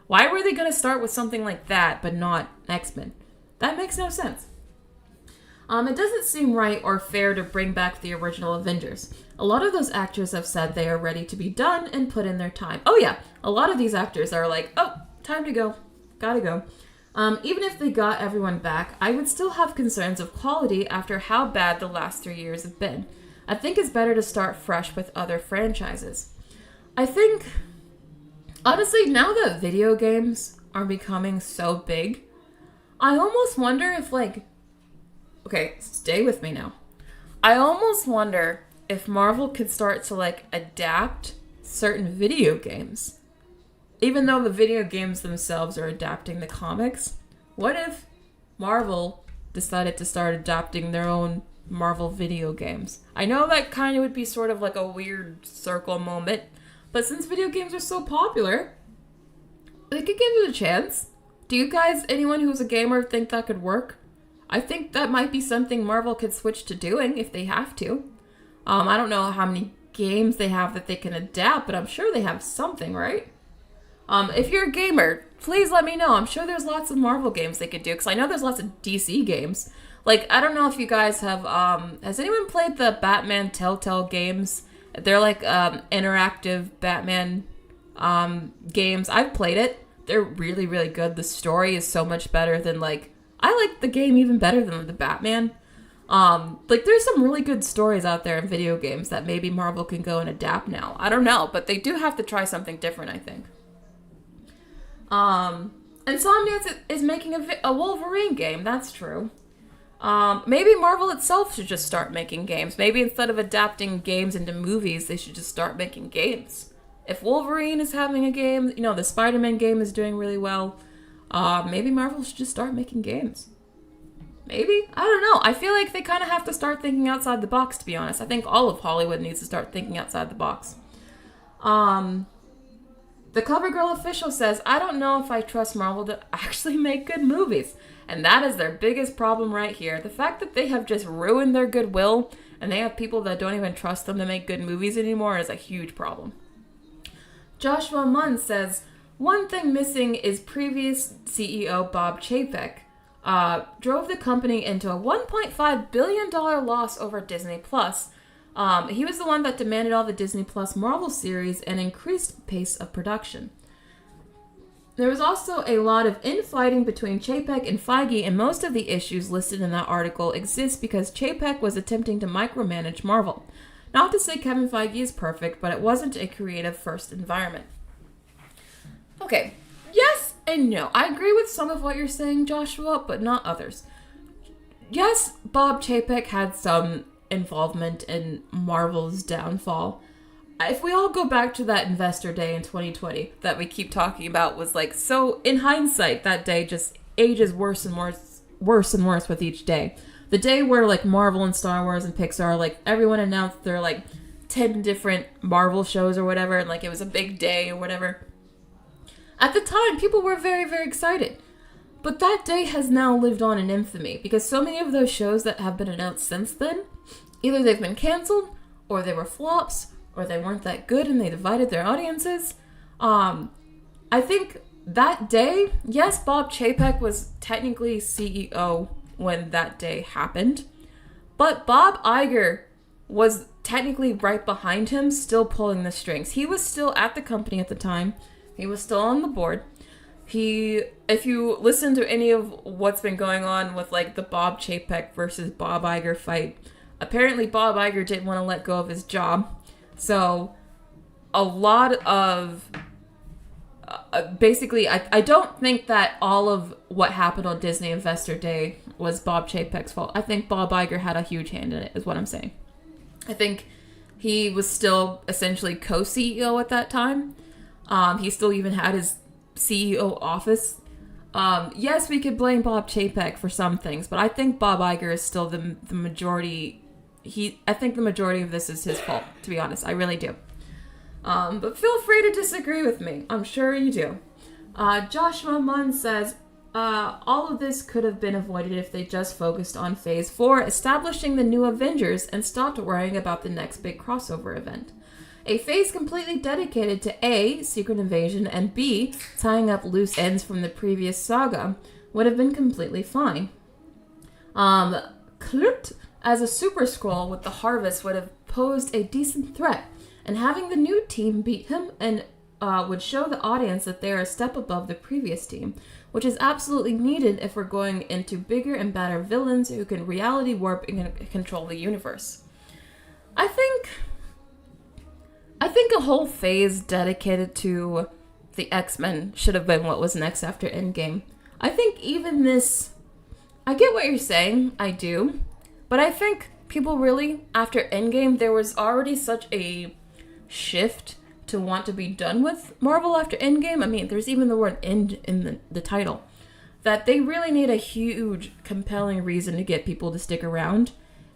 Why were they going to start with something like that, but not X-Men? That makes no sense. It doesn't seem right or fair to bring back the original Avengers. A lot of those actors have said they are ready to be done and put in their time. Oh yeah, a lot of these actors are like, oh, time to go. Gotta go. Even if they got everyone back, I would still have concerns of quality after how bad the last 3 years have been. I think it's better to start fresh with other franchises. I think, honestly, now that video games are becoming so big, I almost wonder if, like, okay, stay with me now. I almost wonder if Marvel could start to, like, adapt certain video games. Even though the video games themselves are adapting the comics, what if Marvel decided to start adapting their own Marvel video games? I know that kind of would be sort of like a weird circle moment, but since video games are so popular, they could give it a chance. Do you guys, anyone who's a gamer, think that could work? I think that might be something Marvel could switch to doing if they have to. I don't know how many games they have that they can adapt, but I'm sure they have something, right? If you're a gamer, please let me know. I'm sure there's lots of Marvel games they could do, because I know there's lots of DC games. Like, I don't know if you guys have, has anyone played the Batman Telltale games? They're like, interactive Batman, games. I've played it. They're really, really good. The story is so much better than, like, I like the game even better than the Batman. Like, there's some really good stories out there in video games that maybe Marvel can go and adapt now. I don't know, but they do have to try something different, I think. Insomniac is making a Wolverine game, that's true. Maybe Marvel itself should just start making games. Maybe instead of adapting games into movies, they should just start making games. If Wolverine is having a game, the Spider-Man game is doing really well, maybe Marvel should just start making games. Maybe? I don't know. I feel like they kind of have to start thinking outside the box, to be honest. I think all of Hollywood needs to start thinking outside the box. The CoverGirl official says, I don't know if I trust Marvel to actually make good movies. And that is their biggest problem right here. The fact that they have just ruined their goodwill and they have people that don't even trust them to make good movies anymore is a huge problem. Joshua Munn says, One thing missing is previous CEO Bob Chapek drove the company into a $1.5 billion loss over Disney+. He was the one that demanded all the Disney Plus Marvel series and increased pace of production. There was also a lot of infighting between Chapek and Feige, and most of the issues listed in that article exist because Chapek was attempting to micromanage Marvel. Not to say Kevin Feige is perfect, but it wasn't a creative first environment. Okay, yes and no. I agree with some of what you're saying, Joshua, but not others. Yes, Bob Chapek had some involvement in Marvel's downfall. If we all go back to that investor day in 2020 that we keep talking about, was like, so in hindsight, that day just ages worse and worse with each day. The day where like Marvel and Star Wars and Pixar, like everyone announced their like 10 different Marvel shows or whatever, and like it was a big day or whatever. At the time, people were very, very excited. But that day has now lived on in infamy because so many of those shows that have been announced since then, either they've been canceled, or they were flops, or they weren't that good and they divided their audiences. I think that day, yes, Bob Chapek was technically CEO when that day happened, but Bob Iger was technically right behind him, still pulling the strings. He was still at the company at the time. He was still on the board. If you listen to any of what's been going on with like the Bob Chapek versus Bob Iger fight, apparently Bob Iger didn't want to let go of his job. So, a lot of, basically, I don't think that all of what happened on Disney Investor Day was Bob Chapek's fault. I think Bob Iger had a huge hand in it, is what I'm saying. I think he was still essentially co-CEO at that time. He still even had his CEO office. Yes, we could blame Bob Chapek for some things, but I think Bob Iger is still the majority. I think the majority of this is his fault, to be honest. I really do. But feel free to disagree with me. I'm sure you do. Joshua Munn says, all of this could have been avoided if they just focused on Phase 4, establishing the new Avengers, and stopped worrying about the next big crossover event. A phase completely dedicated to A, Secret Invasion, and B, tying up loose ends from the previous saga, would have been completely fine. Klut, as a Super Skrull with the Harvest, would have posed a decent threat, and having the new team beat him and would show the audience that they are a step above the previous team, which is absolutely needed if we're going into bigger and badder villains who can reality warp and control the universe. I think a whole phase dedicated to the X-Men should have been what was next after Endgame. I think even this, I get what you're saying, I do, but I think people really, after Endgame, there was already such a shift to want to be done with Marvel after Endgame. I mean, there's even the word end in the title. That they really need a huge, compelling reason to get people to stick around,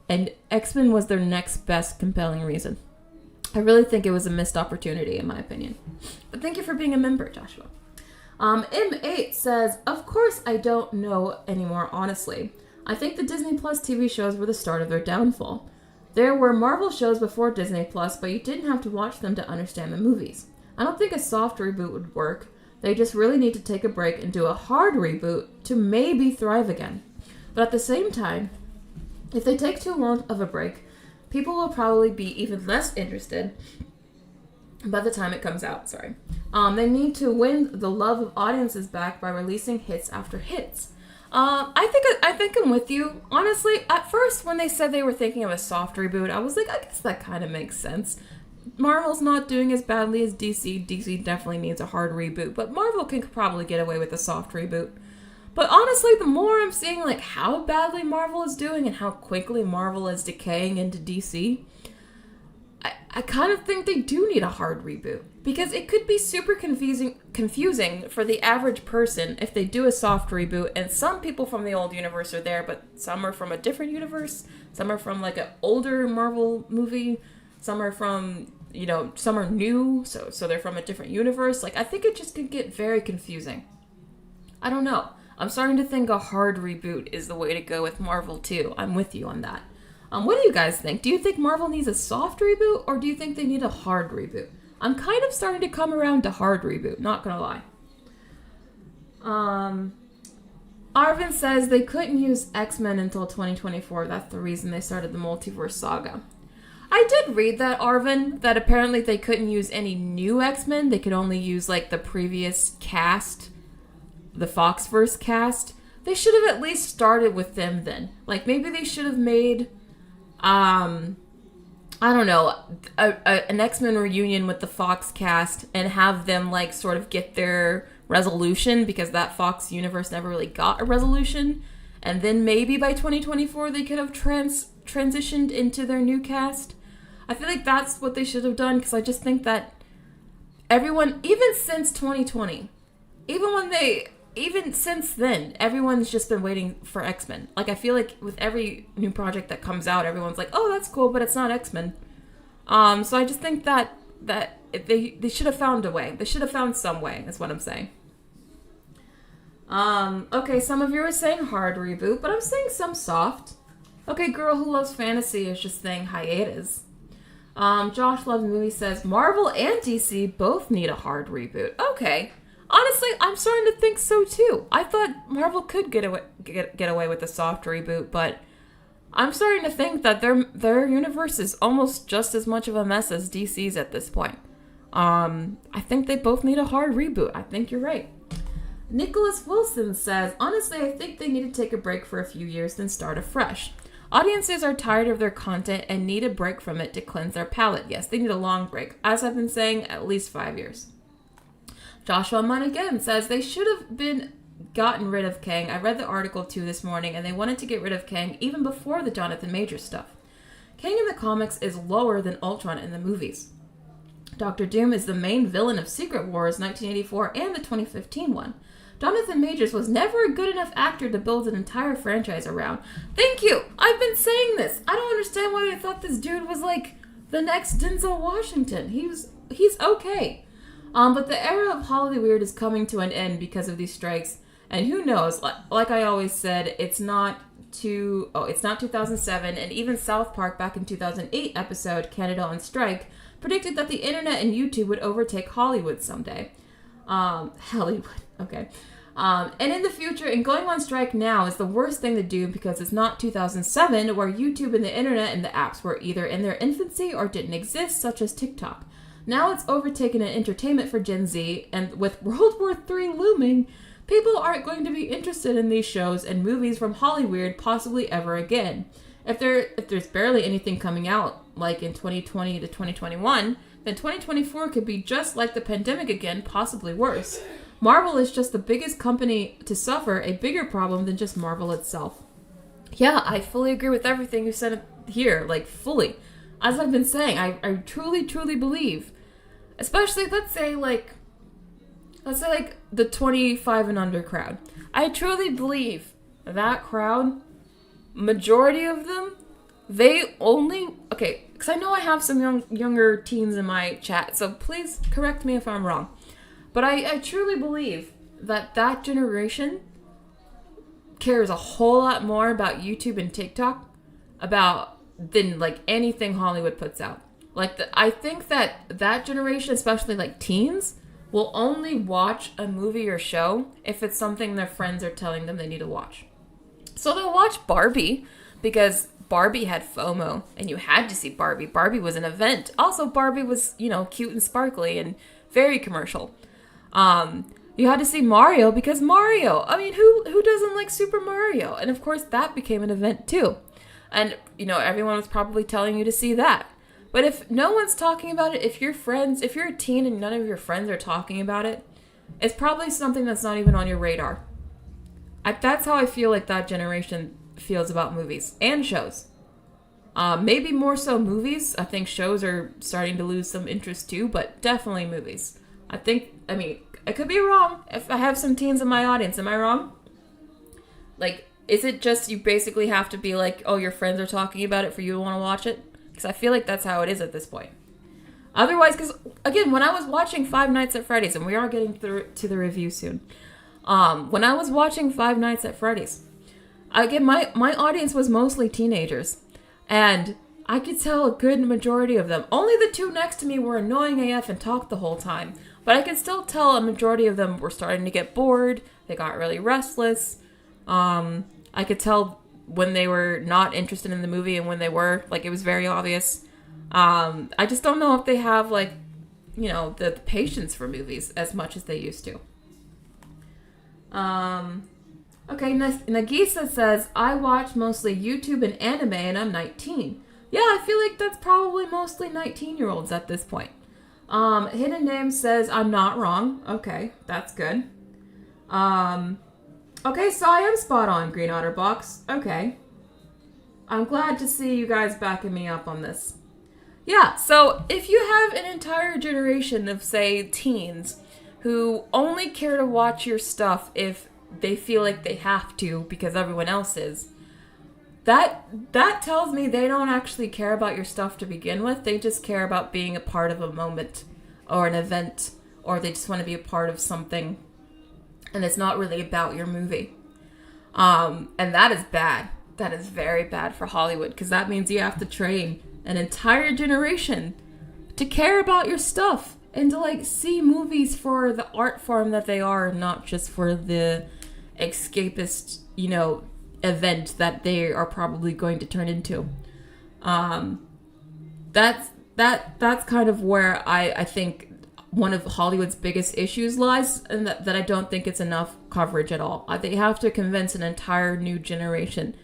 and X-Men was their next best compelling reason. I really think it was a missed opportunity, in my opinion. But thank you for being a member, Joshua. M8 says, of course I don't know anymore, honestly. I think the Disney Plus TV shows were the start of their downfall. There were Marvel shows before Disney Plus, but you didn't have to watch them to understand the movies. I don't think a soft reboot would work. They just really need to take a break and do a hard reboot to maybe thrive again. But at the same time, if they take too long of a break, people will probably be even less interested by the time it comes out. They need to win the love of audiences back by releasing hits after hits. I think I'm with you. Honestly, at first when they said they were thinking of a soft reboot, I was like, I guess that kind of makes sense. Marvel's not doing as badly as DC. DC definitely needs a hard reboot, but Marvel can probably get away with a soft reboot. But honestly, the more I'm seeing like how badly Marvel is doing and how quickly Marvel is decaying into DC, I kind of think they do need a hard reboot. Because it could be super confusing for the average person if they do a soft reboot, and some people from the old universe are there, but some are from a different universe, some are from like an older Marvel movie, some are from, some are new, so they're from a different universe. Like, I think it just could get very confusing. I don't know. I'm starting to think a hard reboot is the way to go with Marvel too. I'm with you on that. What do you guys think? Do you think Marvel needs a soft reboot, or do you think they need a hard reboot? I'm kind of starting to come around to hard reboot, not gonna lie. Um, Arvin says they couldn't use X-Men until 2024. That's the reason they started the multiverse saga. I did read that, Arvin, that apparently they couldn't use any new X-Men. They could only use, like, the previous cast, the Foxverse cast. They should have at least started with them then. Like, maybe they should have made, I don't know, an X-Men reunion with the Fox cast and have them, like, sort of get their resolution, because that Fox universe never really got a resolution. And then maybe by 2024 they could have transitioned into their new cast. I feel like that's what they should have done, because I just think that everyone, even since 2020, even since then, everyone's just been waiting for X-Men. Like, I feel like with every new project that comes out, everyone's like, oh, that's cool, but it's not X-Men. So I just think that they should have found a way. They should have found some way, is what I'm saying. Okay, some of you are saying hard reboot, but I'm saying some soft. Okay, Girl Who Loves Fantasy is just saying hiatus. Josh Loves Movie says, Marvel and DC both need a hard reboot. Okay. Honestly, I'm starting to think so too. I thought Marvel could get away with a soft reboot, but I'm starting to think that their universe is almost just as much of a mess as DC's at this point. I think they both need a hard reboot. I think you're right. Nicholas Wilson says, honestly, I think they need to take a break for a few years, then start afresh. Audiences are tired of their content and need a break from it to cleanse their palate. Yes, they need a long break. As I've been saying, at least 5 years. Joshua Munn again says, they should have been gotten rid of Kang. I read the article too this morning, and they wanted to get rid of Kang even before the Jonathan Majors stuff. Kang in the comics is lower than Ultron in the movies. Dr. Doom is the main villain of Secret Wars 1984 and the 2015 one. Jonathan Majors was never a good enough actor to build an entire franchise around. Thank you! I've been saying this! I don't understand why I thought this dude was like the next Denzel Washington. He's okay. But the era of Hollywood is coming to an end because of these strikes. And who knows, like I always said, it's not 2007, and even South Park back in 2008 episode, Canada on Strike, predicted that the internet and YouTube would overtake Hollywood someday. Hollywood, okay. And in the future, and going on strike now is the worst thing to do because it's not 2007 where YouTube and the internet and the apps were either in their infancy or didn't exist, such as TikTok. Now it's overtaken an entertainment for Gen Z, and with World War III looming, people aren't going to be interested in these shows and movies from Hollywood possibly ever again. If there's barely anything coming out, like in 2020 to 2021, then 2024 could be just like the pandemic again, possibly worse. Marvel is just the biggest company to suffer a bigger problem than just Marvel itself. Yeah, I fully agree with everything you said here, like fully. As I've been saying, I truly, truly believe, especially let's say like the 25 and under crowd. I truly believe that crowd, majority of them, they only, okay, because I know I have some younger teens in my chat, so please correct me if I'm wrong. But I truly believe that generation cares a whole lot more about YouTube and TikTok than like anything Hollywood puts out. Like I think that generation, especially like teens, will only watch a movie or show if it's something their friends are telling them they need to watch. So they'll watch Barbie because Barbie had FOMO and you had to see Barbie. Barbie was an event. Also, Barbie was, cute and sparkly and very commercial. You had to see Mario because Mario. I mean, who doesn't like Super Mario? And of course, that became an event too. And, everyone was probably telling you to see that. But if no one's talking about it, if you're a teen and none of your friends are talking about it, it's probably something that's not even on your radar. That's how I feel like that generation feels about movies and shows. Maybe more so movies. I think shows are starting to lose some interest too, but definitely movies. I could be wrong. If I have some teens in my audience, am I wrong? Like, is it just you basically have to be like, oh, your friends are talking about it for you to want to watch it? Because I feel like that's how it is at this point. Otherwise, because, again, when I was watching Five Nights at Freddy's, and we are getting to the review soon. When I was watching Five Nights at Freddy's, again, my audience was mostly teenagers. And I could tell a good majority of them. Only the two next to me were annoying AF and talked the whole time. But But I can still tell a majority of them were starting to get bored. They got really restless. I could tell when they were not interested in the movie and when they were. Like, it was very obvious. I just don't know if they have, like, you know, the patience for movies as much as they used to. Okay, Nagisa says, I watch mostly YouTube and anime and I'm 19. Yeah, I feel like that's probably mostly 19-year-olds at this point. Hidden Name says, I'm not wrong. Okay, that's good. Okay, so I am spot on, Green Otterbox. Okay. I'm glad to see you guys backing me up on this. Yeah, so if you have an entire generation of, say, teens who only care to watch your stuff if they feel like they have to because everyone else is, that tells me they don't actually care about your stuff to begin with. They just care about being a part of a moment or an event, or they just want to be a part of something, and it's not really about your movie. And that is bad. That is very bad for Hollywood, because that means you have to train an entire generation to care about your stuff and to, like, see movies for the art form that they are, not just for the escapist, you know, event that they are probably going to turn into. That's kind of where I think one of Hollywood's biggest issues lies, and that I don't think it's enough coverage at all. They have to convince an entire new generation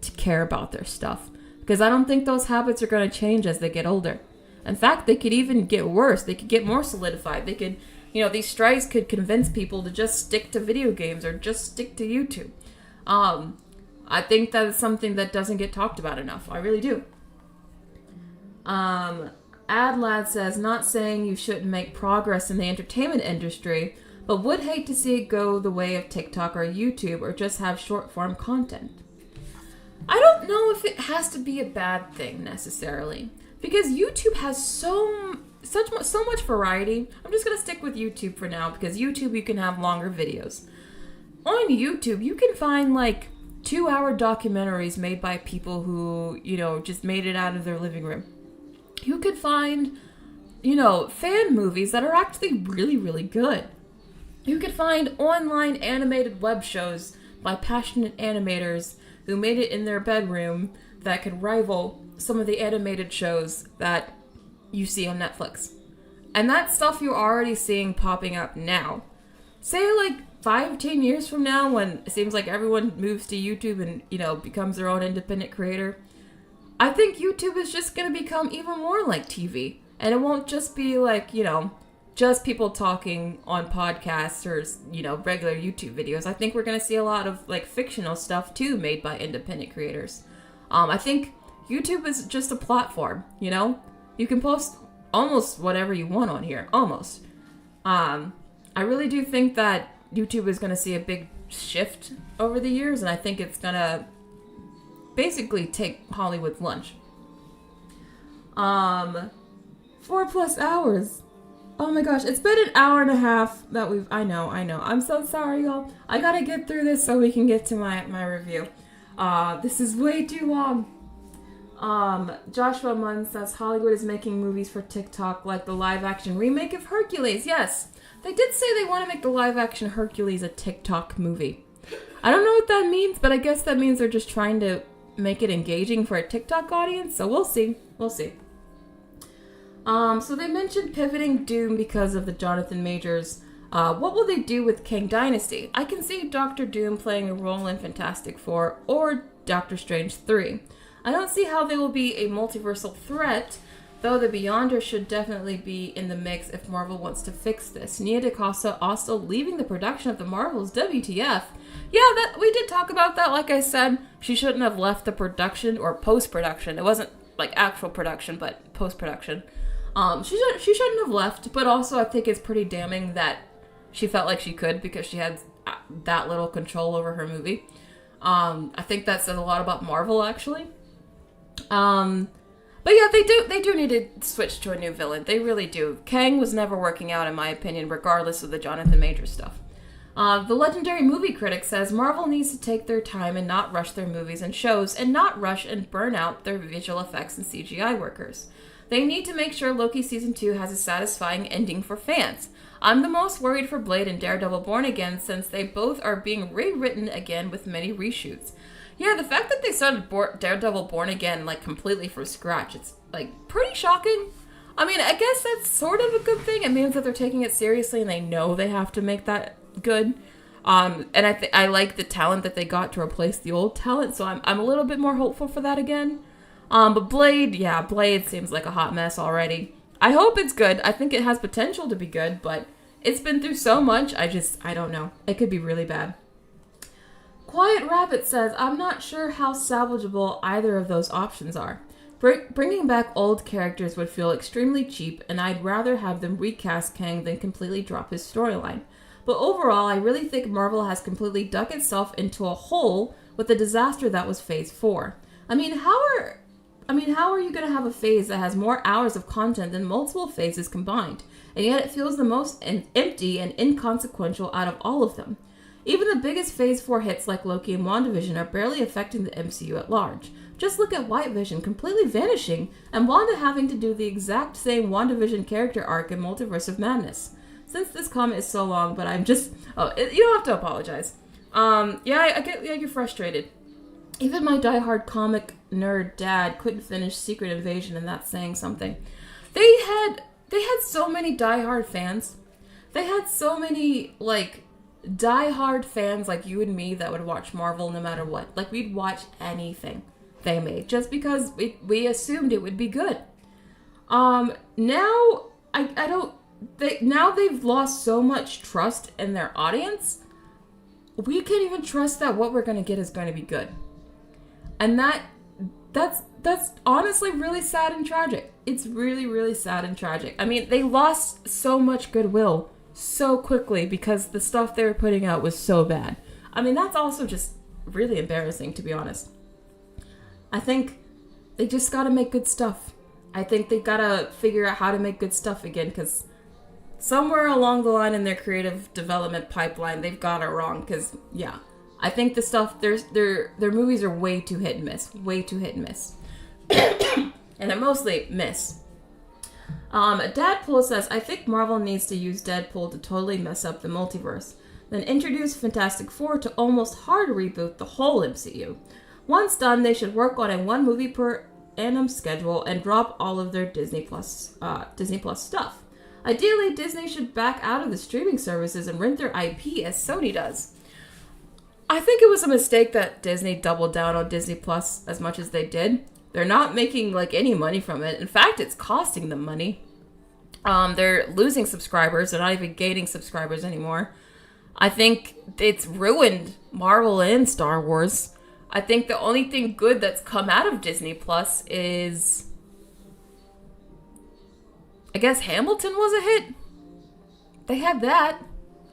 to care about their stuff, because I don't think those habits are going to change as they get older. In fact, they could even get worse. They could get more solidified. They could, you know, these strikes could convince people to just stick to video games or just stick to YouTube. I think that is something that doesn't get talked about enough. I really do. Adlad says, not saying you shouldn't make progress in the entertainment industry, but would hate to see it go the way of TikTok or YouTube, or just have short-form content. I don't know if it has to be a bad thing necessarily, because YouTube has so much variety. I'm just going to stick with YouTube for now, because YouTube you can have longer videos. On YouTube, you can find, like, 2-hour documentaries made by people who, you know, just made it out of their living room. You could find, you know, fan movies that are actually really, really good. You could find online animated web shows by passionate animators who made it in their bedroom that could rival some of the animated shows that you see on Netflix. And that's stuff you're already seeing popping up now. Say, like, 5-10 years from now, when it seems like everyone moves to YouTube and, you know, becomes their own independent creator, I think YouTube is just going to become even more like TV. And it won't just be like, you know, just people talking on podcasts or, you know, regular YouTube videos. I think we're going to see a lot of, like, fictional stuff, too, made by independent creators. I think YouTube is just a platform, you know? You can post almost whatever you want on here. Almost. I really do think that YouTube is going to see a big shift over the years, and I think it's going to basically take Hollywood's lunch. 4+ hours. Oh my gosh, it's been an hour and a half that I know. I'm so sorry, y'all. I gotta get through this so we can get to my review. This is way too long. Joshua Munn says Hollywood is making movies for TikTok like the live-action remake of Hercules. Yes, they did say they want to make the live-action Hercules a TikTok movie. I don't know what that means, but I guess that means they're just trying to make it engaging for a TikTok audience, so we'll see. So they mentioned pivoting Doom because of the Jonathan Majors. What will they do with Kang Dynasty? I can see Doctor Doom playing a role in Fantastic Four or Doctor Strange 3. I don't see how they will be a multiversal threat, though the Beyonder should definitely be in the mix if Marvel wants to fix this. Nia DaCosta also leaving the production of the Marvels. WTF? Yeah, we did talk about that. Like I said, she shouldn't have left the production or post-production. It wasn't like actual production, but post-production. She shouldn't have left, but also I think it's pretty damning that she felt like she could because she had that little control over her movie. I think that says a lot about Marvel, actually. But yeah, they do need to switch to a new villain. They really do. Kang was never working out, in my opinion, regardless of the Jonathan Majors stuff. The legendary movie critic says Marvel needs to take their time and not rush their movies and shows, and not rush and burn out their visual effects and CGI workers. They need to make sure Loki Season 2 has a satisfying ending for fans. I'm the most worried for Blade and Daredevil Born Again since they both are being rewritten again with many reshoots. Yeah, the fact that they started Daredevil Born Again, like, completely from scratch, it's, like, pretty shocking. I mean, I guess that's sort of a good thing. It means that they're taking it seriously and they know they have to make that good. And I like the talent that they got to replace the old talent, so I'm a little bit more hopeful for that again. But Blade seems like a hot mess already. I hope it's good. I think it has potential to be good, but it's been through so much, I don't know. It could be really bad. Quiet Rabbit says, I'm not sure how salvageable either of those options are. Bringing back old characters would feel extremely cheap, and I'd rather have them recast Kang than completely drop his storyline. But overall, I really think Marvel has completely dug itself into a hole with the disaster that was Phase 4. I mean, how are you going to have a phase that has more hours of content than multiple phases combined, and yet it feels the most empty and inconsequential out of all of them? Even the biggest Phase 4 hits like Loki and WandaVision are barely affecting the MCU at large. Just look at White Vision completely vanishing, and Wanda having to do the exact same WandaVision character arc in Multiverse of Madness. Since this comment is so long, but I'm just... you don't have to apologize. I get you're frustrated. Even my diehard comic nerd dad couldn't finish Secret Invasion, and that's saying something. They had so many diehard fans. They had so many, like, diehard fans like you and me that would watch Marvel no matter what. Like, we'd watch anything they made just because we assumed it would be good. Now they've lost so much trust in their audience. We can't even trust that what we're going to get is going to be good. And that's honestly really sad and tragic. It's really, really sad and tragic. I mean, they lost so much goodwill so quickly because the stuff they were putting out was so bad. I mean, that's also just really embarrassing, to be honest. I think they just gotta make good stuff. I think they gotta figure out how to make good stuff again, because somewhere along the line in their creative development pipeline, they've got it wrong. Because, yeah, I think the stuff, their movies are way too hit and miss. Way too hit and miss. And they're mostly miss. Deadpool says, I think Marvel needs to use Deadpool to totally mess up the multiverse, then introduce Fantastic Four to almost hard reboot the whole MCU. Once done, they should work on a one movie per annum schedule and drop all of their Disney Plus stuff. Ideally, Disney should back out of the streaming services and rent their IP as Sony does. I think it was a mistake that Disney doubled down on Disney Plus as much as they did. They're not making, like, any money from it. In fact, it's costing them money. They're losing subscribers. They're not even gaining subscribers anymore. I think it's ruined Marvel and Star Wars. I think the only thing good that's come out of Disney Plus is... I guess Hamilton was a hit. They had that.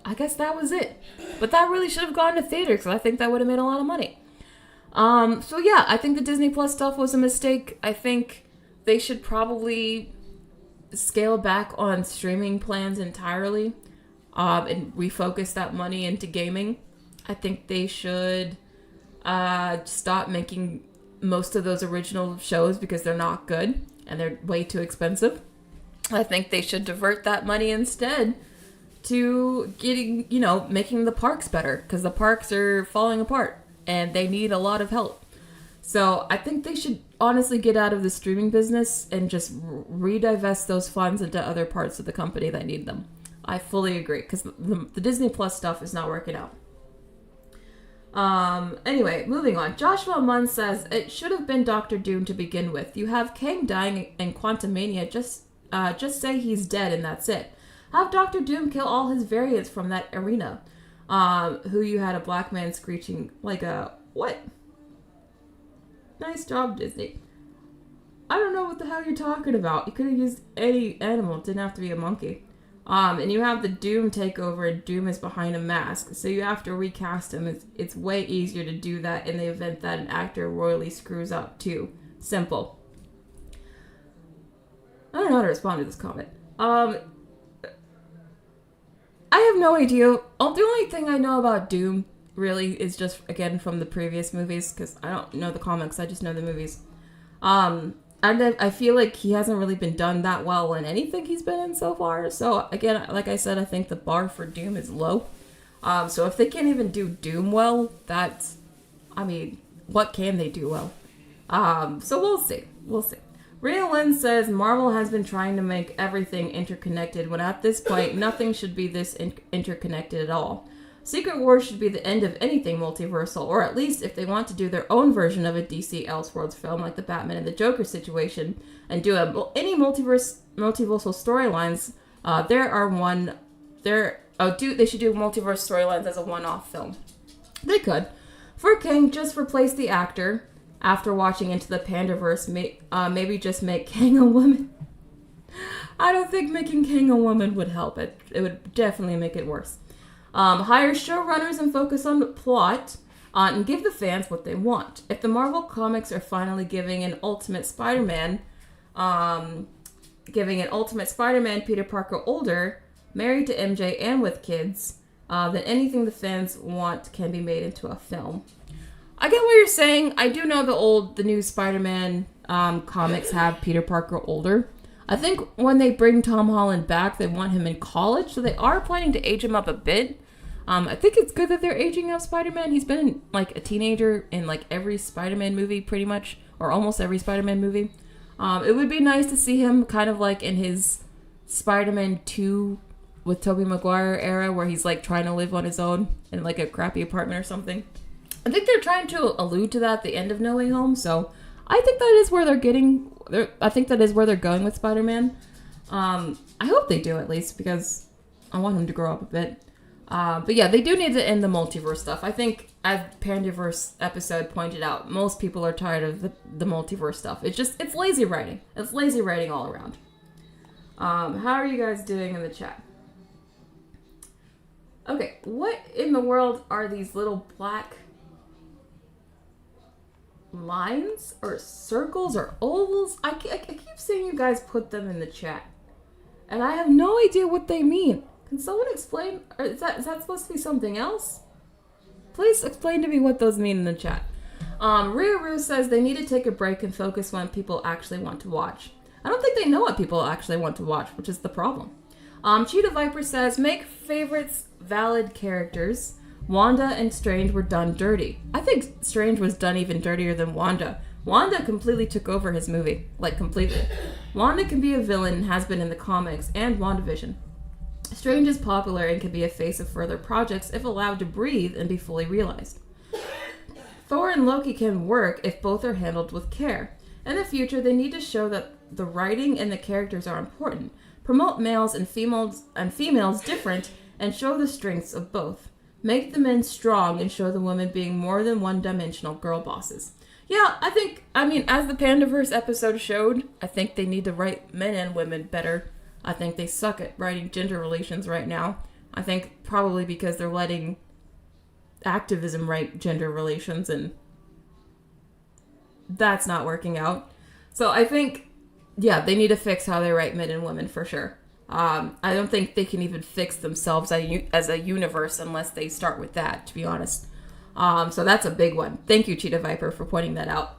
I guess that was it. But that really should have gone to theater, because I think that would have made a lot of money. So yeah, I think the Disney Plus stuff was a mistake. I think they should probably scale back on streaming plans entirely, and refocus that money into gaming. I think they should stop making most of those original shows because they're not good and they're way too expensive. I think they should divert that money instead to getting, making the parks better, because the parks are falling apart and they need a lot of help. So I think they should honestly get out of the streaming business and just redivest those funds into other parts of the company that need them. I fully agree, because the Disney Plus stuff is not working out. Anyway, moving on. Joshua Munn says, it should have been Doctor Doom to begin with. You have Kang dying in Quantumania, just say he's dead and that's it. Have Doctor Doom kill all his variants from that arena. Who you had a black man screeching like a... What? Nice job, Disney. I don't know what the hell you're talking about. You could have used any animal. It didn't have to be a monkey. And you have the Doom take over, and Doom is behind a mask. So you have to recast him. It's way easier to do that in the event that an actor royally screws up, too. Simple. I don't know how to respond to this comment. I have no idea. The only thing I know about Doom really is just, again, from the previous movies, because I don't know the comics, I just know the movies. I feel like he hasn't really been done that well in anything he's been in so far. So again, like I said, I think the bar for Doom is low. So if they can't even do Doom well, that's, I mean, what can they do well? So we'll see. We'll see. Rhea Lynn says Marvel has been trying to make everything interconnected when at this point nothing should be this interconnected at all. Secret Wars should be the end of anything multiversal, or at least if they want to do their own version of a DC Elseworlds film like the Batman and the Joker situation and do any multiversal storylines, they should do multiverse storylines as a one-off film. They could. For Kang, just replace the actor. After watching Into the Pandaverse, maybe just make Kang a woman. I don't think making Kang a woman would help it. It would definitely make it worse. Hire showrunners and focus on the plot, and give the fans what they want. If the Marvel Comics are finally giving an Ultimate Spider-Man Peter Parker older, married to MJ and with kids, then anything the fans want can be made into a film. I get what you're saying. I do know the new Spider-Man comics have Peter Parker older. I think when they bring Tom Holland back, they want him in college, so they are planning to age him up a bit. I think it's good that they're aging up Spider-Man. He's been like a teenager in like every Spider-Man movie pretty much, or almost every Spider-Man movie. It would be nice to see him kind of like in his Spider-Man 2 with Tobey Maguire era where he's like trying to live on his own in like a crappy apartment or something. I think they're trying to allude to that at the end of No Way Home, so I think that is where they're going with Spider-Man. I hope they do at least because I want him to grow up a bit. But yeah, they do need to end the multiverse stuff. I think, as Pandaverse episode pointed out, most people are tired of the multiverse stuff. It's lazy writing. It's lazy writing all around. How are you guys doing in the chat? Okay, what in the world are these little black lines or circles or ovals? I keep seeing you guys put them in the chat, and I have no idea what they mean. Can someone explain? Or is that supposed to be something else? Please explain to me what those mean in the chat. Rhea Rue says they need to take a break and focus on what people actually want to watch. I don't think they know what people actually want to watch, which is the problem. Cheetah Viper says make favorites valid characters. Wanda and Strange were done dirty. I think Strange was done even dirtier than Wanda. Wanda completely took over his movie. Like, completely. Wanda can be a villain and has been in the comics and WandaVision. Strange is popular and can be a face of further projects if allowed to breathe and be fully realized. Thor and Loki can work if both are handled with care. In the future, they need to show that the writing and the characters are important, promote males and females different, and show the strengths of both. Make the men strong and show the women being more than one-dimensional girl bosses. Yeah, as the Pandaverse episode showed, I think they need to write men and women better. I think they suck at writing gender relations right now. I think probably because they're letting activism write gender relations, and that's not working out. So I think, yeah, they need to fix how they write men and women for sure. I don't think they can even fix themselves as a universe unless they start with that, to be honest. So that's a big one. Thank you, Cheetah Viper, for pointing that out.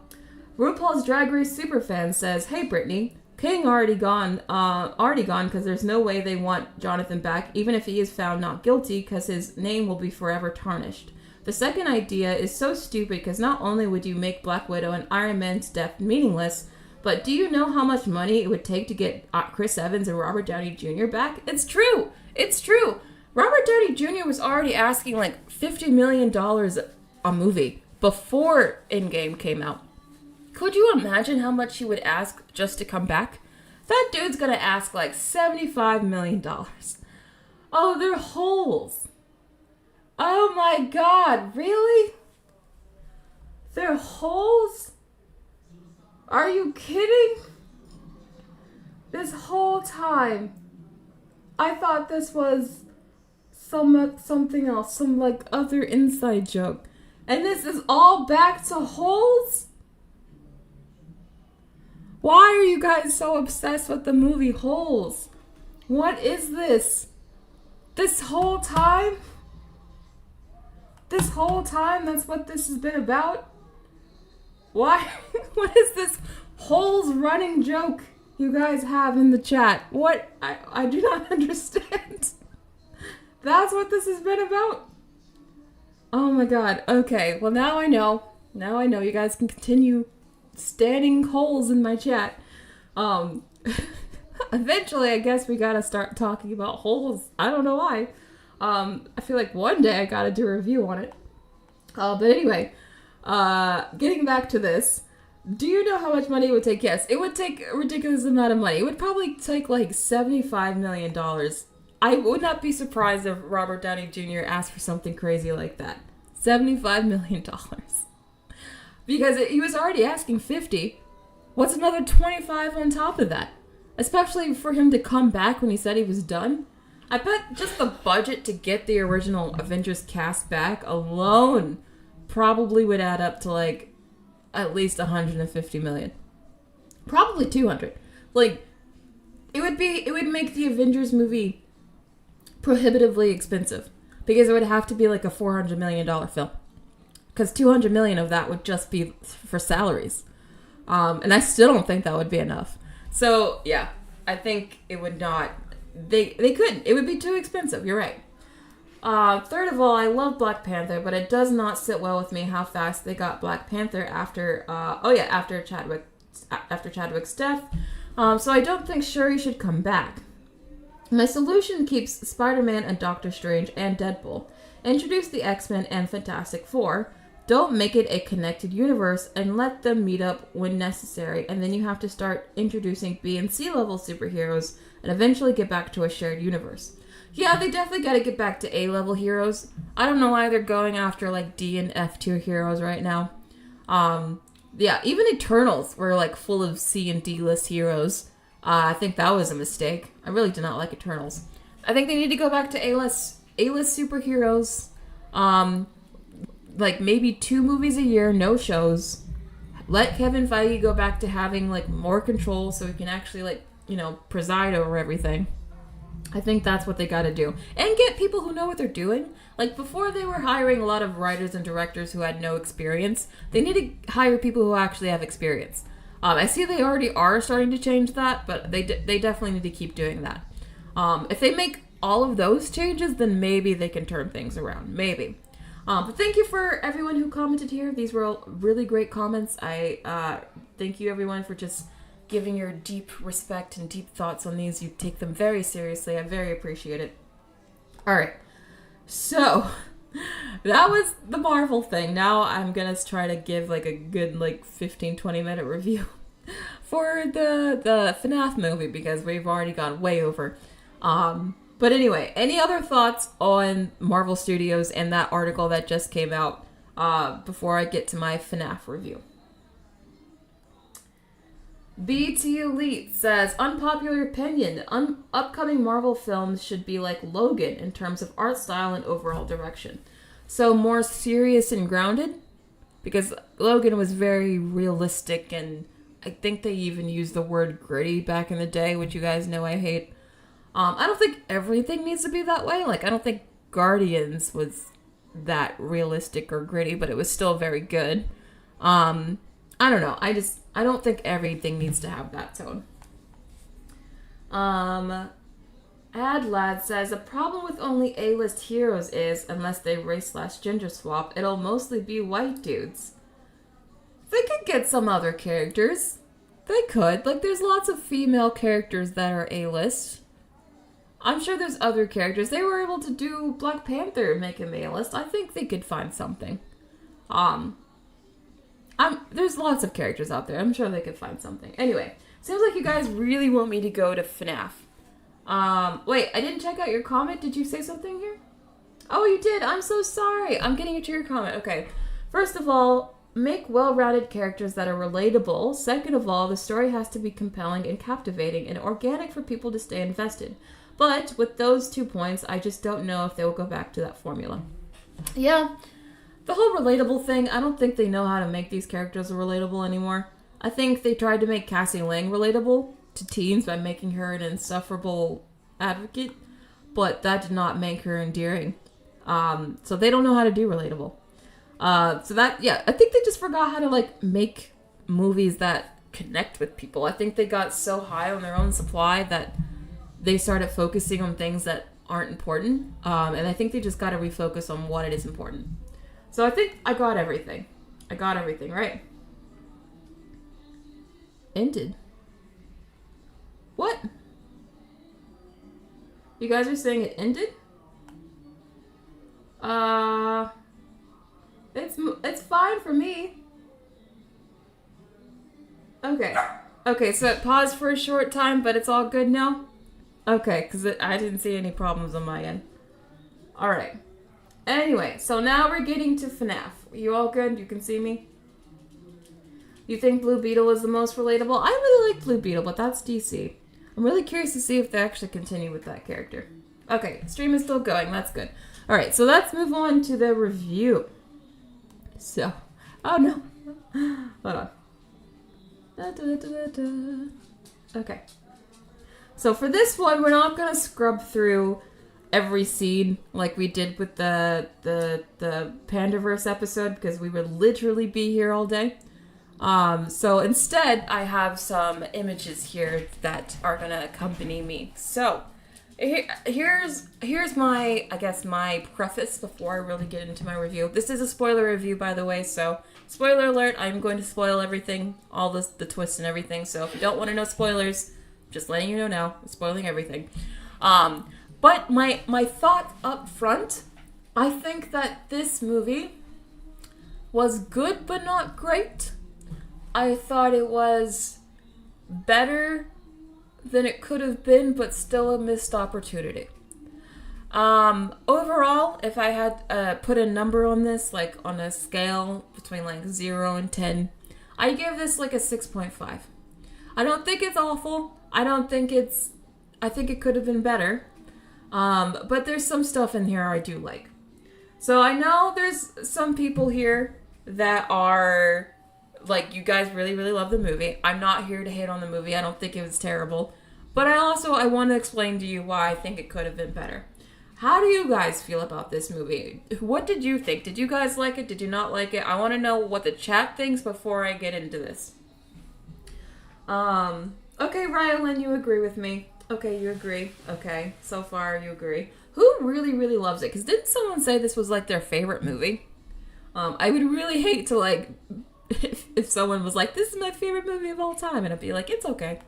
RuPaul's Drag Race Superfan says, hey, Brittany, Kang already gone because there's no way they want Jonathan back, even if he is found not guilty, because his name will be forever tarnished. The second idea is so stupid because not only would you make Black Widow and Iron Man's death meaningless, but do you know how much money it would take to get Chris Evans and Robert Downey Jr. back? It's true. It's true. Robert Downey Jr. was already asking like $50 million a movie before Endgame came out. Could you imagine how much he would ask just to come back? That dude's gonna ask like $75 million. Oh, they're holes. Oh my god, really? They're holes? Are you kidding? This whole time, I thought this was something else, some like other inside joke. And this is all back to holes? Why are you guys so obsessed with the movie Holes? What is this? This whole time? This whole time, that's what this has been about? Why? What is this Hole's running joke you guys have in the chat. What? I do not understand. That's what this has been about? Oh my god. Okay, well now I know. Now I know. You guys can continue standing holes in my chat. Eventually, I guess we gotta start talking about holes. I don't know why. I feel like one day I gotta do a review on it. But anyway, getting back to this. Do you know how much money it would take? Yes, it would take a ridiculous amount of money. It would probably take like $75 million. I would not be surprised if Robert Downey Jr. asked for something crazy like that. $75 million. Because he was already asking 50. What's another 25 on top of that? Especially for him to come back when he said he was done. I bet just the budget to get the original Avengers cast back alone probably would add up to like at least 150 million. Probably 200. Like, it would make the Avengers movie prohibitively expensive. Because it would have to be like a $400 million film. Because 200 million of that would just be for salaries. And I still don't think that would be enough. So, yeah. I think it would not... They couldn't. It would be too expensive. You're right. Third of all, I love Black Panther, but it does not sit well with me how fast they got Black Panther after Chadwick's death. So I don't think Shuri should come back. My solution keeps Spider-Man and Doctor Strange and Deadpool. Introduce the X-Men and Fantastic Four. Don't make it a connected universe and let them meet up when necessary, and then you have to start introducing B and C level superheroes and eventually get back to a shared universe. Yeah, they definitely got to get back to A-level heroes. I don't know why they're going after, like, D and F-tier heroes right now. Yeah, even Eternals were, like, full of C and D-list heroes. I think that was a mistake. I really did not like Eternals. I think they need to go back to A-list superheroes. Like, maybe 2 movies a year, no shows. Let Kevin Feige go back to having, like, more control so he can actually, like, you know, preside over everything. I think that's what they got to do. And get people who know what they're doing. Like, before they were hiring a lot of writers and directors who had no experience, they need to hire people who actually have experience. I see they already are starting to change that, but they definitely need to keep doing that. If they make all of those changes, then maybe they can turn things around. Maybe. But thank you for everyone who commented here. These were all really great comments. I thank you, everyone, for just giving your deep respect and deep thoughts on these. You take them very seriously. I very appreciate it. All right. So, that was the Marvel thing. Now I'm going to try to give like a good 15-20 minute review for the FNAF movie because we've already gone way over. But anyway, any other thoughts on Marvel Studios and that article that just came out before I get to my FNAF review? BT Elite says, unpopular opinion, upcoming Marvel films should be like Logan in terms of art style and overall direction. So more serious and grounded? Because Logan was very realistic, and I think they even used the word gritty back in the day, which you guys know I hate. I don't think everything needs to be that way. Like, I don't think Guardians was that realistic or gritty, but it was still very good. I don't know. I don't think everything needs to have that tone. Adlad says, the problem with only A-list heroes is, unless they race/gender swap, it'll mostly be white dudes. They could get some other characters. They could. Like, there's lots of female characters that are A-list. I'm sure there's other characters. They were able to do Black Panther, make him A-list. I think they could find something. There's lots of characters out there. I'm sure they could find something. Anyway, seems like you guys really want me to go to FNAF. Wait, I didn't check out your comment. Did you say something here? Oh, you did. I'm so sorry. I'm getting into your comment. Okay. First of all, make well-rounded characters that are relatable. Second of all, the story has to be compelling and captivating and organic for people to stay invested. But with those 2 points, I just don't know if they will go back to that formula. Yeah. The whole relatable thing, I don't think they know how to make these characters relatable anymore. I think they tried to make Cassie Lang relatable to teens by making her an insufferable advocate, but that did not make her endearing. So they don't know how to do relatable. I think they just forgot how to, make movies that connect with people. I think they got so high on their own supply that they started focusing on things that aren't important. And I think they just got to refocus on what it is important. So I think I got everything. Right? Ended. What? You guys are saying it ended? It's fine for me. Okay, so it paused for a short time, but it's all good now? Okay, because I didn't see any problems on my end. Alright. Anyway, so now we're getting to FNAF. You all good? You can see me? You think Blue Beetle is the most relatable? I really like Blue Beetle, but that's DC. I'm really curious to see if they actually continue with that character. Okay, stream is still going. That's good. Alright, so let's move on to the review. So, oh no. Hold on. Okay. So for this one, we're not going to scrub through every scene like we did with the Pandaverse episode because we would literally be here all day. So instead, I have some images here that are going to accompany me. So here's my, I guess, my preface before I really get into my review. This is a spoiler review, by the way, so spoiler alert, I'm going to spoil everything, all the twists and everything. So if you don't want to know spoilers, just letting you know now, I'm spoiling everything. But my thought up front, I think that this movie was good but not great. I thought it was better than it could have been, but still a missed opportunity. Overall, if I had put a number on this, like on a scale between like 0 and 10, I give this like a 6.5. I don't think it's awful. I think it could have been better. But there's some stuff in here I do like. So I know there's some people here that are like, you guys really, really love the movie. I'm not here to hate on the movie. I don't think it was terrible. But I want to explain to you why I think it could have been better. How do you guys feel about this movie? What did you think? Did you guys like it? Did you not like it? I want to know what the chat thinks before I get into this. Okay, Rylan, you agree with me. Okay, you agree. Okay, so far you agree. Who really, really loves it? Because didn't someone say this was like their favorite movie? I would really hate to like, if someone was like, this is my favorite movie of all time, and I'd be like, it's okay.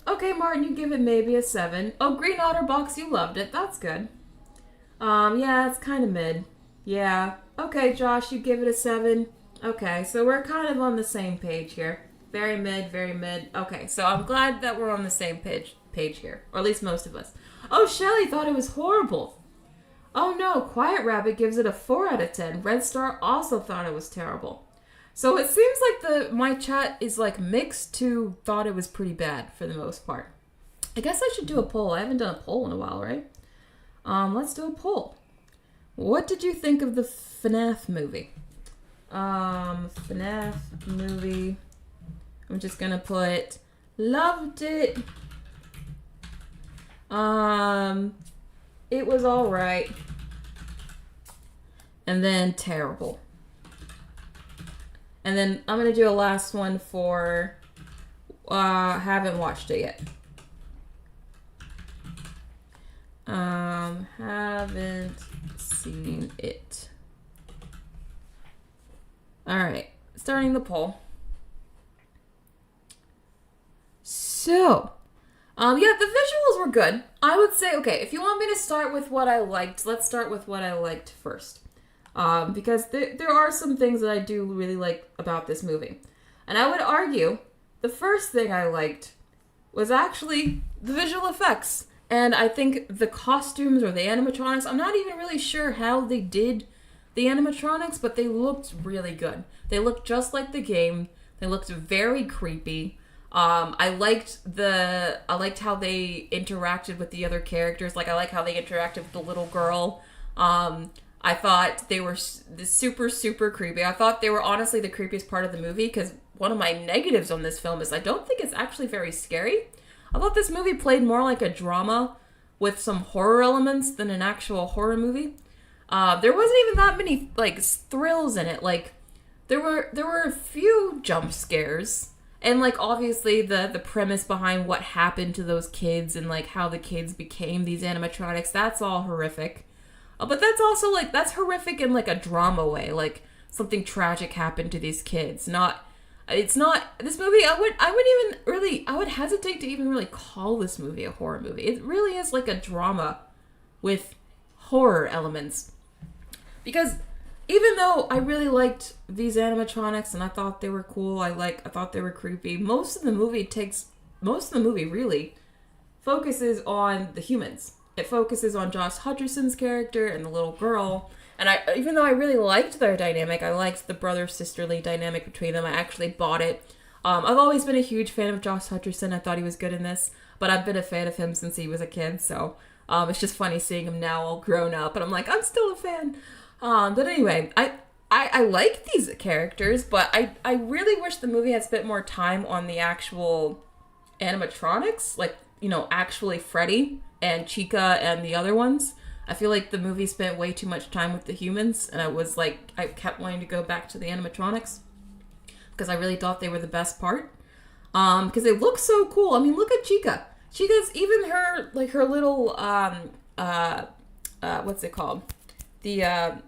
Okay, Martin, you give it maybe a 7. Oh, Green Otterbox, you loved it. That's good. Yeah, it's kind of mid. Yeah. Okay, Josh, you give it a 7. Okay, so we're kind of on the same page here. Very mid, very mid. Okay, so I'm glad that we're on the same page here. Or at least most of us. Oh, Shelly thought it was horrible. Oh no, Quiet Rabbit gives it a 4 out of 10. Red Star also thought it was terrible. So it seems like my chat is like mixed to thought it was pretty bad for the most part. I guess I should do a poll. I haven't done a poll in a while, right? Let's do a poll. What did you think of the FNAF movie? FNAF movie. I'm just gonna put loved it. It was alright. And then terrible. And then I'm gonna do a last one for haven't watched it yet. Haven't seen it. Alright, starting the poll. So, yeah, the visuals were good. I would say, okay, if you want me to start with what I liked, let's start with what I liked first. Because there are some things that I do really like about this movie. And I would argue the first thing I liked was actually the visual effects. And I think the costumes or the animatronics, I'm not even really sure how they did the animatronics, but they looked really good. They looked just like the game. They looked very creepy. I liked how they interacted with the other characters. Like, I like how they interacted with the little girl. I thought they were super, super creepy. I thought they were honestly the creepiest part of the movie, because one of my negatives on this film is I don't think it's actually very scary. I thought this movie played more like a drama with some horror elements than an actual horror movie. There wasn't even that many, like, thrills in it. Like, there were a few jump scares. And, like, obviously the premise behind what happened to those kids and, like, how the kids became these animatronics, that's all horrific. But that's also, like, that's horrific in, like, a drama way. Like, something tragic happened to these kids. This movie, I would hesitate to even really call this movie a horror movie. It really is, like, a drama with horror elements. Because even though I really liked these animatronics and I thought they were cool, I thought they were creepy, most of the movie really focuses on the humans. It focuses on Josh Hutcherson's character and the little girl. And even though I really liked their dynamic, I liked the brother-sisterly dynamic between them. I actually bought it. I've always been a huge fan of Josh Hutcherson. I thought he was good in this, but I've been a fan of him since he was a kid. So it's just funny seeing him now all grown up, and I'm like, I'm still a fan. But anyway, I like these characters, but I really wish the movie had spent more time on the actual animatronics, like, actually Freddy and Chica and the other ones. I feel like the movie spent way too much time with the humans, and I kept wanting to go back to the animatronics because I really thought they were the best part. Because they look so cool. I mean, look at Chica. Chica's even her little what's it called? The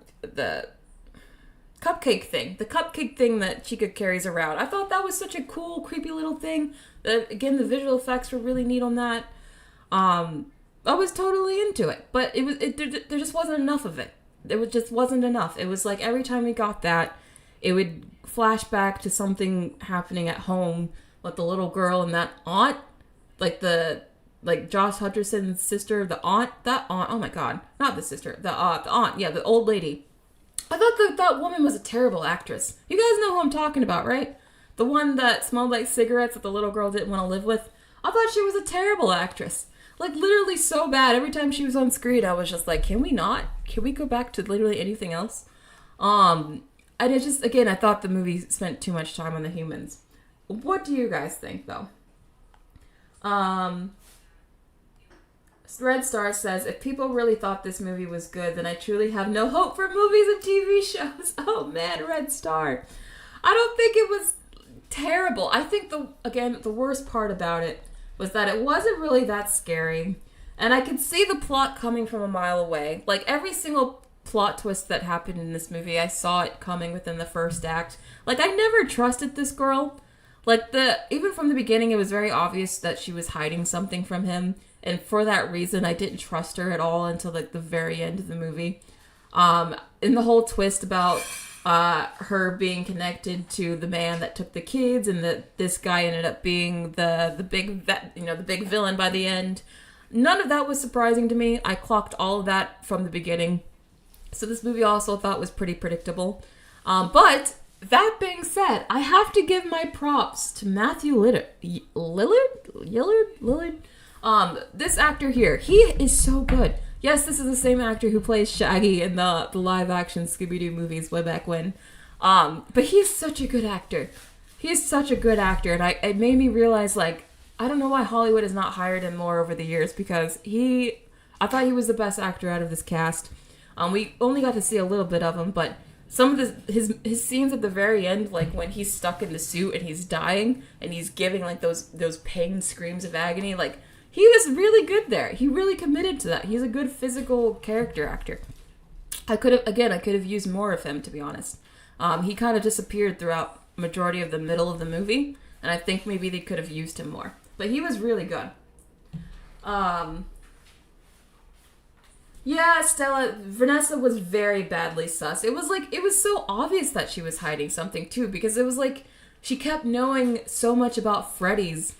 cupcake thing. The cupcake thing that Chica carries around. I thought that was such a cool, creepy little thing. Again, the visual effects were really neat on that. I was totally into it, but there just wasn't enough of it. Just wasn't enough. It was like every time we got that, it would flash back to something happening at home with the little girl and that aunt, like Josh Hutcherson's sister, that aunt, oh my god, not the sister, the aunt, yeah, the old lady. I thought that woman was a terrible actress. You guys know who I'm talking about, right? The one that smelled like cigarettes that the little girl didn't want to live with. I thought she was a terrible actress. Like, literally so bad. Every time she was on screen, I was just like, can we go back to literally anything else? And it just, again, I thought the movie spent too much time on the humans. What do you guys think, though? Red Star says, if people really thought this movie was good, then I truly have no hope for movies and TV shows. Oh, man, Red Star. I don't think it was terrible. I think, the worst part about it was that it wasn't really that scary, and I could see the plot coming from a mile away. Like, every single plot twist that happened in this movie, I saw it coming within the first act. Like, I never trusted this girl. Like, even from the beginning, it was very obvious that she was hiding something from him, and for that reason, I didn't trust her at all until, like, the very end of the movie. And the whole twist about her being connected to the man that took the kids, and that this guy ended up being the big villain by the end. None of that was surprising to me. I clocked all of that from the beginning. So this movie also thought was pretty predictable. But that being said, I have to give my props to Matthew Lillard. This actor here, he is so good. Yes, this is the same actor who plays Shaggy in the live-action Scooby-Doo movies way back when. But he's such a good actor. He's such a good actor, and it made me realize, like, I don't know why Hollywood has not hired him more over the years, because I thought he was the best actor out of this cast. We only got to see a little bit of him, but some of his scenes at the very end, like when he's stuck in the suit and he's dying, and he's giving, like, those pain screams of agony, like, he was really good there. He really committed to that. He's a good physical character actor. I could have used more of him, to be honest. He kind of disappeared throughout majority of the middle of the movie, and I think maybe they could have used him more. But he was really good. Yeah, Stella, Vanessa was very badly sus. It was so obvious that she was hiding something, too, because it was like she kept knowing so much about Freddys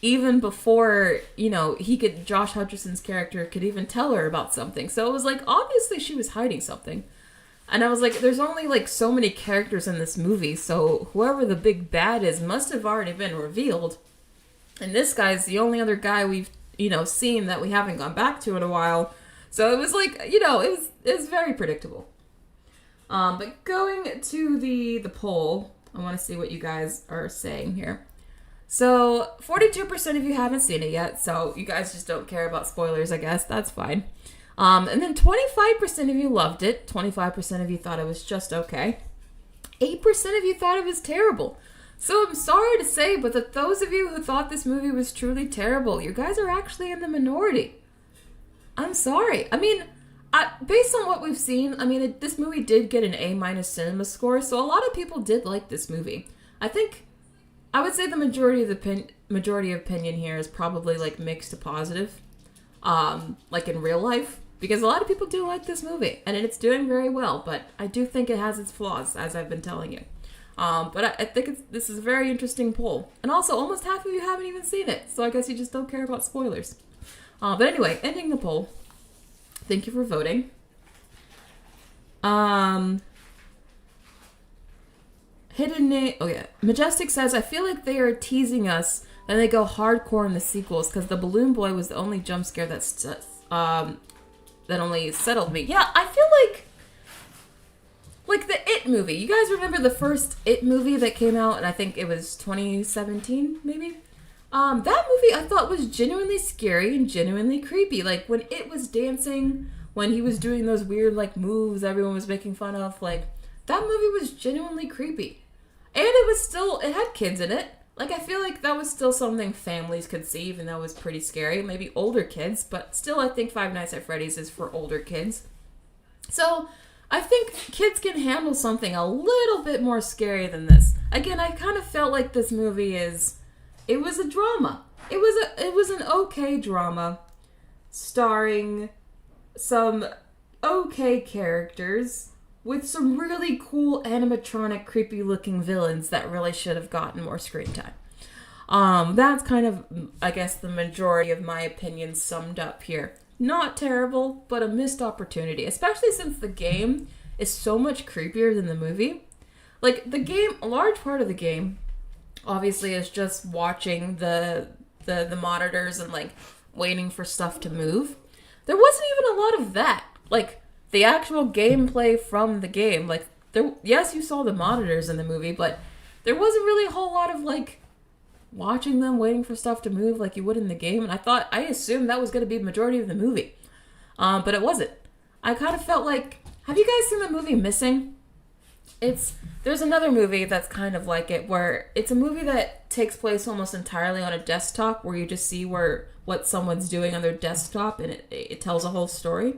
even before, Josh Hutcherson's character could even tell her about something. So it was like, obviously she was hiding something. And I was like, there's only, like, so many characters in this movie, so whoever the big bad is must have already been revealed. And this guy's the only other guy we've, seen that we haven't gone back to in a while. So it was like, it was very predictable. But going to the poll, I want to see what you guys are saying here. So 42% of you haven't seen it yet, so you guys just don't care about spoilers, I guess. That's fine. And then 25% of you loved it. 25% of you thought it was just okay. 8% of you thought it was terrible. So I'm sorry to say, but those of you who thought this movie was truly terrible, you guys are actually in the minority. I'm sorry. I mean, based on what we've seen, I mean, this movie did get an A- cinema score, so a lot of people did like this movie. I would say the majority of opinion here is probably like mixed to positive, like in real life, because a lot of people do like this movie, and it's doing very well, but I do think it has its flaws, as I've been telling you. But I think this is a very interesting poll. And also, almost half of you haven't even seen it, so I guess you just don't care about spoilers. But anyway, ending the poll. Thank you for voting. Hidden name. Oh yeah, Majestic says, I feel like they are teasing us, and they go hardcore in the sequels because the balloon boy was the only jump scare that only settled me. Yeah, I feel like the It movie. You guys remember the first It movie that came out, and I think it was 2017, maybe? That movie I thought was genuinely scary and genuinely creepy. Like, when It was dancing, when he was doing those weird, like, moves everyone was making fun of, like, that movie was genuinely creepy. And it had kids in it. Like, I feel like that was still something families could see, even though it was pretty scary. Maybe older kids, but still I think Five Nights at Freddy's is for older kids. So, I think kids can handle something a little bit more scary than this. Again, I kind of felt like this movie it was a drama. It was an okay drama starring some okay characters with some really cool animatronic creepy looking villains that really should have gotten more screen time. That's kind of, I guess, the majority of my opinion summed up here. Not terrible, but a missed opportunity, especially since the game is so much creepier than the movie. Like, the game, a large part of the game, obviously, is just watching the monitors and, like, waiting for stuff to move. There wasn't even a lot of that. Like, the actual gameplay from the game. Like, yes, you saw the monitors in the movie, but there wasn't really a whole lot of, like, watching them, waiting for stuff to move like you would in the game. And I assumed that was going to be the majority of the movie. But it wasn't. I kind of felt like, have you guys seen the movie Missing? There's another movie that's kind of like it, where it's a movie that takes place almost entirely on a desktop, where you just see what someone's doing on their desktop, and it tells a whole story.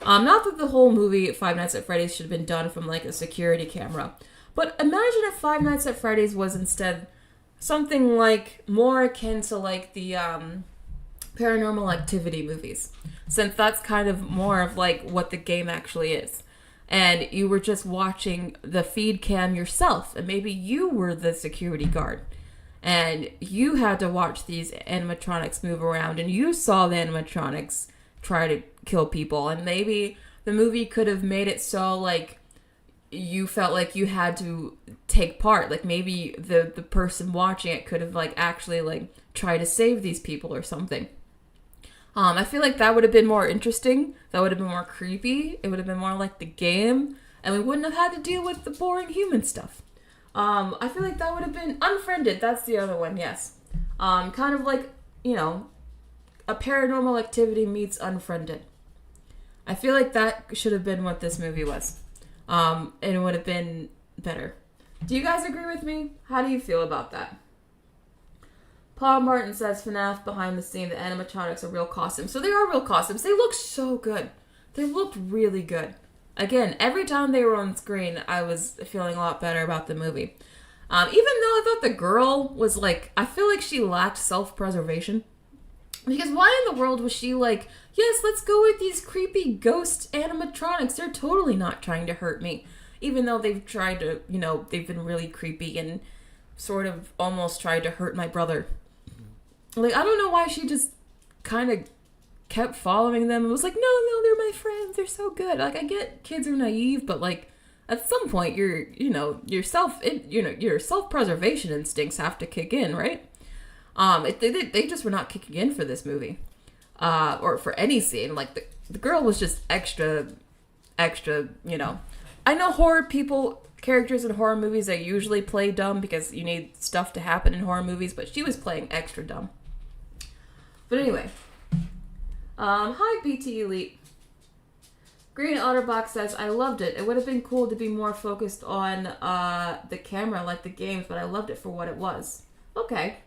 Not that the whole movie Five Nights at Freddy's should have been done from like a security camera, but imagine if Five Nights at Freddy's was instead something like more akin to like the Paranormal Activity movies, since that's kind of more of like what the game actually is. And you were just watching the feed cam yourself, and maybe you were the security guard, and you had to watch these animatronics move around, and you saw the animatronics try to kill people, and maybe the movie could have made it so like you felt like you had to take part. Like, maybe the person watching it could have like actually like tried to save these people or something. I feel like that would have been more interesting. That would have been more creepy. It would have been more like the game, and we wouldn't have had to deal with the boring human stuff. I feel like that would have been Unfriended. That's the other one, yes. Kind of like, you know, a Paranormal Activity meets Unfriended. I feel like that should have been what this movie was. And it would have been better. Do you guys agree with me? How do you feel about that? Paul Martin says FNAF behind the scene, the animatronics are real costumes. So they are real costumes. They look so good. They looked really good. Again, every time they were on screen, I was feeling a lot better about the movie. Even though I thought the girl was like, I feel like she lacked self-preservation. Because why in the world was she like, yes, let's go with these creepy ghost animatronics. They're totally not trying to hurt me. Even though they've tried to, you know, they've been really creepy and sort of almost tried to hurt my brother. Like, I don't know why she just kind of kept following them and was like, no, they're my friends. They're so good. Like, I get kids are naive, but like, at some point, your self-preservation instincts have to kick in, right? They just were not kicking in for this movie, or for any scene. Like, the girl was just extra, you know. I know characters in horror movies, they usually play dumb because you need stuff to happen in horror movies, but she was playing extra dumb. But anyway, hi BT Elite. Green Otterbox says, I loved it. It would have been cool to be more focused on the camera like the games, but I loved it for what it was. Okay.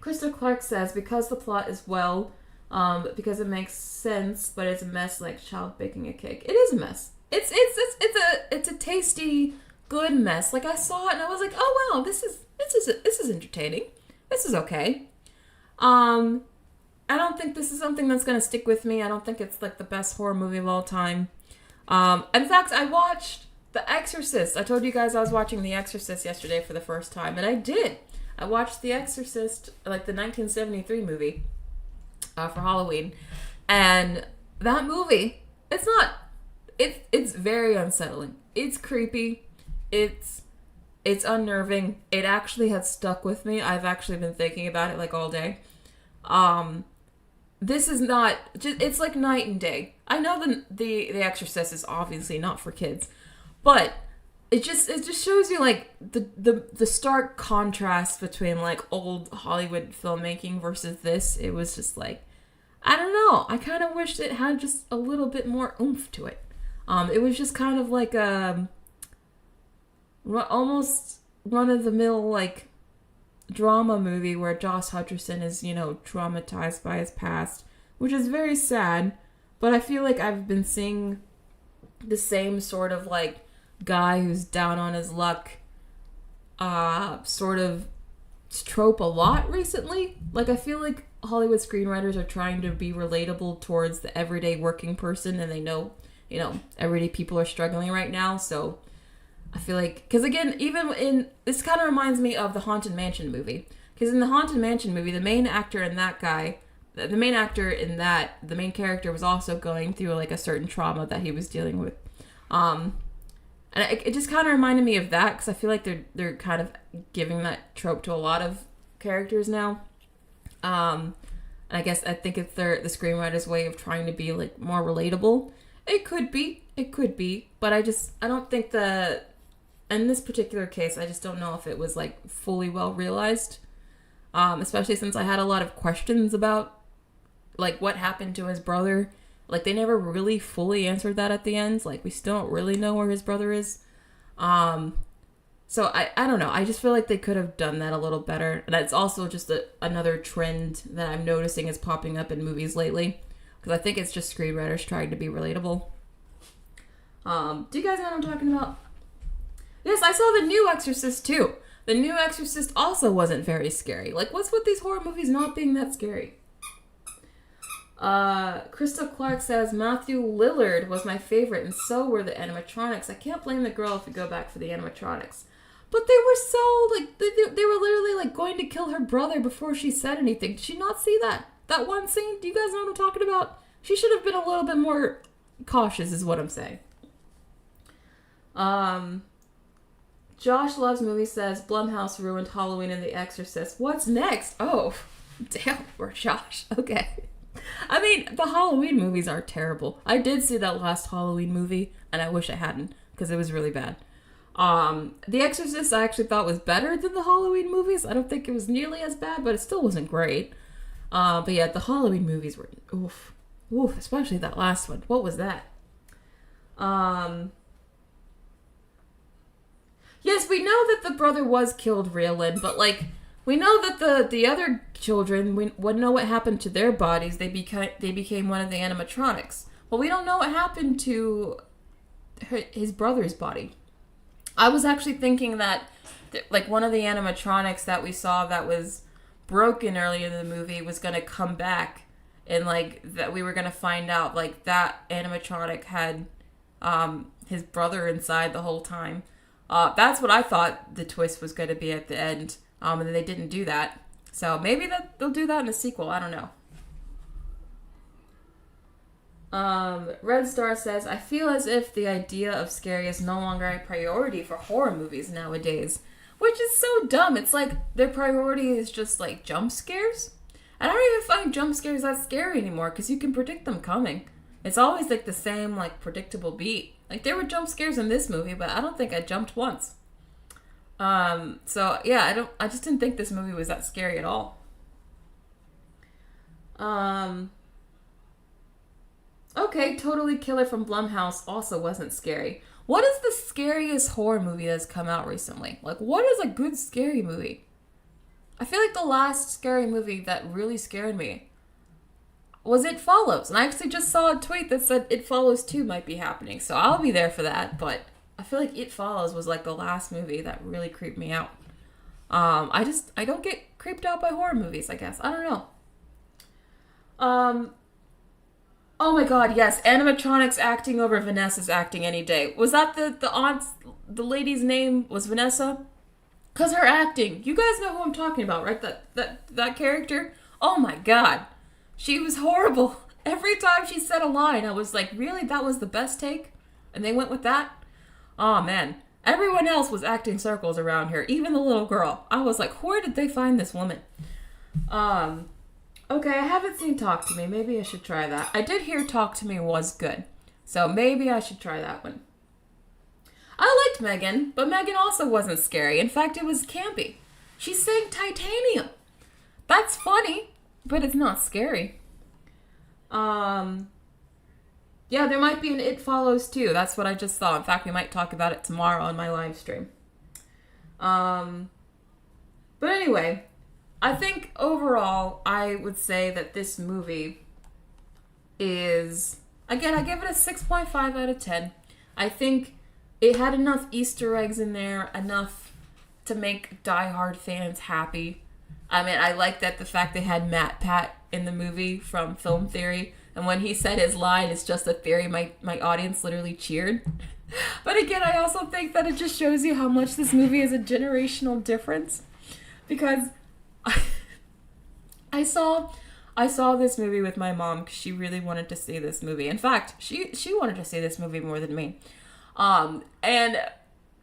Krista Clark says, because the plot is because it makes sense, but it's a mess like a child baking a cake. It is a mess. It's a tasty, good mess. Like, I saw it and I was like, oh wow, this is entertaining. This is okay. I don't think this is something that's going to stick with me. I don't think it's like the best horror movie of all time. In fact, I watched The Exorcist. I told you guys I was watching The Exorcist yesterday for the first time, and I did. I watched The Exorcist, like the 1973 movie, for Halloween. And that movie, it's very unsettling. It's creepy. It's unnerving. It actually has stuck with me. I've actually been thinking about it like all day. This is not just, it's like night and day. I know the Exorcist is obviously not for kids, but it just shows you like the stark contrast between like old Hollywood filmmaking versus this. It was just like, I don't know. I kind of wished it had just a little bit more oomph to it. It was just kind of like almost run of the mill like drama movie where Josh Hutcherson is, traumatized by his past, which is very sad, but I feel like I've been seeing the same sort of like guy who's down on his luck sort of trope a lot recently. Like, I feel like Hollywood screenwriters are trying to be relatable towards the everyday working person, and they know, everyday people are struggling right now, so I feel like, because again, this kind of reminds me of the Haunted Mansion movie. Because in the Haunted Mansion movie, the main actor in that, the main character was also going through like a certain trauma that he was dealing with. And it just kind of reminded me of that, because I feel like they're kind of giving that trope to a lot of characters now. And I think it's the screenwriter's way of trying to be like more relatable. It could be, but I don't think in this particular case, I just don't know if it was like fully well realized, especially since I had a lot of questions about like what happened to his brother. Like, they never really fully answered that at the end. Like, we still don't really know where his brother is. So I don't know. I just feel like they could have done that a little better. And it's also just another trend that I'm noticing is popping up in movies lately, because I think it's just screenwriters trying to be relatable. Do you guys know what I'm talking about? Yes, I saw the new Exorcist too. The new Exorcist also wasn't very scary. Like, what's with these horror movies not being that scary? Krista Clark says, Matthew Lillard was my favorite, and so were the animatronics. I can't blame the girl if we go back for the animatronics. But they were so, like, they were literally, like, going to kill her brother before she said anything. Did she not see that? That one scene? Do you guys know what I'm talking about? She should have been a little bit more cautious, is what I'm saying. Josh Loves Movies says, Blumhouse ruined Halloween and The Exorcist. What's next? Oh, damn, poor Josh. Okay. I mean, the Halloween movies are terrible. I did see that last Halloween movie, and I wish I hadn't, because it was really bad. The Exorcist I actually thought was better than the Halloween movies. I don't think it was nearly as bad, but it still wasn't great. But yeah, the Halloween movies were oof, especially that last one. What was that? Yes, we know that the brother was killed, Raylan, but like, we know that the other children, we know what happened to their bodies. They became one of the animatronics. But we don't know what happened to his brother's body. I was actually thinking that like one of the animatronics that we saw that was broken earlier in the movie was going to come back, and like that we were going to find out like that animatronic had his brother inside the whole time. That's what I thought the twist was going to be at the end. And then they didn't do that. So maybe they'll do that in a sequel. I don't know. Red Star says, I feel as if the idea of scary is no longer a priority for horror movies nowadays. Which is so dumb. It's like their priority is just like jump scares. I don't even find jump scares that scary anymore, because you can predict them coming. It's always like the same like predictable beat. Like, there were jump scares in this movie, but I don't think I jumped once. So yeah, I just didn't think this movie was that scary at all. Okay, Totally Killer from Blumhouse also wasn't scary. What is the scariest horror movie that's come out recently? Like, what is a good scary movie? I feel like the last scary movie that really scared me was It Follows. And I actually just saw a tweet that said It Follows 2 might be happening. So I'll be there for that. But I feel like It Follows was like the last movie that really creeped me out. I don't get creeped out by horror movies, I guess. I don't know. Oh my god, yes, animatronics acting over Vanessa's acting any day. Was that the aunt's, the lady's name was Vanessa? Cause her acting, you guys know who I'm talking about, right? That character. Oh my god, she was horrible. Every time she said a line, I was like, really, that was the best take, and they went with that. Oh man, everyone else was acting circles around her, even the little girl. I was like, where did they find this woman? Okay, I haven't seen Talk to Me. Maybe I should try that. I did hear Talk to Me was good, so maybe I should try that one. I liked Megan, but Megan also wasn't scary. In fact, it was campy. She sang Titanium. That's funny, but it's not scary. Yeah, there might be an It Follows too. That's what I just saw. In fact, we might talk about it tomorrow on my live stream. But anyway, I think overall, I would say that this movie is, again, I give it a 6.5 out of 10. I think it had enough Easter eggs in there, enough to make diehard fans happy. I mean, I like that the fact they had Matt Pat in the movie from Film Theory, and when he said his line, it's just a theory, my audience literally cheered. But again, I also think that it just shows you how much this movie is a generational difference. Because I saw this movie with my mom because she really wanted to see this movie. In fact, she wanted to see this movie more than me. And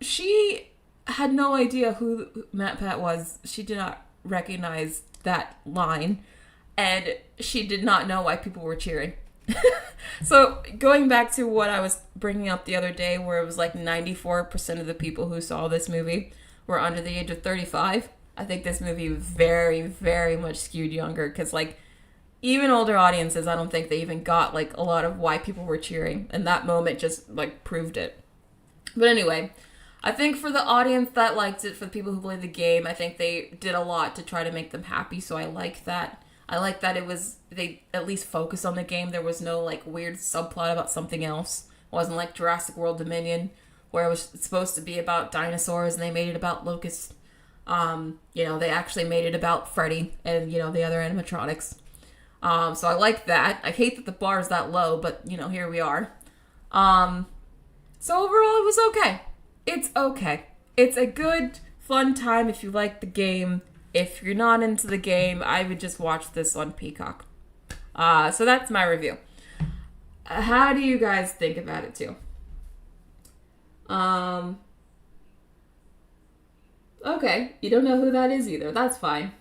she had no idea who Matt Pat was. She did not recognize that line, and she did not know why people were cheering. So going back to what I was bringing up the other day, where it was like 94% of the people who saw this movie were under the age of 35. I think this movie very, very much skewed younger, because like even older audiences, I don't think they even got like a lot of why people were cheering, and that moment just like proved it. But anyway, I think for the audience that liked it, for the people who played the game, I think they did a lot to try to make them happy, so I like that. I like that they at least focused on the game. There was no like weird subplot about something else. It wasn't like Jurassic World Dominion, where it was supposed to be about dinosaurs and they made it about locusts. They actually made it about Freddy and, the other animatronics. So I like that. I hate that the bar is that low, but, here we are. So overall, it was okay. It's okay. It's a good, fun time if you like the game. If you're not into the game, I would just watch this on Peacock. So that's my review. How do you guys think about it, too? Okay, you don't know who that is either. That's fine.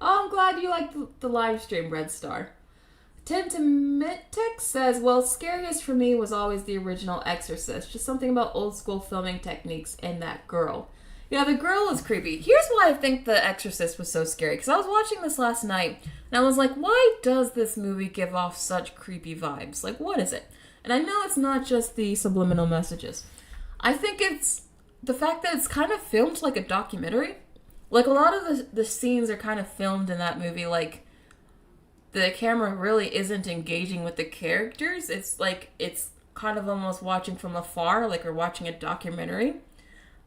Oh, I'm glad you liked the live stream, Red Star. Tintimitic says, well, scariest for me was always the original Exorcist. Just something about old school filming techniques and that girl. Yeah, the girl is creepy. Here's why I think The Exorcist was so scary. Because I was watching this last night, and I was like, why does this movie give off such creepy vibes? Like, what is it? And I know it's not just the subliminal messages. I think it's the fact that it's kind of filmed like a documentary. Like, a lot of the scenes are kind of filmed in that movie, like, the camera really isn't engaging with the characters. It's like, it's kind of almost watching from afar, like we're watching a documentary.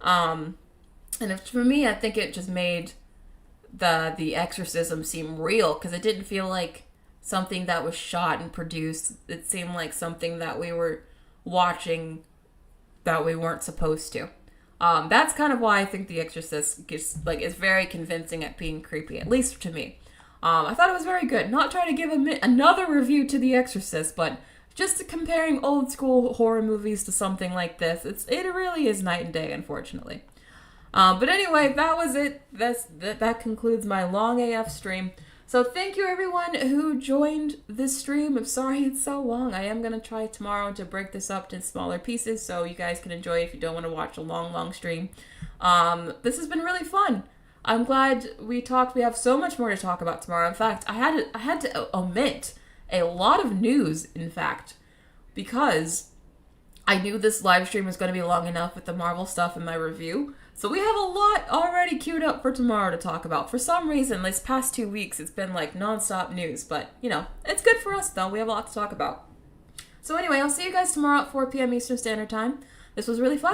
And for me, I think it just made the exorcism seem real, because it didn't feel like something that was shot and produced. It seemed like something that we were watching that we weren't supposed to. That's kind of why I think The Exorcist is very convincing at being creepy, at least to me. I thought it was very good. Not trying to give another review to The Exorcist, but just comparing old school horror movies to something like this, it really is night and day, unfortunately. But anyway, that was it. That concludes my long AF stream. So thank you everyone who joined this stream. I'm sorry it's so long. I am going to try tomorrow to break this up into smaller pieces so you guys can enjoy it if you don't want to watch a long stream. This has been really fun. I'm glad we talked. We have so much more to talk about tomorrow. In fact, I had to omit a lot of news, in fact. because I knew this live stream was going to be long enough with the Marvel stuff in my review. So we have a lot already queued up for tomorrow to talk about. For some reason, these past 2 weeks, it's been like nonstop news. But, you know, it's good for us, though. We have a lot to talk about. So anyway, I'll see you guys tomorrow at 4 p.m. Eastern Standard Time. This was really fun.